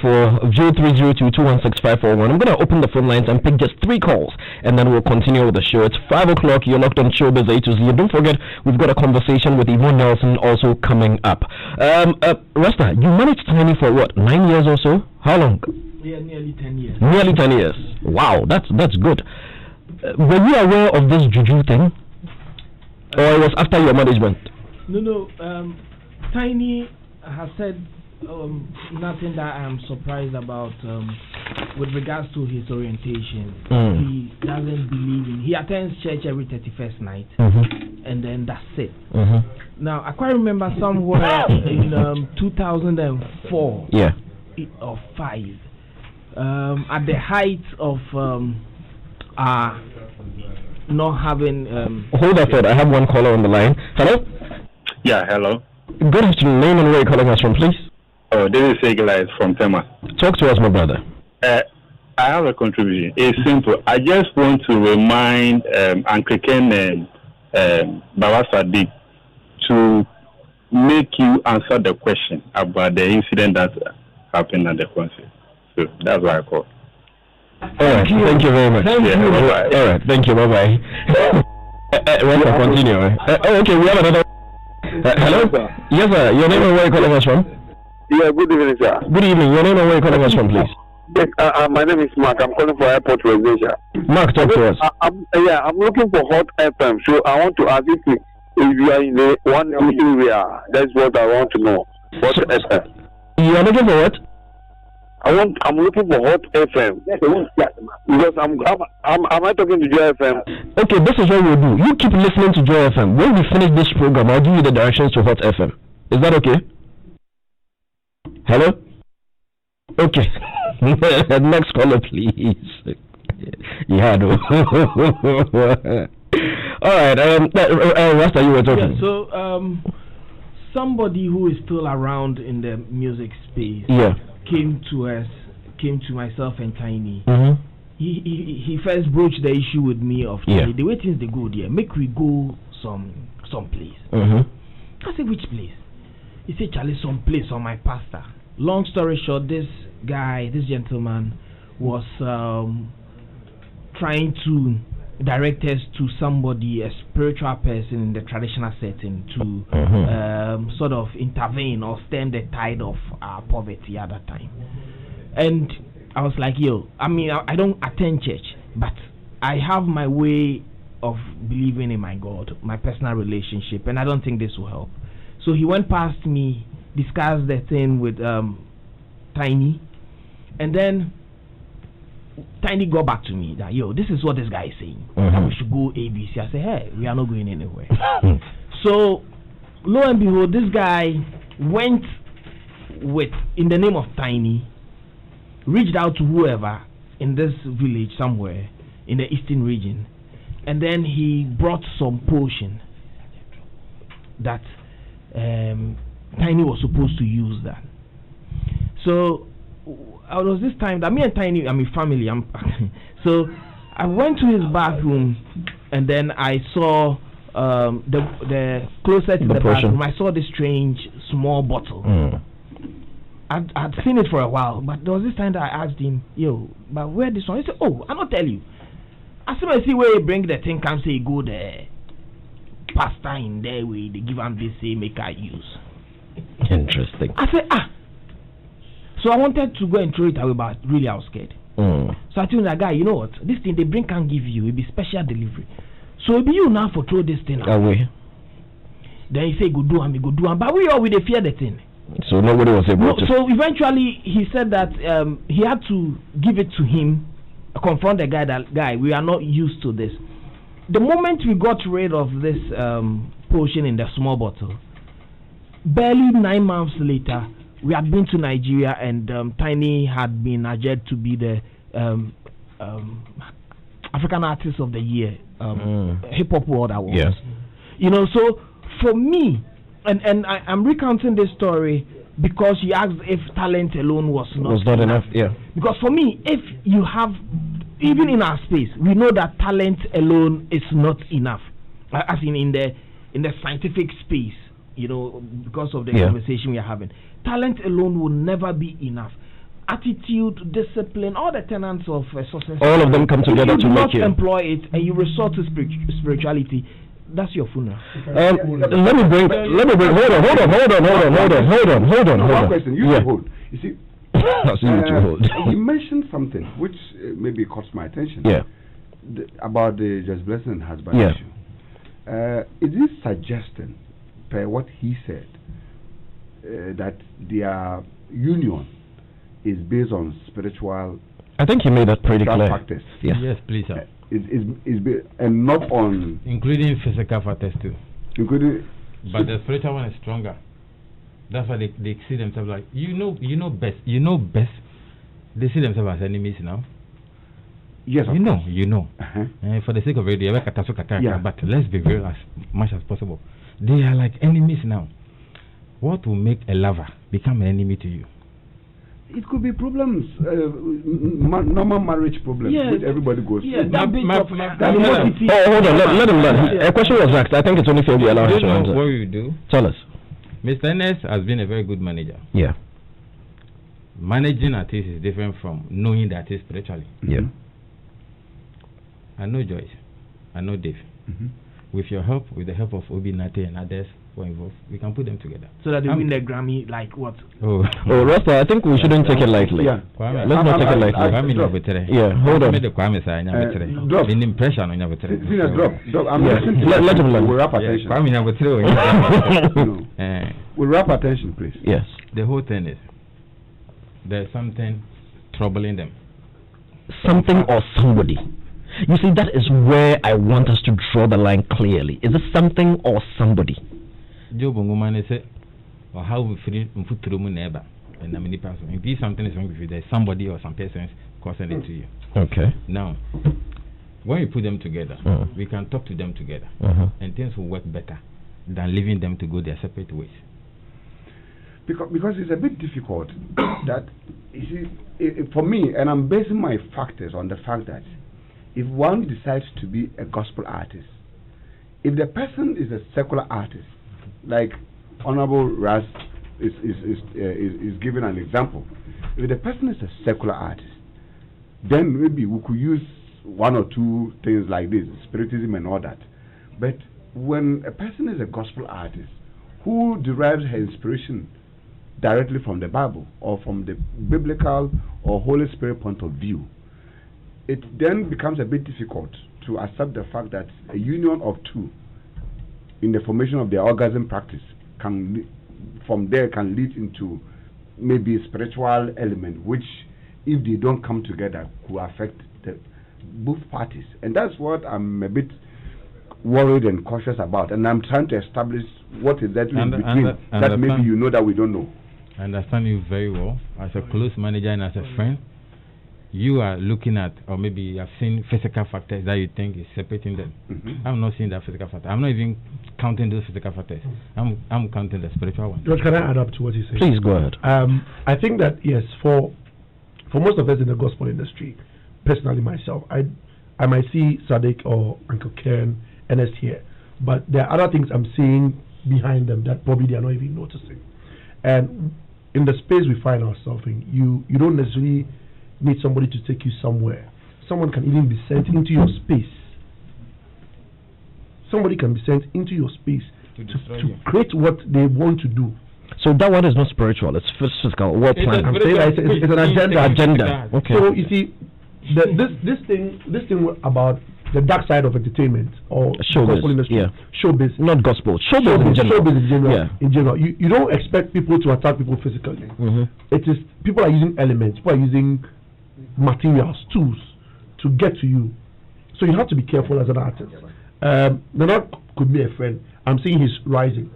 0244-0302-216541. I'm going to open the phone lines and pick just 3 calls, and then we'll continue with the show. It's 5 o'clock. You're locked on Showbiz A to Z. And don't forget, we've got a conversation with Yvonne Nelson also coming up. Rasta, you managed Tiny for what, 9 years or so? How long? Yeah, nearly 10 years. Nearly 10 years. Wow, that's good. Were you aware of this Juju thing? Or it was after your management? No. Tiny has said nothing that I am surprised about with regards to his orientation. He doesn't believe in. He attends church every 31st night, and then that's it. Now I quite remember somewhere in 2004 or 5, at the height of not having. Hold that thought. I have one caller on the line. Hello. Yeah, hello. Good afternoon. Name and where you're calling us from, please. Oh, this is Segala from Tema. Talk to us, my brother. I have a contribution. It's simple. I just want to remind Anglican Baba Sadiq to make you answer the question about the incident that happened at the concert. So that's why I called. All right. Thank you very much. Thank you. Bye-bye. All right. Thank you. Bye-bye. Continue. Okay, we have another. Hello? Yes, sir. Your name and where you calling us from? Yeah, good evening, sir. Good evening. Your name and where you calling us from, please? Yes, my name is Mark. I'm calling for airport reservation. Mark, talk to us. I'm looking for Hot FM. So I want to ask if you are in the one area. That's what I want to know. Hot FM. You are looking for what? I'm looking for Hot FM. Because am I talking to Joy FM? Okay, this is what we'll do. You keep listening to Joy FM. When we finish this program, I'll give you the directions to Hot FM. Is that okay? Hello? Okay. Next caller, please. Yeah, no. All right. Rasta, you were talking. Yeah, so, somebody who is still around in the music space came to myself and Tiny. Mm-hmm. He first broached the issue with me of the way things they go there. Make we go some place. Mm-hmm. I said, which place? He said, Charlie, some place on my pastor. Long story short, this gentleman was trying to direct us to somebody, a spiritual person in the traditional setting, to sort of intervene or stem the tide of poverty at that time. And I was like, I don't attend church, but I have my way of believing in my God, my personal relationship, and I don't think this will help. So he went past me, discussed the thing with Tiny, and then Tiny got back to me that, this is what this guy is saying. That we should go ABC. I said, hey, we are not going anywhere. So, lo and behold, this guy went in the name of Tiny, reached out to whoever in this village somewhere in the eastern region, and then he brought some potion that Tiny was supposed to use that. So I was this time that me and Tiny, family. So I went to his bathroom, and then I saw the closer to the bathroom. I saw this strange small bottle. I'd seen it for a while, but there was this time that I asked him, but where this one? He said, oh, I'll not tell you. As soon as I see where he bring the thing, come say go there. Pastor in there way they give him this, say make I use. Interesting. I said, so I wanted to go and throw it away, but really I was scared. So I told that guy, you know what? This thing they bring can't give you. It'll be special delivery. So it'll be you now for throw this thing away. Then he said, go do and but we all with the fear the thing. So nobody was able to. So eventually he said that he had to give it to him, confront the guy, we are not used to this. The moment we got rid of this potion in the small bottle, barely 9 months later, we had been to Nigeria, and Tiny had been adjudged to be the African Artist of the Year, Hip Hop World Awards. Yes. So for me, and I'm recounting this story because you asked if talent alone was not enough. Yeah. Because for me, if you have, even in our space, we know that talent alone is not enough. As in the scientific space, because of the conversation we are having, talent alone will never be enough. Attitude, discipline, all the tenets of success, all of them come together to make you employ it, and you resort to spirituality. That's your funeral. Let me bring. Hold on. One question. You hold. You see. You mentioned something which maybe caught my attention. Yeah. About the just blessing husband issue. Is this suggesting, per what he said, that their union is based on spiritual? I think he made that pretty clear. Practice. Yes, please, sir. And not on including physical factors too. But the spiritual one is stronger. That's why they see themselves like you know best. They see themselves as enemies now. Yes, you know. For the sake of it, but let's be real as much as possible. They are like enemies now. What will make a lover become an enemy to you? it could be problems, normal marriage problems, which everybody goes through. Hold on, let him learn. A question was asked. I think it's only fair we allow him to answer. What will you do? Tell us. Mr. Ernest has been a very good manager. Yeah. Managing artists is different from knowing the artist spiritually. Yeah. I know Joyce. I know Dave. With your help, with the help of Obi Nate and others who are involved, we can put them together. So that they win the Grammy, like what? Rasta, I think we shouldn't take it lightly. Yeah. Let's not take it lightly. Yeah, hold on. Drop. I'm Let him learn. We'll wrap attention. We'll wrap attention, please. Yes. The whole thing is, there's something troubling them. Something or somebody. You see, that is where I want us to draw the line clearly. Is it something or somebody? Job Ngumane said, or how we free neighbor and a many person. If something is wrong with you, there's somebody or some persons causing it to you. Okay. Now, when we put them together, we can talk to them together, and things will work better than leaving them to go their separate ways. Because it's a bit difficult that, you see, for me, and I'm basing my factors on the fact that if one decides to be a gospel artist, if the person is a secular artist, like Honorable Ras is giving an example, if the person is a secular artist, then maybe we could use one or two things like this, spiritism and all that. But when a person is a gospel artist who derives her inspiration directly from the Bible or from the biblical or Holy Spirit point of view, it then becomes a bit difficult to accept the fact that a union of two in the formation of their orgasm practice can lead into maybe a spiritual element, which, if they don't come together, could affect both parties. And that's what I'm a bit worried and cautious about. And I'm trying to establish what exactly in between that maybe you know that we don't know. I understand you very well as a close manager and as a friend. You are looking at, or maybe you have seen physical factors that you think is separating them. I'm not seeing that physical factor. I'm not even counting those physical factors. I'm counting the spiritual one. George, can I add up to what you say? Please go ahead. I think that yes, for most of us in the gospel industry, personally myself, I might see Sadiq or Uncle Ken, Ernest here, but there are other things I'm seeing behind them that probably they are not even noticing. And in the space we find ourselves in, you don't necessarily need somebody to take you somewhere. Someone can even be sent into your space. Somebody can be sent into your space to create what they want to do. So that one is not spiritual, it's physical, well planned. I'm saying that it's an agenda. Okay. So you see, this thing about the dark side of entertainment or gospel industry, showbiz, not gospel, showbiz in general. Showbiz in general. Yeah. In general, you don't expect people to attack people physically. It is people are using elements, people are using materials, tools to get to you. So you have to be careful as an artist. Nana could be a friend. I'm seeing he's rising.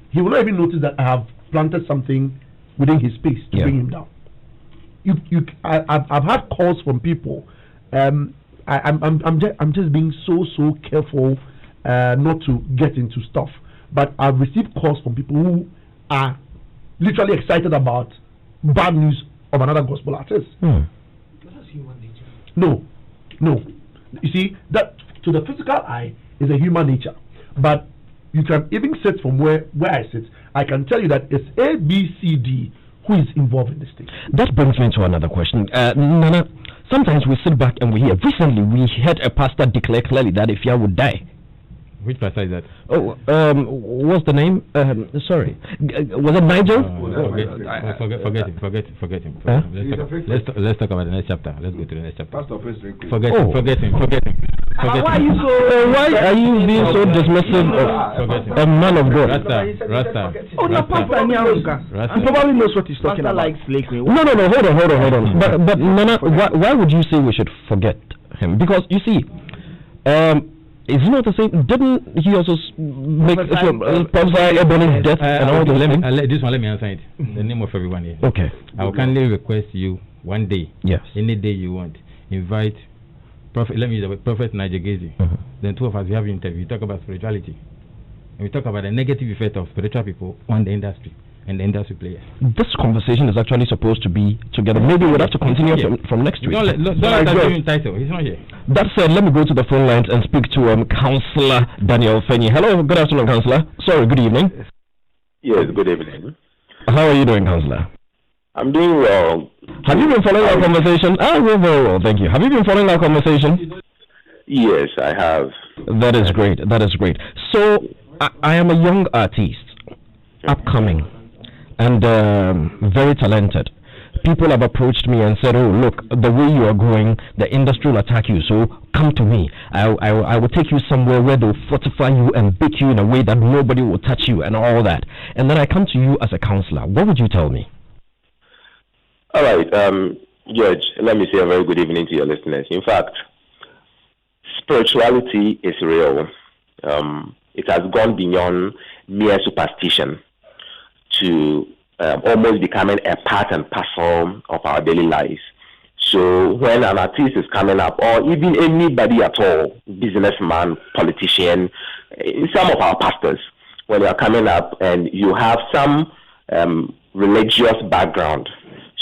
He will not even notice that I have planted something within his space to bring him down. I've had calls from people. I'm just being so careful not to get into stuff. But I've received calls from people who are literally excited about bad news of another gospel artist. That's human nature. No. You see, that to the physical eye is a human nature. But you can even sit from where I sit. I can tell you that it's A, B, C, D who is involved in this thing. That brings me to another question. Nana, sometimes we sit back and we hear. Recently, we heard a pastor declare clearly that if Yah would die. Which pastor is that? Oh, what's the name? Sorry, was it Nigel? Forget him. Let's talk about the next chapter. Let's go to the next chapter. Forget him. Why are you being so dismissive of a man of God? Rasta. Oh, no, Pastor Nyanka. He probably knows what he's talking about. No, hold on. But Nana, why would you say we should forget him? Because you see, is he not the same? Didn't he also make prophesy Ebony's death and all the living? This one, let me answer it. The name of everyone here. Okay. I will kindly request you one day, any day you want, invite Prophet. Let me use the word Prophet Nigel. Then two of us we have an interview. We talk about spirituality, and we talk about the negative effect of spiritual people on the industry, and the industry players. This conversation is actually supposed to be together. Maybe we'll have to continue from next week. Don't let that give him title. He's not here. That said, let me go to the phone lines and speak to Councillor Daniel Fenny. Hello, good afternoon, Councillor. Sorry, good evening. Yes, good evening. How are you doing, Councillor? I'm doing well. Have you been following our conversation? We're very well, thank you. Have you been following our conversation? Yes, I have. That is great. That is great. So, I am a young artist, upcoming, and very talented. People have approached me and said, "Oh, look, the way you are going, the industry will attack you. So come to me. I will take you somewhere where they'll fortify you and beat you in a way that nobody will touch you and all that." And then I come to you as a counselor. What would you tell me? All right, George. Let me say a very good evening to your listeners. In fact, spirituality is real. It has gone beyond mere superstition to almost becoming a part and parcel of our daily lives. So when an artist is coming up, or even anybody at all, businessman, politician, some of our pastors, when you are coming up and you have some religious background,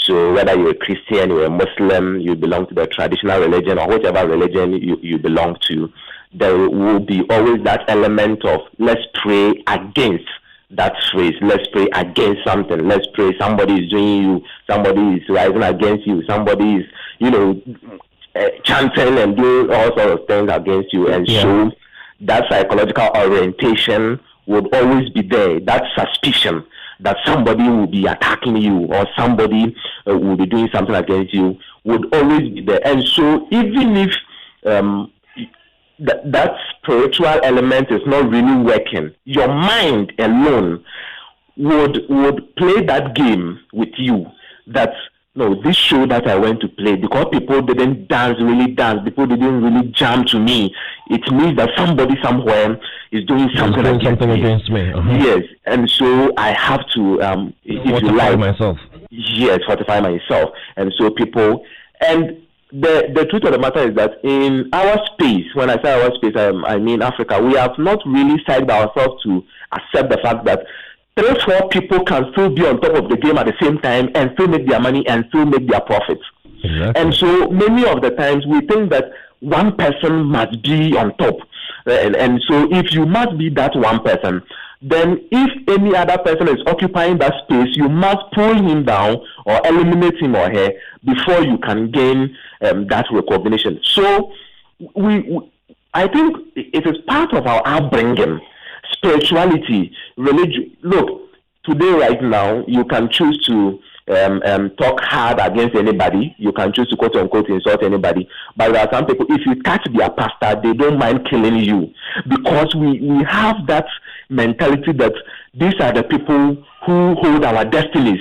so whether you're a Christian, you're a Muslim, you belong to the traditional religion, or whichever religion you belong to, there will be always that element of let's pray against that phrase. Let's pray against something. Let's pray somebody is doing you, somebody is rising against you, somebody is, chanting and doing all sorts of things against you. And so that psychological orientation would always be there, that suspicion that somebody will be attacking you or somebody will be doing something against you would always be there. And so even if that spiritual element is not really working, your mind alone would play that game with you, that no, this show that I went to play, because people didn't really dance, people didn't really jam to me, it means that somebody somewhere is doing something against me. Yes, and so I have to fortify myself. Yes, fortify myself. And so people, and the truth of the matter is that in our space, when I say our space, I mean Africa, we have not really psyched ourselves to accept the fact that 3-4 people can still be on top of the game at the same time and still make their money and still make their profits. Exactly. And so many of the times we think that one person must be on top. And so if you must be that one person, then if any other person is occupying that space, you must pull him down or eliminate him or her before you can gain that recognition. So I think it is part of our upbringing. Spirituality, religion. Look, today, right now, you can choose to talk hard against anybody. You can choose to quote unquote insult anybody. But there are some people, if you catch their pastor, they don't mind killing you, because we have that mentality that these are the people who hold our destinies.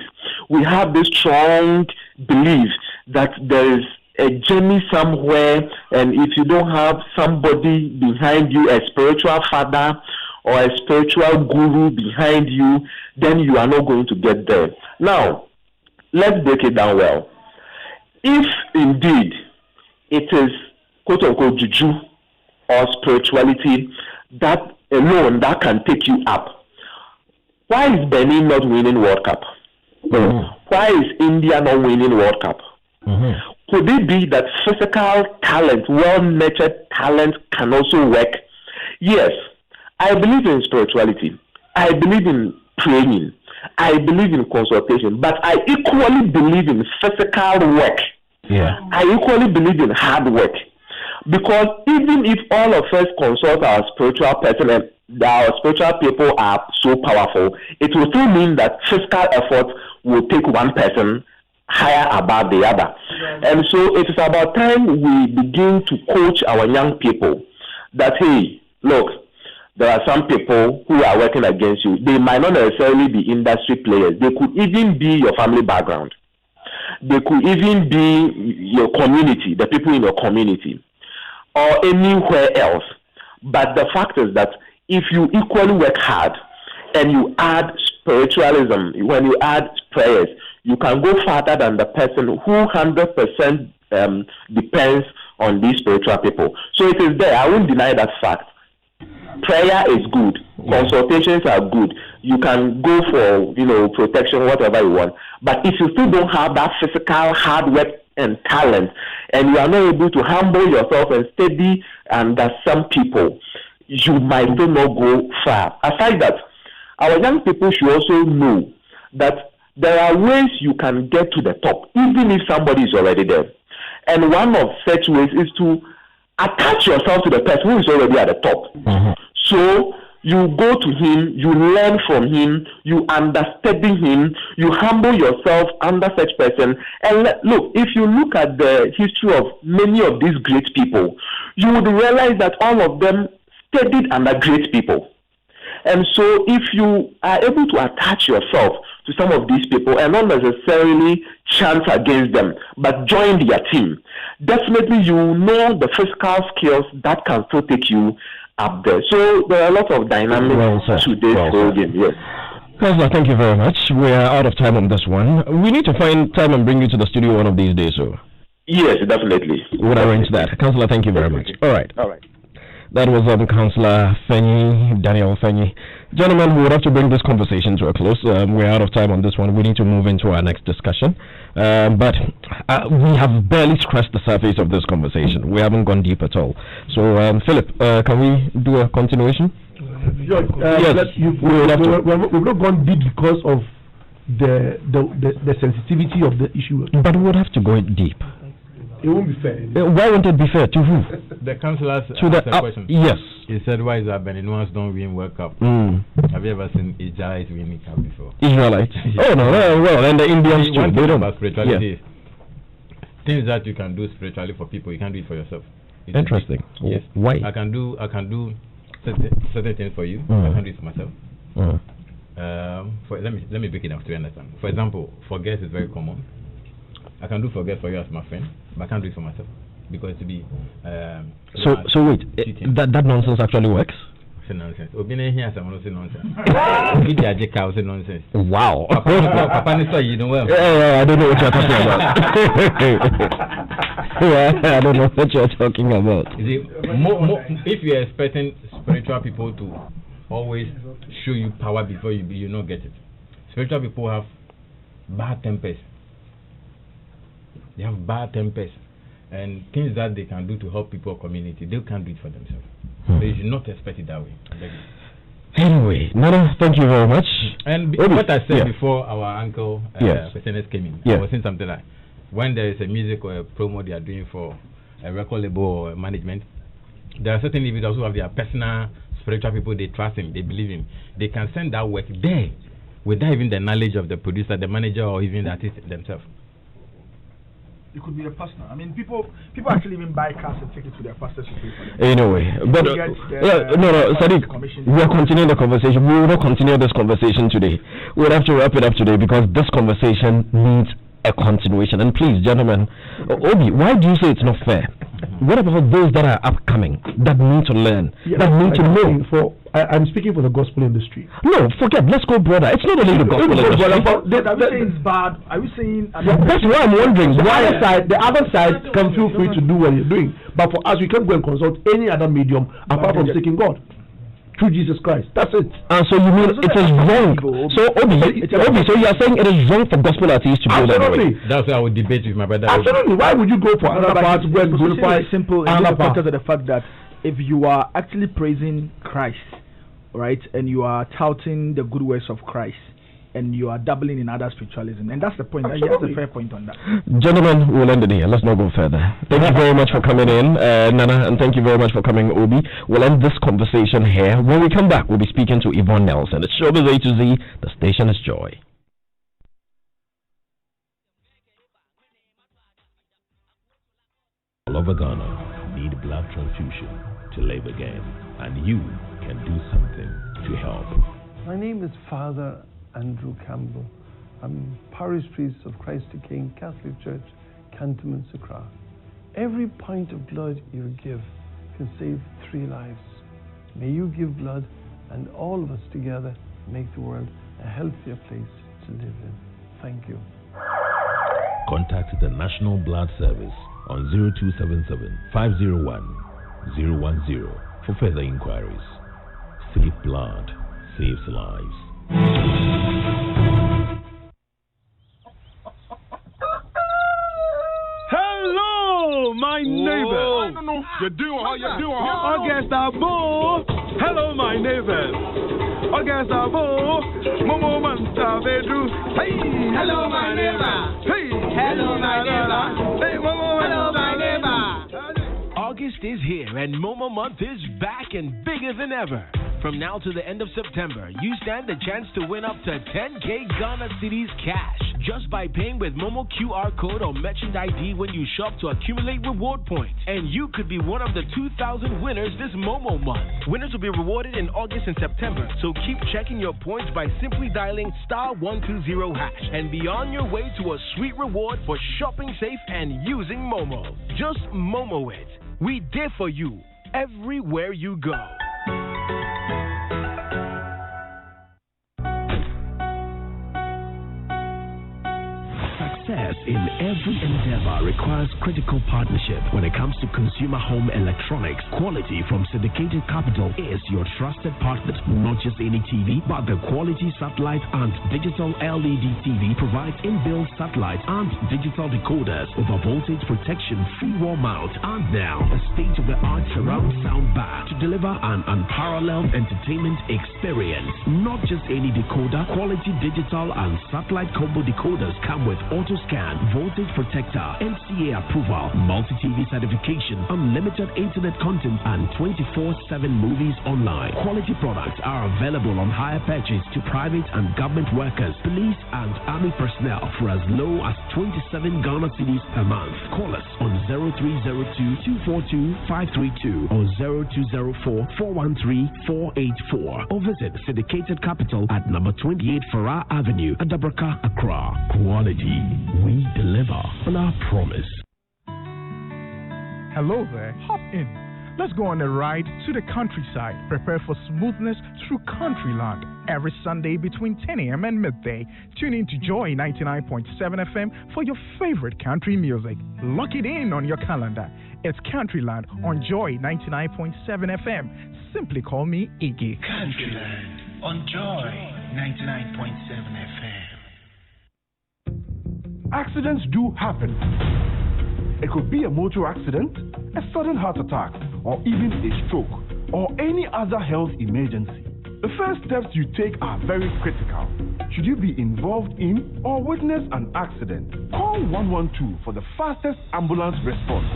We have this strong belief that there is a journey somewhere, and if you don't have somebody behind you, a spiritual father or a spiritual guru behind you, then you are not going to get there. Now, let's break it down well. If indeed it is quote-unquote Juju or spirituality that alone that can take you up, why is Benin not winning World Cup? Mm-hmm. Why is India not winning World Cup? Mm-hmm. Could it be that physical talent, well-nurtured talent can also work? Yes. I believe in spirituality. I believe in praying. I believe in consultation. But I equally believe in physical work. Yeah. I equally believe in hard work. Because even if all of us consult our spiritual person and our spiritual people are so powerful, it will still mean that physical effort will take one person higher above the other. Yeah. And so it is about time we begin to coach our young people that, hey, look, there are some people who are working against you. They might not necessarily be industry players. They could even be your family background. They could even be your community, the people in your community, or anywhere else. But the fact is that if you equally work hard and you add spiritualism, when you add prayers, you can go farther than the person who 100% depends on these spiritual people. So it is there. I won't deny that fact. Prayer is good. Consultations are good. you can go for, protection, whatever you want. But if you still don't have that physical hard work and talent, and you are not able to humble yourself and steady under some people, you might still not go far. Aside that, our young people should also know that there are ways you can get to the top, even if somebody is already there. And one of such ways is to attach yourself to the person who is already at the top. Mm-hmm. So you go to him, you learn from him, you understudy him, you humble yourself under such person. And look, if you look at the history of many of these great people, you would realize that all of them studied under great people. And so if you are able to attach yourself to some of these people and not necessarily chant against them, but join their team, definitely you know the physical skills that can still take you up there. So there are a lot of dynamics to this whole game. Yes. Councillor, thank you very much. We are out of time on this one. We need to find time and bring you to the studio one of these days. So yes, definitely. We'll arrange that. Councillor, thank you very much. All right. All right. That was Councillor Daniel Fenyi. Gentlemen, we would have to bring this conversation to a close. We're out of time on this one. We need to move into our next discussion. But we have barely scratched the surface of this conversation. We haven't gone deep at all. So, Philip, can we do a continuation? Yes. We've not gone deep because of the sensitivity of the issue. But we would have to go deep. It won't be fair. Why won't it be fair? To who? The councillors to the question. Yes. He said, why is that Beninons don't win World Cup? Have you ever seen Israelites winning cup before? Israelites? Oh, no, well, and the Indians too. One thing about spirituality is things that you can do spiritually for people, you can't do it for yourself. Interesting. Yes. Why? I can do certain things for you. I can't do it for myself. Let me break it down to understand. For example, forget is very common. I can do forget for you as my friend, but I can't do it for myself because to be. So wait, that nonsense actually works? Say nonsense. Here, someone say nonsense. Nonsense. Wow. Papa, you know well. I don't know what you're talking about. I don't know what you're talking about. If you're expecting spiritual people to always show you power before you not get it, spiritual people have bad tempers. They have bad tempers and things that they can do to help people or community. They can't do it for themselves. So you should not expect it that way. Anyway, Nana, thank you very much. And what I said before our uncle SNS came in, I was saying something like, when there is a music or a promo they are doing for a record label or management, there are certain individuals who have their personal spiritual people they trust in, they believe in. They can send that work there without even the knowledge of the producer, the manager, or even the artist themselves. It could be a pastor. I mean, people actually even buy cars and take it to their pastors to pay for them. Anyway, but no, Sadiq, we are continuing the conversation. We will not continue this conversation today. We'll have to wrap it up today because this conversation needs a continuation. And please, gentlemen, Obi, why do you say it's not fair? What about those that are upcoming, that need to learn, that need to know? I'm speaking for the gospel industry. No, forget. Let's go broader. It's not only the gospel industry. Are we saying it's bad? Are we saying? That's why I'm wondering. The other side can feel free to do what you're doing, but for us, we can't go and consult any other medium apart from seeking God through Jesus Christ. That's it. So you mean it is wrong? So Obi, so you are saying it is wrong for gospel artists to go that way? That's why I would debate with my brother. Absolutely. Why would you go for another part where glorify simple? Another part of the fact that if you are actually praising Christ, right, and you are touting the good works of Christ, and you are dabbling in other spiritualism, and that's the point. That's a fair point on that. Gentlemen, we'll end it here. Let's not go further. Thank you very much for coming in, Nana, and thank you very much for coming, Obi. We'll end this conversation here. When we come back, we'll be speaking to Yvonne Nelson. It's Showbiz A to Z. The station is Joy. All over Ghana need blood transfusion to live again, and you can do something to help. My name is Father Andrew Campbell. I'm parish priest of Christ the King Catholic Church, Cantonment, Accra. Every pint of blood you give can save 3 lives. May you give blood, and all of us together make the world a healthier place to live in. Thank you. Contact the National Blood Service on 0277 501 010 for further inquiries. Save blood, saves lives. Hello, my neighbors. You're doing August Abo. Hello, my neighbors. August Abo. Momo Manta Vedru. Hey, hello, my neighbor. Hey, hello, my neighbor. Hey, Momo. Hello, my neighbor. August is here and Momo Month is back and bigger than ever. From now to the end of September, you stand a chance to win up to 10K Ghana Cedis cash just by paying with Momo QR code or merchant ID when you shop to accumulate reward points. And you could be one of the 2,000 winners this Momo month. Winners will be rewarded in August and September, so keep checking your points by simply dialing *120# and be on your way to a sweet reward for shopping safe and using Momo. Just Momo it. We did for you everywhere you go. Success in every endeavor requires critical partnership. When it comes to consumer home electronics, quality from Syndicated Capital is your trusted partner. Not just any TV, but the quality satellite and digital LED TV provides inbuilt satellite and digital decoders, over voltage protection, free wall mount, and now a state-of-the-art surround sound bar to deliver an unparalleled entertainment experience. Not just any decoder, quality digital and satellite combo decoders come with auto scan, voltage protector, NCA approval, multi-TV certification, unlimited internet content, and 24/7 movies online. Quality products are available on hire purchase to private and government workers, police and army personnel for as low as 27 Ghana Cedis per month. Call us on 0302-242-532 or 0204-413-484 or visit Syndicated Capital at number 28 Farrar Avenue, Adabraka, Accra. Quality. We deliver on our promise. Hello there. Hop in. Let's go on a ride to the countryside. Prepare for smoothness through Countryland. Every Sunday between 10 a.m. and midday. Tune in to Joy 99.7 FM for your favorite country music. Lock it in on your calendar. It's Countryland on Joy 99.7 FM. Simply call me Iggy. Countryland on Joy 99.7 FM. Accidents do happen. It could be a motor accident, a sudden heart attack, or even a stroke, or any other health emergency. The first steps you take are very critical. Should you be involved in or witness an accident, call 112 for the fastest ambulance response.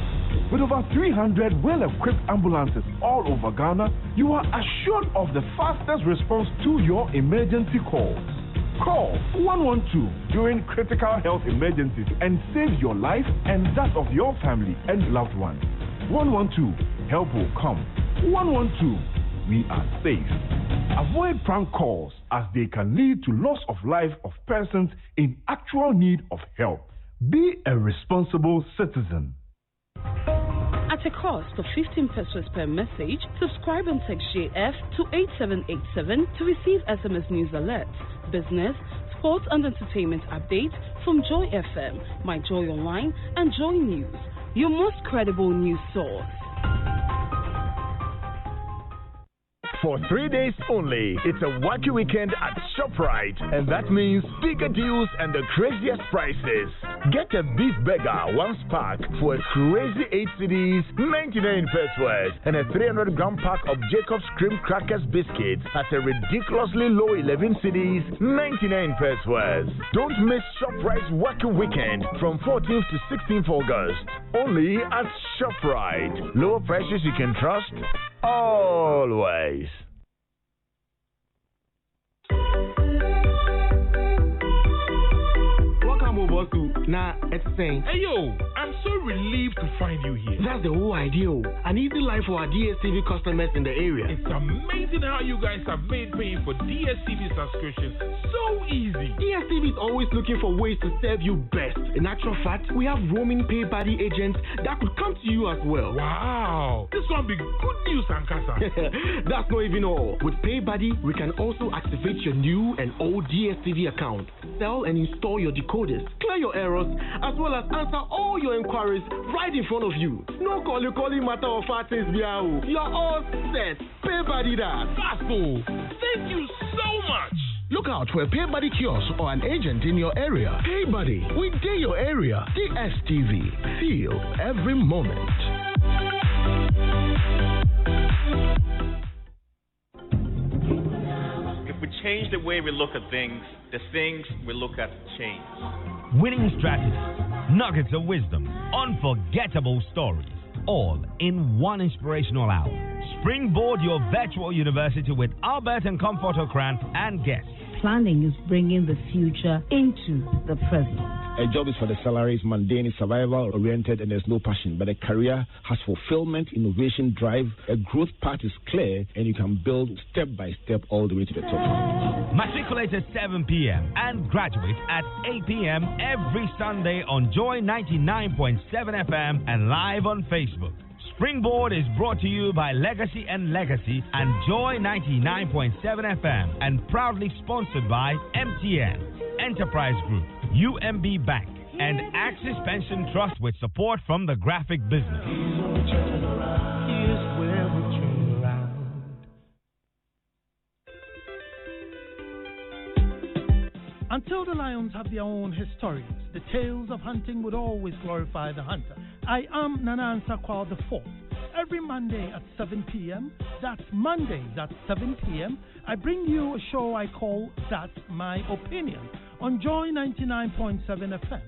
With over 300 well-equipped ambulances all over Ghana, you are assured of the fastest response to your emergency call. Call 112 during critical health emergencies and save your life and that of your family and loved ones. 112, help will come. 112, we are safe. Avoid prank calls as they can lead to loss of life of persons in actual need of help. Be a responsible citizen. At a cost of 15 pesos per message, subscribe and text JF to 8787 to receive SMS news alerts, business, sports and entertainment updates from Joy FM, My Joy Online, and Joy News, your most credible news source. For 3 days only, it's a wacky weekend at ShopRite, and that means bigger deals and the craziest prices. Get a beef burger, 1 pack, for a crazy 8 cedis, 99 pesos, and a 300-gram pack of Jacob's Cream Crackers biscuits at a ridiculously low 11 cedis, 99 pesos. Don't miss ShopRite's wacky weekend from 14th to 16th August. Only at ShopRite. Lower prices you can trust always. Welcome over to Nah, it's saying. Hey yo, I'm so relieved to find you here. That's the whole idea. An easy life for our DSTV customers in the area. It's amazing how you guys have made paying for DSTV subscriptions so easy. DSTV is always looking for ways to serve you best. In actual fact, we have roaming pay buddy agents that could come to you as well. Wow, this one be good news, Ankasa. That's not even all. With Pay Buddy, we can also activate your new and old DSTV account, sell and install your decoders, clear your errors, as well as answer all your inquiries right in front of you. No calling matter of fact is you're all set. Pay Buddy that. Gospel, thank you so much. Look out for a Pay Buddy kiosk or an agent in your area. Pay Buddy, we dare your area. DSTV, feel every moment. If we change the way we look at things, the things we look at change. Winning strategies, nuggets of wisdom, unforgettable stories, all in one inspirational hour. Springboard your virtual university with Albert and Comfort Okran and guests. Planning is bringing the future into the present. A job is for the salary, is mundane, is survival-oriented, and there's no passion. But a career has fulfillment, innovation, drive. A growth path is clear, and you can build step by step all the way to the top. Matriculate at 7 p.m. and graduate at 8 p.m. every Sunday on Joy 99.7 FM and live on Facebook. Springboard is brought to you by Legacy and Legacy and Joy 99.7 FM and proudly sponsored by MTN, Enterprise Group, UMB Bank, and Axis Pension Trust with support from the graphic business. Until the lions have their own historians, the tales of hunting would always glorify the hunter. I am Nana Ansakwa the Fourth. Every Monday at 7 p.m., that's Mondays at 7 p.m., I bring you a show I call That's My Opinion on Joy 99.7 FM.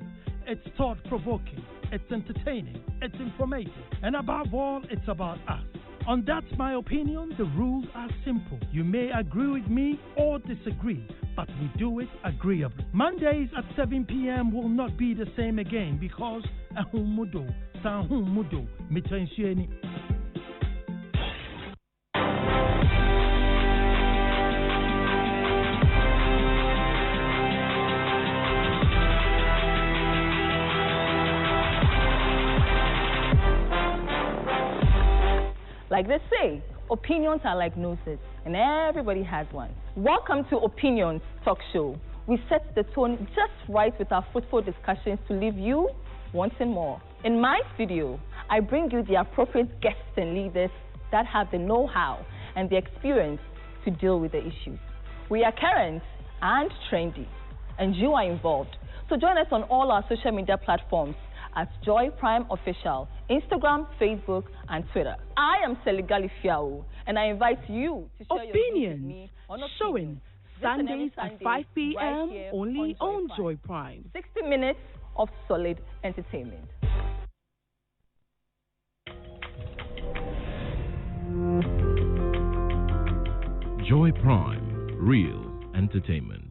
It's thought-provoking, it's entertaining, it's informative, and above all, it's about us. On That's My Opinion, the rules are simple. You may agree with me or disagree, but we do it agreeably. Mondays at 7 p.m. will not be the same again because ahumudo, sahumudo, mitensieni. Like they say, opinions are like noses, and everybody has one. Welcome to Opinions Talk Show. We set the tone just right with our fruitful discussions to leave you wanting more. In my studio, I bring you the appropriate guests and leaders that have the know-how and the experience to deal with the issues. We are current and trendy, and you are involved. So join us on all our social media platforms at Joy Prime Official, Instagram, Facebook, and Twitter. I am Seligali Fiao, and I invite you to share your views with me on Opinions. Sundays at 5 p.m. Right only on Joy Prime. 60 minutes of solid entertainment. Joy Prime, real entertainment.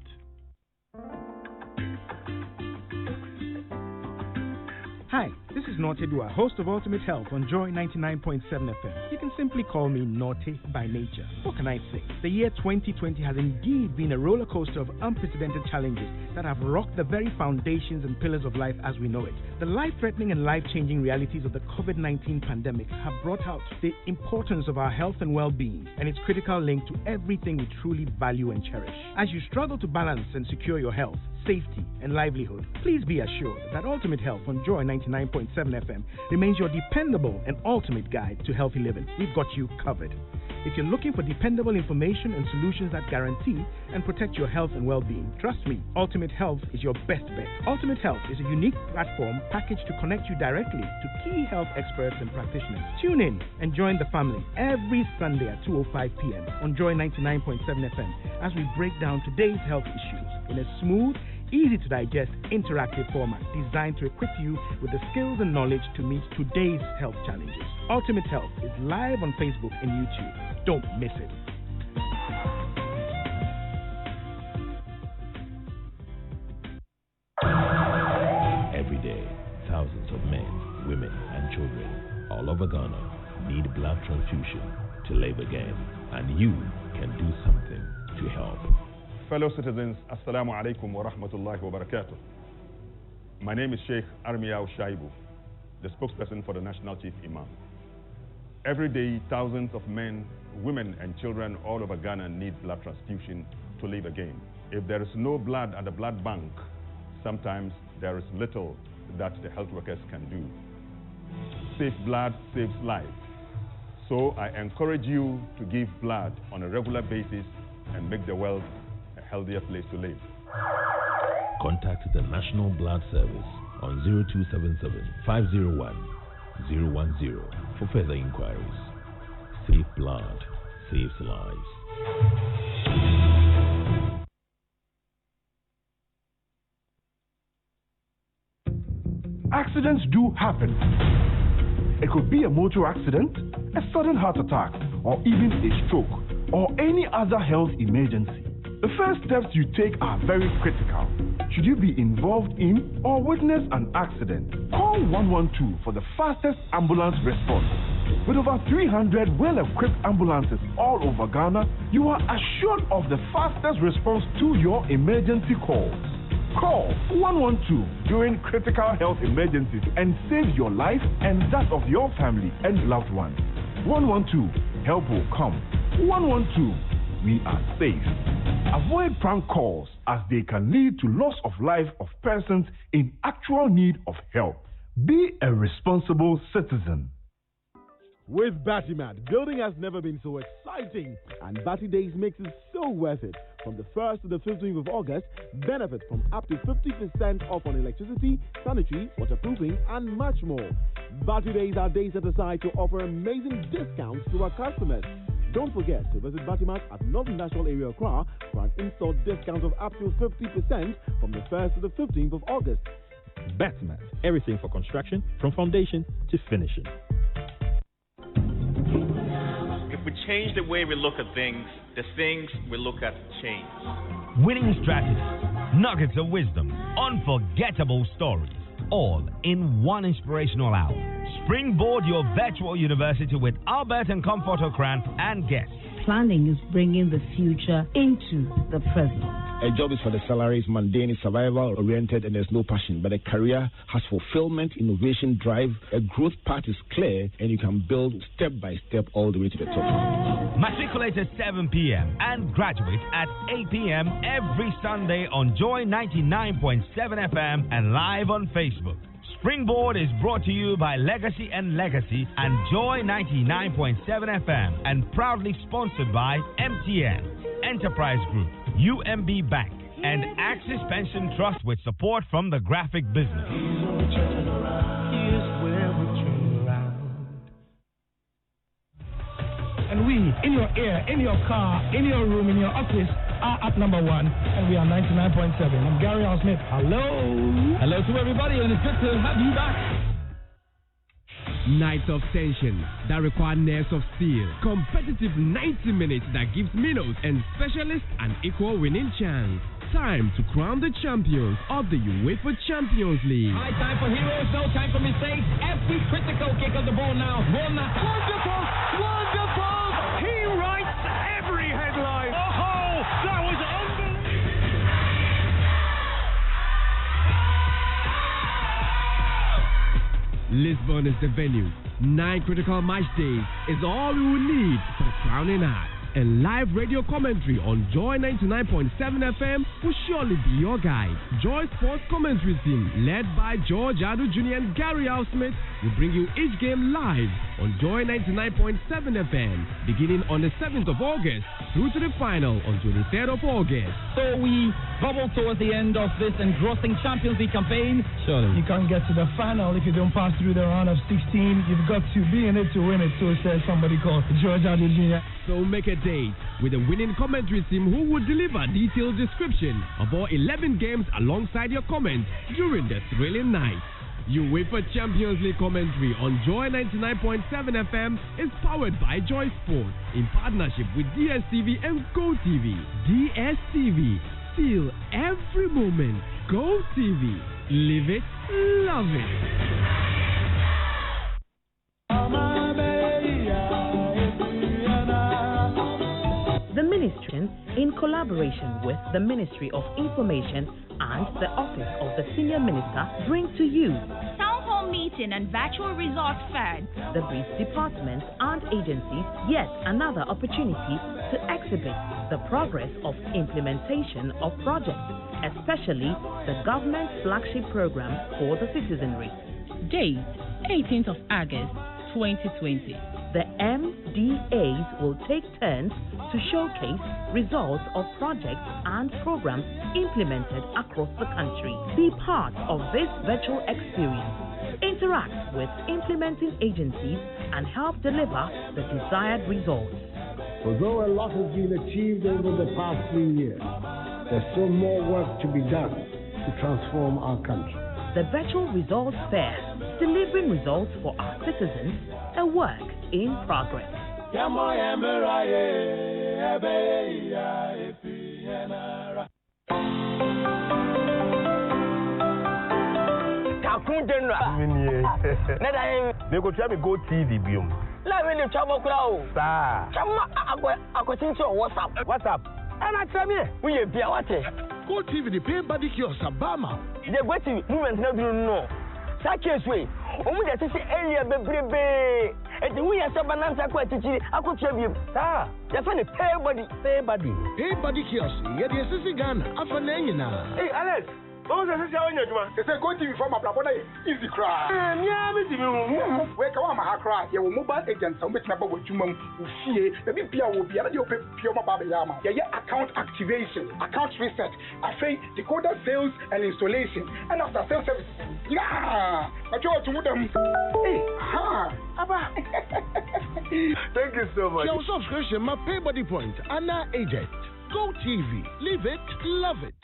Hi, this is Naughty Dua, host of Ultimate Health on Joy 99.7 FM. You can simply call me Naughty by nature. What can I say? The year 2020 has indeed been a roller coaster of unprecedented challenges that have rocked the very foundations and pillars of life as we know it. The life-threatening and life-changing realities of the COVID-19 pandemic have brought out the importance of our health and well-being and its critical link to everything we truly value and cherish. As you struggle to balance and secure your health, safety, and livelihood, please be assured that Ultimate Health on Joy 99.7 FM remains your dependable and ultimate guide to healthy living. We've got you covered. If you're looking for dependable information and solutions that guarantee and protect your health and well-being, trust me, Ultimate Health is your best bet. Ultimate Health is a unique platform packaged to connect you directly to key health experts and practitioners. Tune in and join the family every Sunday at 2:05 p.m. on Joy 99.7 FM as we break down today's health issues in a smooth, easy to digest, interactive format designed to equip you with the skills and knowledge to meet today's health challenges. Ultimate Health is live on Facebook and YouTube. Don't miss it. Every day, thousands of men, women, and children all over Ghana need blood transfusion to live again, and you can do something to help. Fellow citizens, Assalamu alaikum wa rahmatullahi wa barakatuh. My name is Sheikh Armiyaw Shaibu, the spokesperson for the National Chief Imam. Every day, thousands of men, women, and children all over Ghana need blood transfusion to live again. If there is no blood at the blood bank, sometimes there is little that the health workers can do. Safe blood saves life. So I encourage you to give blood on a regular basis and make the world a healthier place to live. Contact the National Blood Service on 0277 501 010 for further inquiries. Safe blood saves lives. Accidents do happen. It could be a motor accident, a sudden heart attack, or even a stroke, or any other health emergency. The first steps you take are very critical. Should you be involved in or witness an accident, call 112 for the fastest ambulance response. With over 300 well-equipped ambulances all over Ghana, you are assured of the fastest response to your emergency calls. Call 112 during critical health emergencies and save your life and that of your family and loved ones. 112, help will come. 112, we are safe. Avoid prank calls as they can lead to loss of life of persons in actual need of help. Be a responsible citizen. With Batimat, building has never been so exciting, and Bati Days makes it so worth it. From the 1st to the 15th of August, benefit from up to 50% off on electricity, sanitary, waterproofing, and much more. Bati Days are days set aside to offer amazing discounts to our customers. Don't forget to visit Batimat at Northern National Area Accra for an in-store discount of up to 50% from the 1st to the 15th of August. Batimat, everything for construction, from foundation to finishing. If we change the way we look at things, the things we look at change. Winning strategies, nuggets of wisdom, unforgettable stories, all in one inspirational hour. Springboard your virtual university with Albert and Comfort Okran and guests. Planning is bringing the future into the present. A job is for the salaries, mundane, survival oriented, and there's no passion. But a career has fulfillment, innovation, drive. A growth path is clear, and you can build step by step all the way to the top. Matriculate at 7 p.m. and graduate at 8 p.m. every Sunday on Joy 99.7 FM and live on Facebook. Springboard is brought to you by Legacy and Legacy and Joy 99.7 FM and proudly sponsored by MTN, Enterprise Group, UMB Bank, and Axis Pension Trust with support from the graphic business. And we, in your ear, in your car, in your room, in your office, are at number 1, and we are 99.7. I'm Gary Al Smith. Hello. Hello to everybody, and it's good to have you back. Nights of tension that require nerves of steel. Competitive 90 minutes that gives minnows and specialists an equal winning chance. Time to crown the champions of the UEFA Champions League. High time for heroes, no time for mistakes. Every critical kick of the ball now. Wonderful! Wonderful! He writes every headline. Oh, that was unbelievable! Lisbon is the venue. 9 critical match days is all we will need for the crowning act. And live radio commentary on Joy 99.7 FM will surely be your guide. Joy Sports Commentary Team, led by George Adu Jr. and Gary Al Smith, will bring you each game live on Joy 99.7 FM, beginning on the 7th of August through to the final on 23rd of August. So we bubble towards the end of this engrossing Champions League campaign. Surely. You can't get to the final if you don't pass through the round of 16. You've got to be in it to win it, so says somebody called George Adu Jr. So make a date with a winning commentary team who will deliver detailed description of all 11 games alongside your comments during the thrilling night. UEFA Champions League commentary on Joy 99.7 FM is powered by Joy Sport in partnership with DSTV and GoTV. DSTV, feel every moment. GoTV, live it, love it. The Ministry, in collaboration with the Ministry of Information and the Office of the Senior Minister, bring to you Town Hall Meeting and Virtual Resource Fair. The brief departments and agencies yet another opportunity to exhibit the progress of implementation of projects, especially the government's flagship program for the citizenry. Date 18th of August 2020. The MDAs will take turns to showcase results of projects and programs implemented across the country. Be part of this virtual experience. Interact with implementing agencies and help deliver the desired results. Although a lot has been achieved over the past 3 years, there's still more work to be done to transform our country. The Virtual Results Fair, delivering results for our citizens, a work in progress. They go try me go TV biom. Let me travel crowd. Sir. Chama I think so WhatsApp. WhatsApp. And I tell me, we be what? Go TV the pay body kiosk Obama. They go to movement no do no. Sakes way. Omu dey say area bebrebe. And we are sabananza kwa tichi akotwa biem. Sir. You find pay body. Pay body kiosk. Yeah, the sisi Ghana. Afa na nyina. Hey Alex. Don't say on your juma. They say go TV from my brother easy cry. Yeah, me TV. Wake up my cry. Your mobile agent so make number with juma ufie. Maybe pia will be another pure mobile yama. Yeah, account activation, account reset, afei decoder sales and installation, and after sales service. Yeah, I told you them. Hey, Abba. Thank you so much. Your subscription, my pay body point, Anna agent. Go TV. Live it, love it.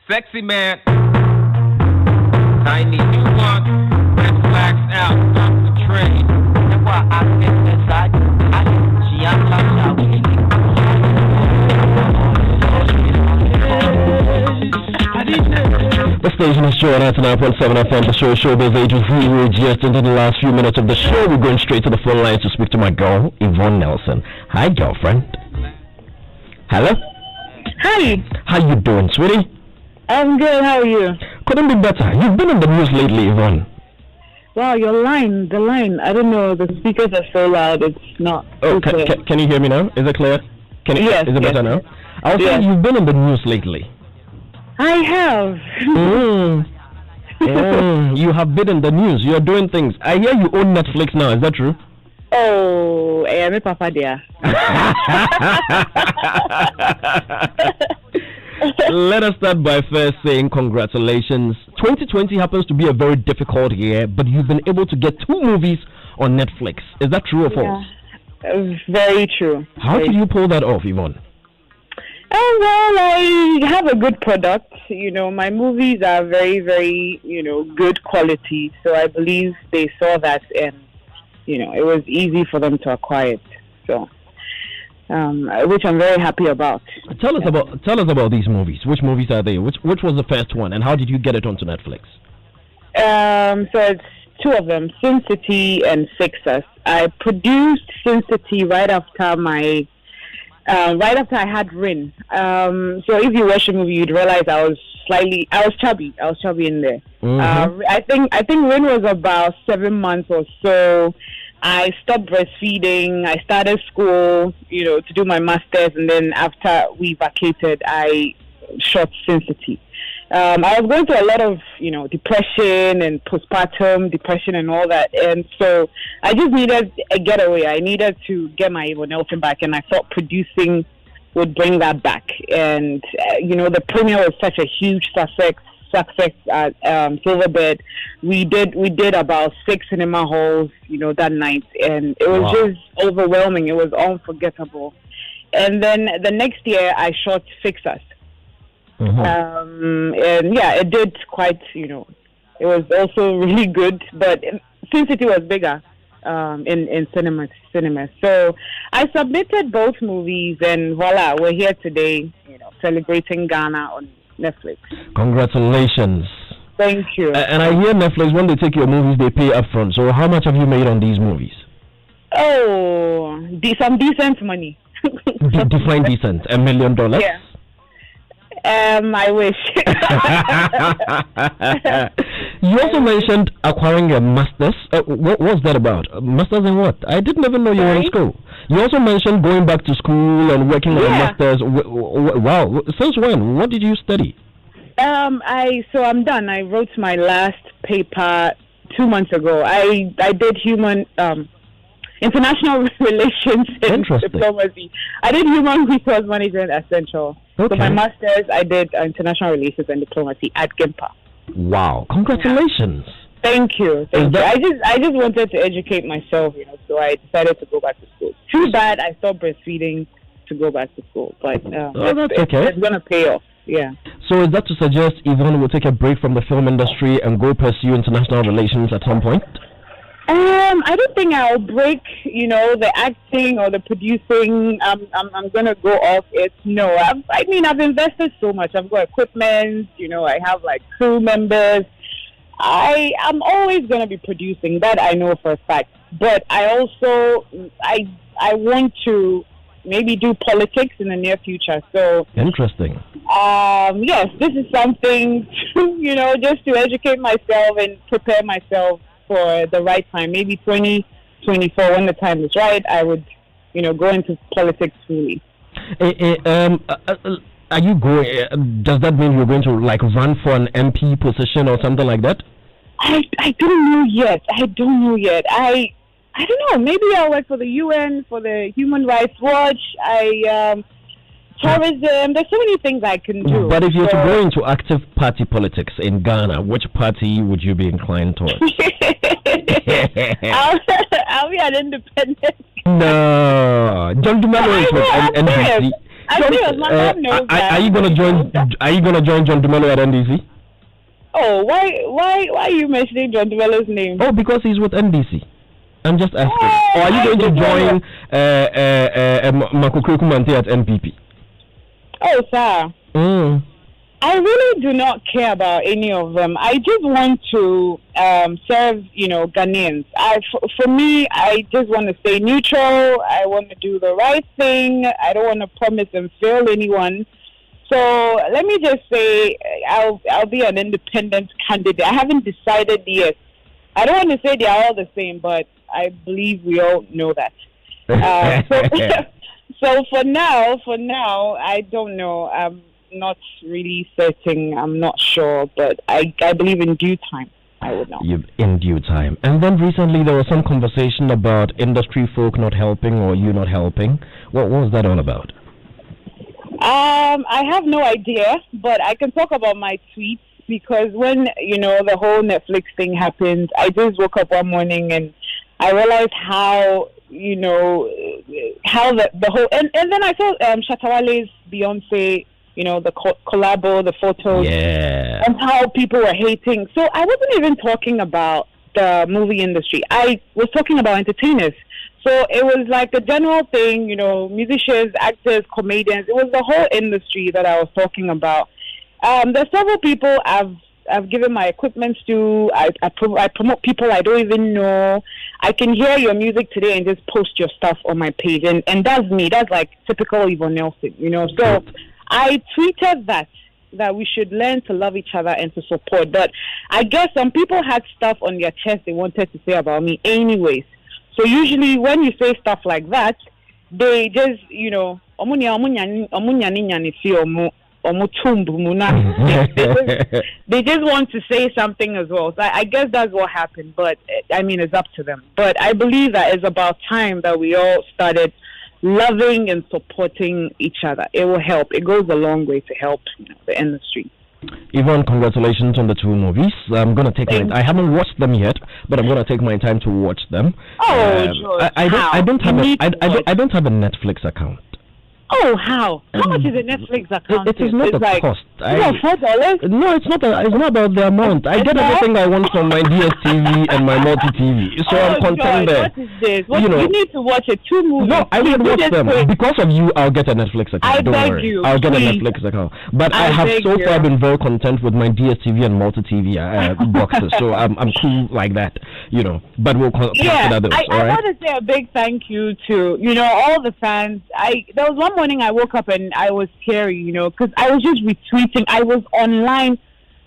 Sexy man, Tiny, you want red flags out off the train. That's why I sit inside. The station is Joy 99.7 FM. The show Showbiz Agency. We're just into the last few minutes of the show. We're going straight to the phone lines to speak to my girl, Yvonne Nelson. Hi, girlfriend. Hello? Hi. How you doing, sweetie? I'm good. How are you? Couldn't be better. You've been in the news lately, Yvonne. Wow, the line. I don't know. The speakers are so loud. It's not. Oh, can you hear me now? Is it clear? Yes. Is it better now? I was saying you've been in the news lately. I have. You have been in the news. You're doing things. I hear you own Netflix now. Is that true? Oh, I'm a papa there. Let us start by first saying congratulations. 2020 happens to be a very difficult year, but you've been able to get 2 movies on Netflix. Is that true or false? Very true. How did you pull that off, Yvonne? Well, I have a good product. You know, my movies are very, very, good quality. So I believe they saw that and, it was easy for them to acquire it. So, which I'm very happy about. Tell us about these movies. Which movies are they? Which was the first one, and how did you get it onto Netflix? So it's 2 of them, Sin City and Fix Us. I produced Sin City right after I had Rin. So if you watch the movie, you'd realize I was chubby. I was chubby in there. Mm-hmm. I think Rin was about 7 months or so. I stopped breastfeeding. I started school, to do my master's, and then after we vacated, I shot Sin City. I was going through a lot of, depression and postpartum depression and all that, and so I just needed a getaway. I needed to get my Yvonne Nelson back, and I thought producing would bring that back. And the premiere was such a huge success at Silverbird. We did about 6 cinema halls, that night, and it was just overwhelming. It was unforgettable. And then the next year, I shot Fix Us. Mm-hmm. And yeah, it did quite, it was also really good, but Sin City was bigger in cinemas. So I submitted both movies, and voila, we're here today, celebrating Ghana on Netflix. Congratulations. Thank you. And I hear Netflix, when they take your movies, they pay upfront. So how much have you made on these movies? Oh, some decent money. Define decent. $1 million? Yeah. I wish. You also mentioned acquiring a master's. What was that about? Master's in what? I didn't even know you were in school. You also mentioned going back to school and working on a master's. Wow. Since when? What did you study? So I'm done. I wrote my last paper 2 months ago. I did international relations and diplomacy. I did human resource management at Central. Okay. So my master's, I did international relations and diplomacy at GIMPA. Wow! Congratulations. Yeah. Thank you. I just wanted to educate myself, so I decided to go back to school. Too bad I stopped breastfeeding to go back to school, but that's okay. It's going to pay off. Yeah. So is that to suggest Yvonne will take a break from the film industry and go pursue international relations at some point? I don't think I'll break, the acting or the producing. I'm gonna go off it. No, I've invested so much. I've got equipment. I have like crew members. I'm always gonna be producing. That I know for a fact. But I also I want to maybe do politics in the near future. So interesting. Yes, this is something just to educate myself and prepare myself for the right time. Maybe 2024, when the time is right, I would, go into politics fully. Are you going? Does that mean you're going to run for an MP position or something like that? I don't know yet. I don't know. Maybe I'll work for the UN, for the Human Rights Watch. Tourism. There's so many things I can do. But if you're to go into active party politics in Ghana, which party would you be inclined towards? I'll be an independent. No, John Dumelo is with NDC. Are you gonna join? Are you gonna join John Dumelo at NDC? Oh, why are you mentioning John Dumelo's name? Oh, because he's with NDC. I'm just asking. Or are you going to join Makokreku Mante at NPP? Oh, sir. I really do not care about any of them. I just want to serve, Ghanaians. For me, I just want to stay neutral. I want to do the right thing. I don't want to promise and fail anyone. So let me just say I'll be an independent candidate. I haven't decided yet. I don't want to say they are all the same, but I believe we all know that. So for now, I don't know. I'm not really certain. I'm not sure, but I believe in due time I would know. In due time. And then recently there was some conversation about industry folk not helping or you not helping. What was that all about? I have no idea, but I can talk about my tweets because when, the whole Netflix thing happened, I just woke up one morning and I realized how, how the whole... And then I saw Shatawale's Beyonce, the collabo, the photos, and how people were hating. So I wasn't even talking about the movie industry. I was talking about entertainers. So it was like a general thing, musicians, actors, comedians. It was the whole industry that I was talking about. There's several people I've given my equipment to. I promote people I don't even know. I can hear your music today and just post your stuff on my page. And that's me. That's like typical Yvonne Nelson, So I tweeted that we should learn to love each other and to support. But I guess some people had stuff on their chest they wanted to say about me anyways. So usually when you say stuff like that, they just, they just want to say something as well. So I guess that's what happened, but it's up to them. But I believe that it's about time that we all started loving and supporting each other. It will help. It goes a long way to help the industry. Yvonne, congratulations on the two movies. I'm gonna take I haven't watched them yet, but I'm gonna take my time to watch them. Oh, George, I don't have a Netflix account. Oh, how? How much is a Netflix account? It is not a cost. $4? No, it's not about the amount. I get everything I want from my DSTV and my multi-TV. So I'm content there. What is this? You need to watch it. 2 movies. No, I will watch them. Because of you, I'll get a Netflix account. Don't worry. I'll get a Netflix account. But I have so far been very content with my DSTV and multi-TV boxes. So I'm cool like that, But we'll consider those, I want to say a big thank you to, all the fans. There was one morning I woke up and I was scary, because I was just retweeting. I was online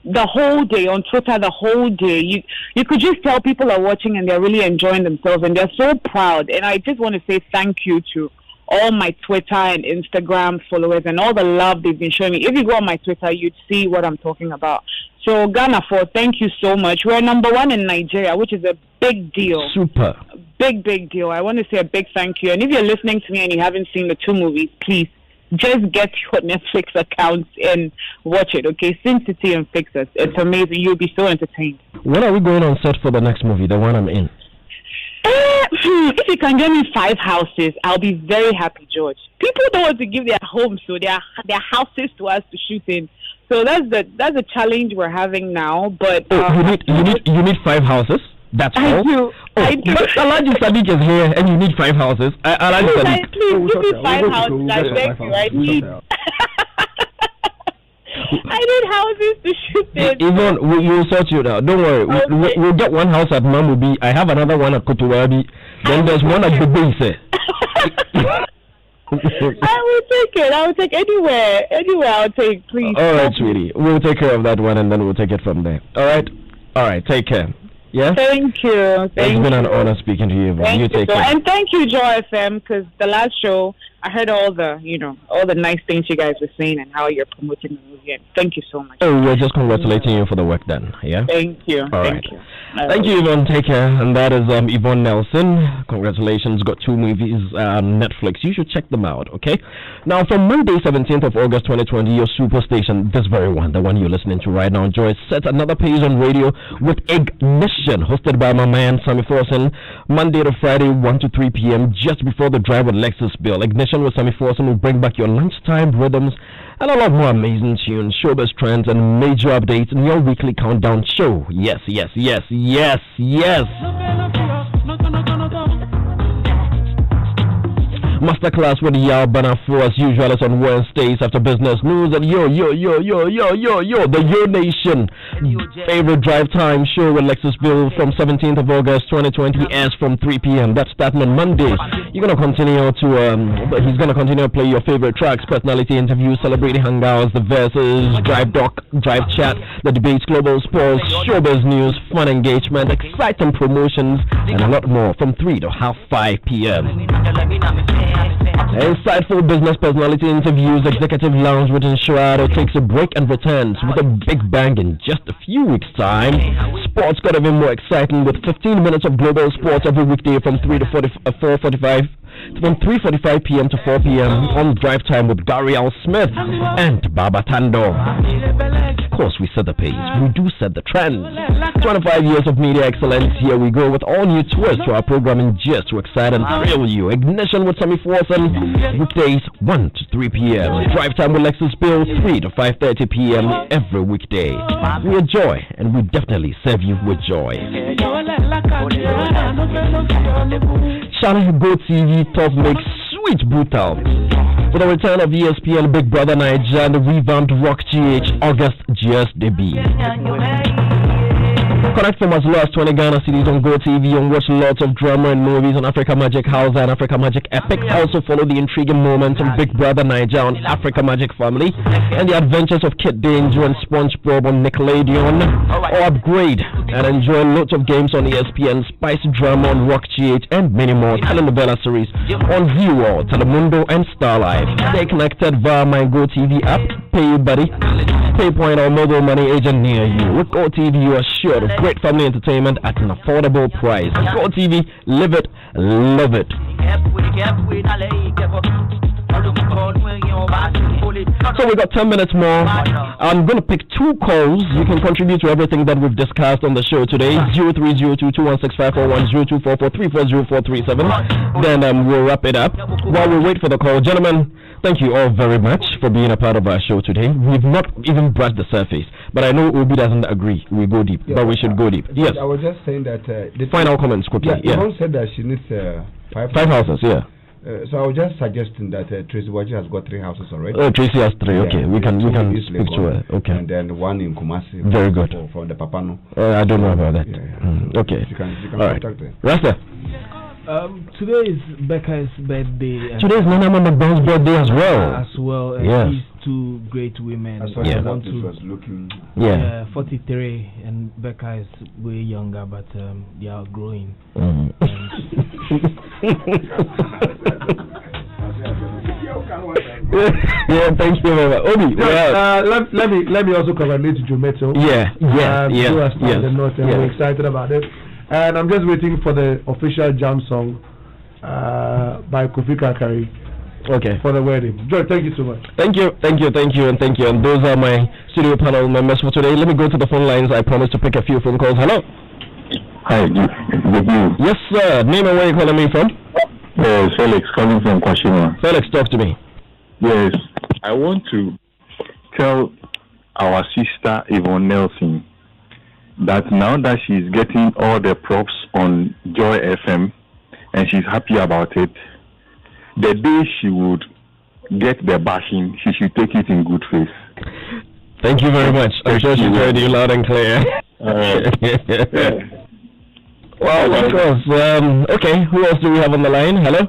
the whole day, on Twitter the whole day. You could just tell people are watching and they're really enjoying themselves and they're so proud. And I just want to say thank you to all my Twitter and Instagram followers and all the love they've been showing me. If you go on my Twitter, you'd see what I'm talking about. So Ghana 4, thank you so much. We're #1 in Nigeria, which is a big deal. Super. Big deal. I want to say a big thank you. And if you're listening to me and you haven't seen the 2 movies, please just get your Netflix accounts and watch it, okay? Sin City and Fix Us. It's amazing. You'll be so entertained. When are we going on set for the next movie, the one I'm in? If you can get me 5 houses, I'll be very happy, George. People don't want to give their homes, so their houses to us to shoot in. So that's the challenge we're having now. But you need 5 houses. That's all. I do. But Alhaji Sadiq is here, and you need 5 houses. Alhaji Sadiq, please give me 5 houses. I beg you. I need. I need houses to shoot in. Yvonne, we'll sort you out. Don't worry. Okay. We'll get one house at Mamubi. I have another one at Kotowabi. Then there's one at Bebese. I will take it. I will take anywhere. I'll take, please. All right, sweetie. We'll take care of that one, and then we'll take it from there. All right. Take care. Yeah. Thank you. It's been an honor speaking to you, Yvonne. You take care. And thank you, Joy FM, because the last show I heard all the nice things you guys were saying and how you're promoting the movie. And thank you so much. Oh, we're just congratulating you for the work done. Yeah. Thank you. Thank you. Thank you, Yvonne. Take care. And that is Yvonne Nelson. Congratulations. Got 2 movies on Netflix. You should check them out. Okay. Now, from Monday, 17th of August, 2020, your superstation, this very one, the one you're listening to right now, Joy, sets another page on radio with Ignition, hosted by my man Sammy Forson, Monday to Friday, 1 to 3 p.m. just before the drive with Lexus Bill. Ignition with Sammy Forson will bring back your lunchtime rhythms and a lot more amazing tunes, showbiz trends, and major updates in your weekly countdown show. Yes. Masterclass with Yao Banafo as usual as on Wednesdays after business news and yo, the Yo Nation favorite drive time show with Lexus Bill from 17th of August 2020 airs from 3 p.m. That's starting on Monday. He's gonna continue to play your favorite tracks, personality interviews, celebrity hangouts, the verses, drive doc, drive chat, the debates, global sports, showbiz news, fun engagement, exciting promotions, and a lot more from 3 to 5 p.m. Insightful business personality interviews, executive lounge with Insurado takes a break and returns with a big bang in just a few weeks' time. Sports got even more exciting with 15 minutes of global sports every weekday from 3:45 p.m. to 4 p.m. on Drive Time with Gary L. Smith and Baba Tando. Of course, we set the pace. We do set the trends. 25 years of media excellence. Here we go with all new twists to our programming just to excite and thrill you. Ignition with Sammy Forson. Weekdays 1 to 3 p.m. Drive Time with Lexus Bill 3 to 5:30 p.m. every weekday. We enjoy and we definitely serve you with joy. Channel Go TV Top Mix Sweet Brutal. With the return of ESPN Big Brother Nigeria and the revamped Rock GH August GS debut. Connect from as low as 20 Ghana cities on Go TV and watch lots of drama and movies on Africa Magic House and Africa Magic Epic. Also follow the intriguing moments on Big Brother Nigeria on Africa Magic Family and the adventures of Kid Danger and SpongeBob on Nickelodeon. Or upgrade and enjoy lots of games on ESPN, Spicy Drama on Rock GH and many more telenovela series on Viewer, Telemundo and Starlife. Stay connected via my Go TV app, Pay Buddy, PayPoint or mobile money agent near you. With Go TV you are sure of great family entertainment at an affordable price. Go TV, live it, love it. So we got 10 minutes more. I'm going to pick 2 calls. You can contribute to everything that we've discussed on the show today. 0302216541, 0244340437. Then we'll wrap it up. While we wait for the call, gentlemen, thank you all very much for being a part of our show today. We've not even brushed the surface, but I know Obi doesn't agree. We go deep, but we should go deep. Yes. I was just saying that the final comments quickly. Yeah. Yvonne said that she needs 5 houses. Yeah. So I was just suggesting that Tracy Waji has got 3 houses already. Oh, Tracy has 3. Okay, yeah, we can speak to her. Okay. And then 1 in Kumasi. Very good. For the Papano. I don't know about that. Yeah. Okay. You can contact her. Rasta. Today is Becca's birthday. Today is Nana McDonald's birthday as well. Yes. These 2 great women. I want to. Was looking. 43, and Becca is way younger, but they are growing. Yeah, thank you very much. Obi, let me also congratulate Jumeto. Yes. The note, and we're excited about it. And I'm just waiting for the official jam song by Kofi Kakari. Okay. For the wedding. George, thank you so much. Thank you. And those are my studio panel members for today. Let me go to the phone lines. I promise to pick a few phone calls. Hello. Hi, good. Yes, sir. Name and where you calling me from? Felix calling from Kwashima. Felix, talk to me. Yes, I want to tell our sister Yvonne Nelson that now that she's getting all the props on Joy FM and she's happy about it, the day she would get the bashing, she should take it in good faith. Thank you very much. I'm sure she heard you loud and clear. Well, of course. Okay, who else do we have on the line? Hello?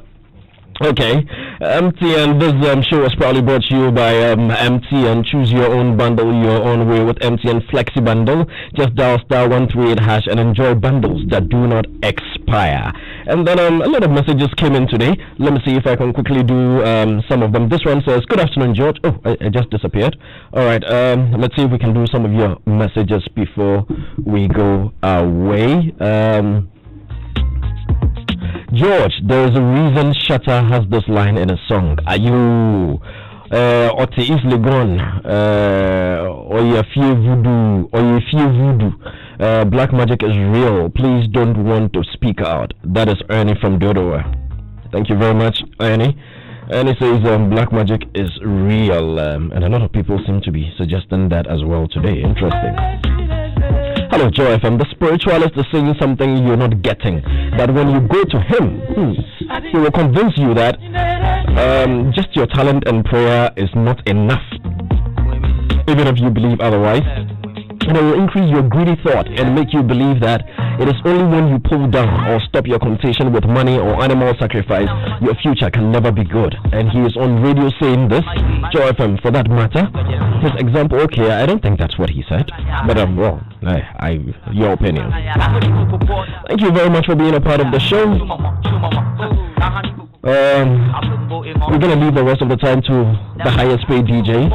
Okay. MTN, this show was probably brought to you by MTN. Choose your own bundle your own way with MTN Flexi Bundle. Just dial *138# and enjoy bundles that do not expire. And then a lot of messages came in today. Let me see if I can quickly do some of them. This one says, good afternoon, George. Oh, I just disappeared. All right, let's see if we can do some of your messages before we go away. George, there is a reason Shatta has this line in a song. Are you Ote easily gone? Or you fear voodoo? Or you fear voodoo? Black magic is real. Please don't want to speak out. That is Ernie from Dodowa. Thank you very much, Ernie. Ernie says black magic is real, and a lot of people seem to be suggesting that as well today. Interesting. Hello, Joy FM. The spiritualist is saying something you're not getting. That when you go to him, he will convince you that just your talent and prayer is not enough. Even if you believe otherwise. And it will increase your greedy thought and make you believe that it is only when you pull down or stop your connotation with money or animal sacrifice, your future can never be good. And he is on radio saying this, Joy FM for that matter. His example, okay, I don't think that's what he said, but well, your opinion. Thank you very much for being a part of the show. We're gonna leave the rest of the time to the highest paid DJ,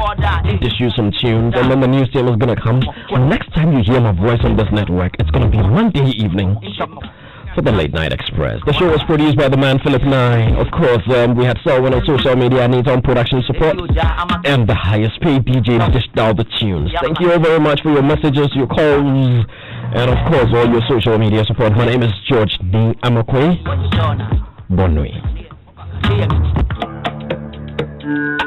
issue some tunes, and then the news team is gonna come. Next time you hear my voice on this network, it's gonna be Monday evening for the Late Night Express. The show was produced by the man Philip Nye. Of course, we had Selwyn on social media, needs on production support, and the highest paid DJ dished out the tunes. Thank you all very much for your messages, your calls, and of course all your social media support. My name is George D. Quaye. Bonne nuit.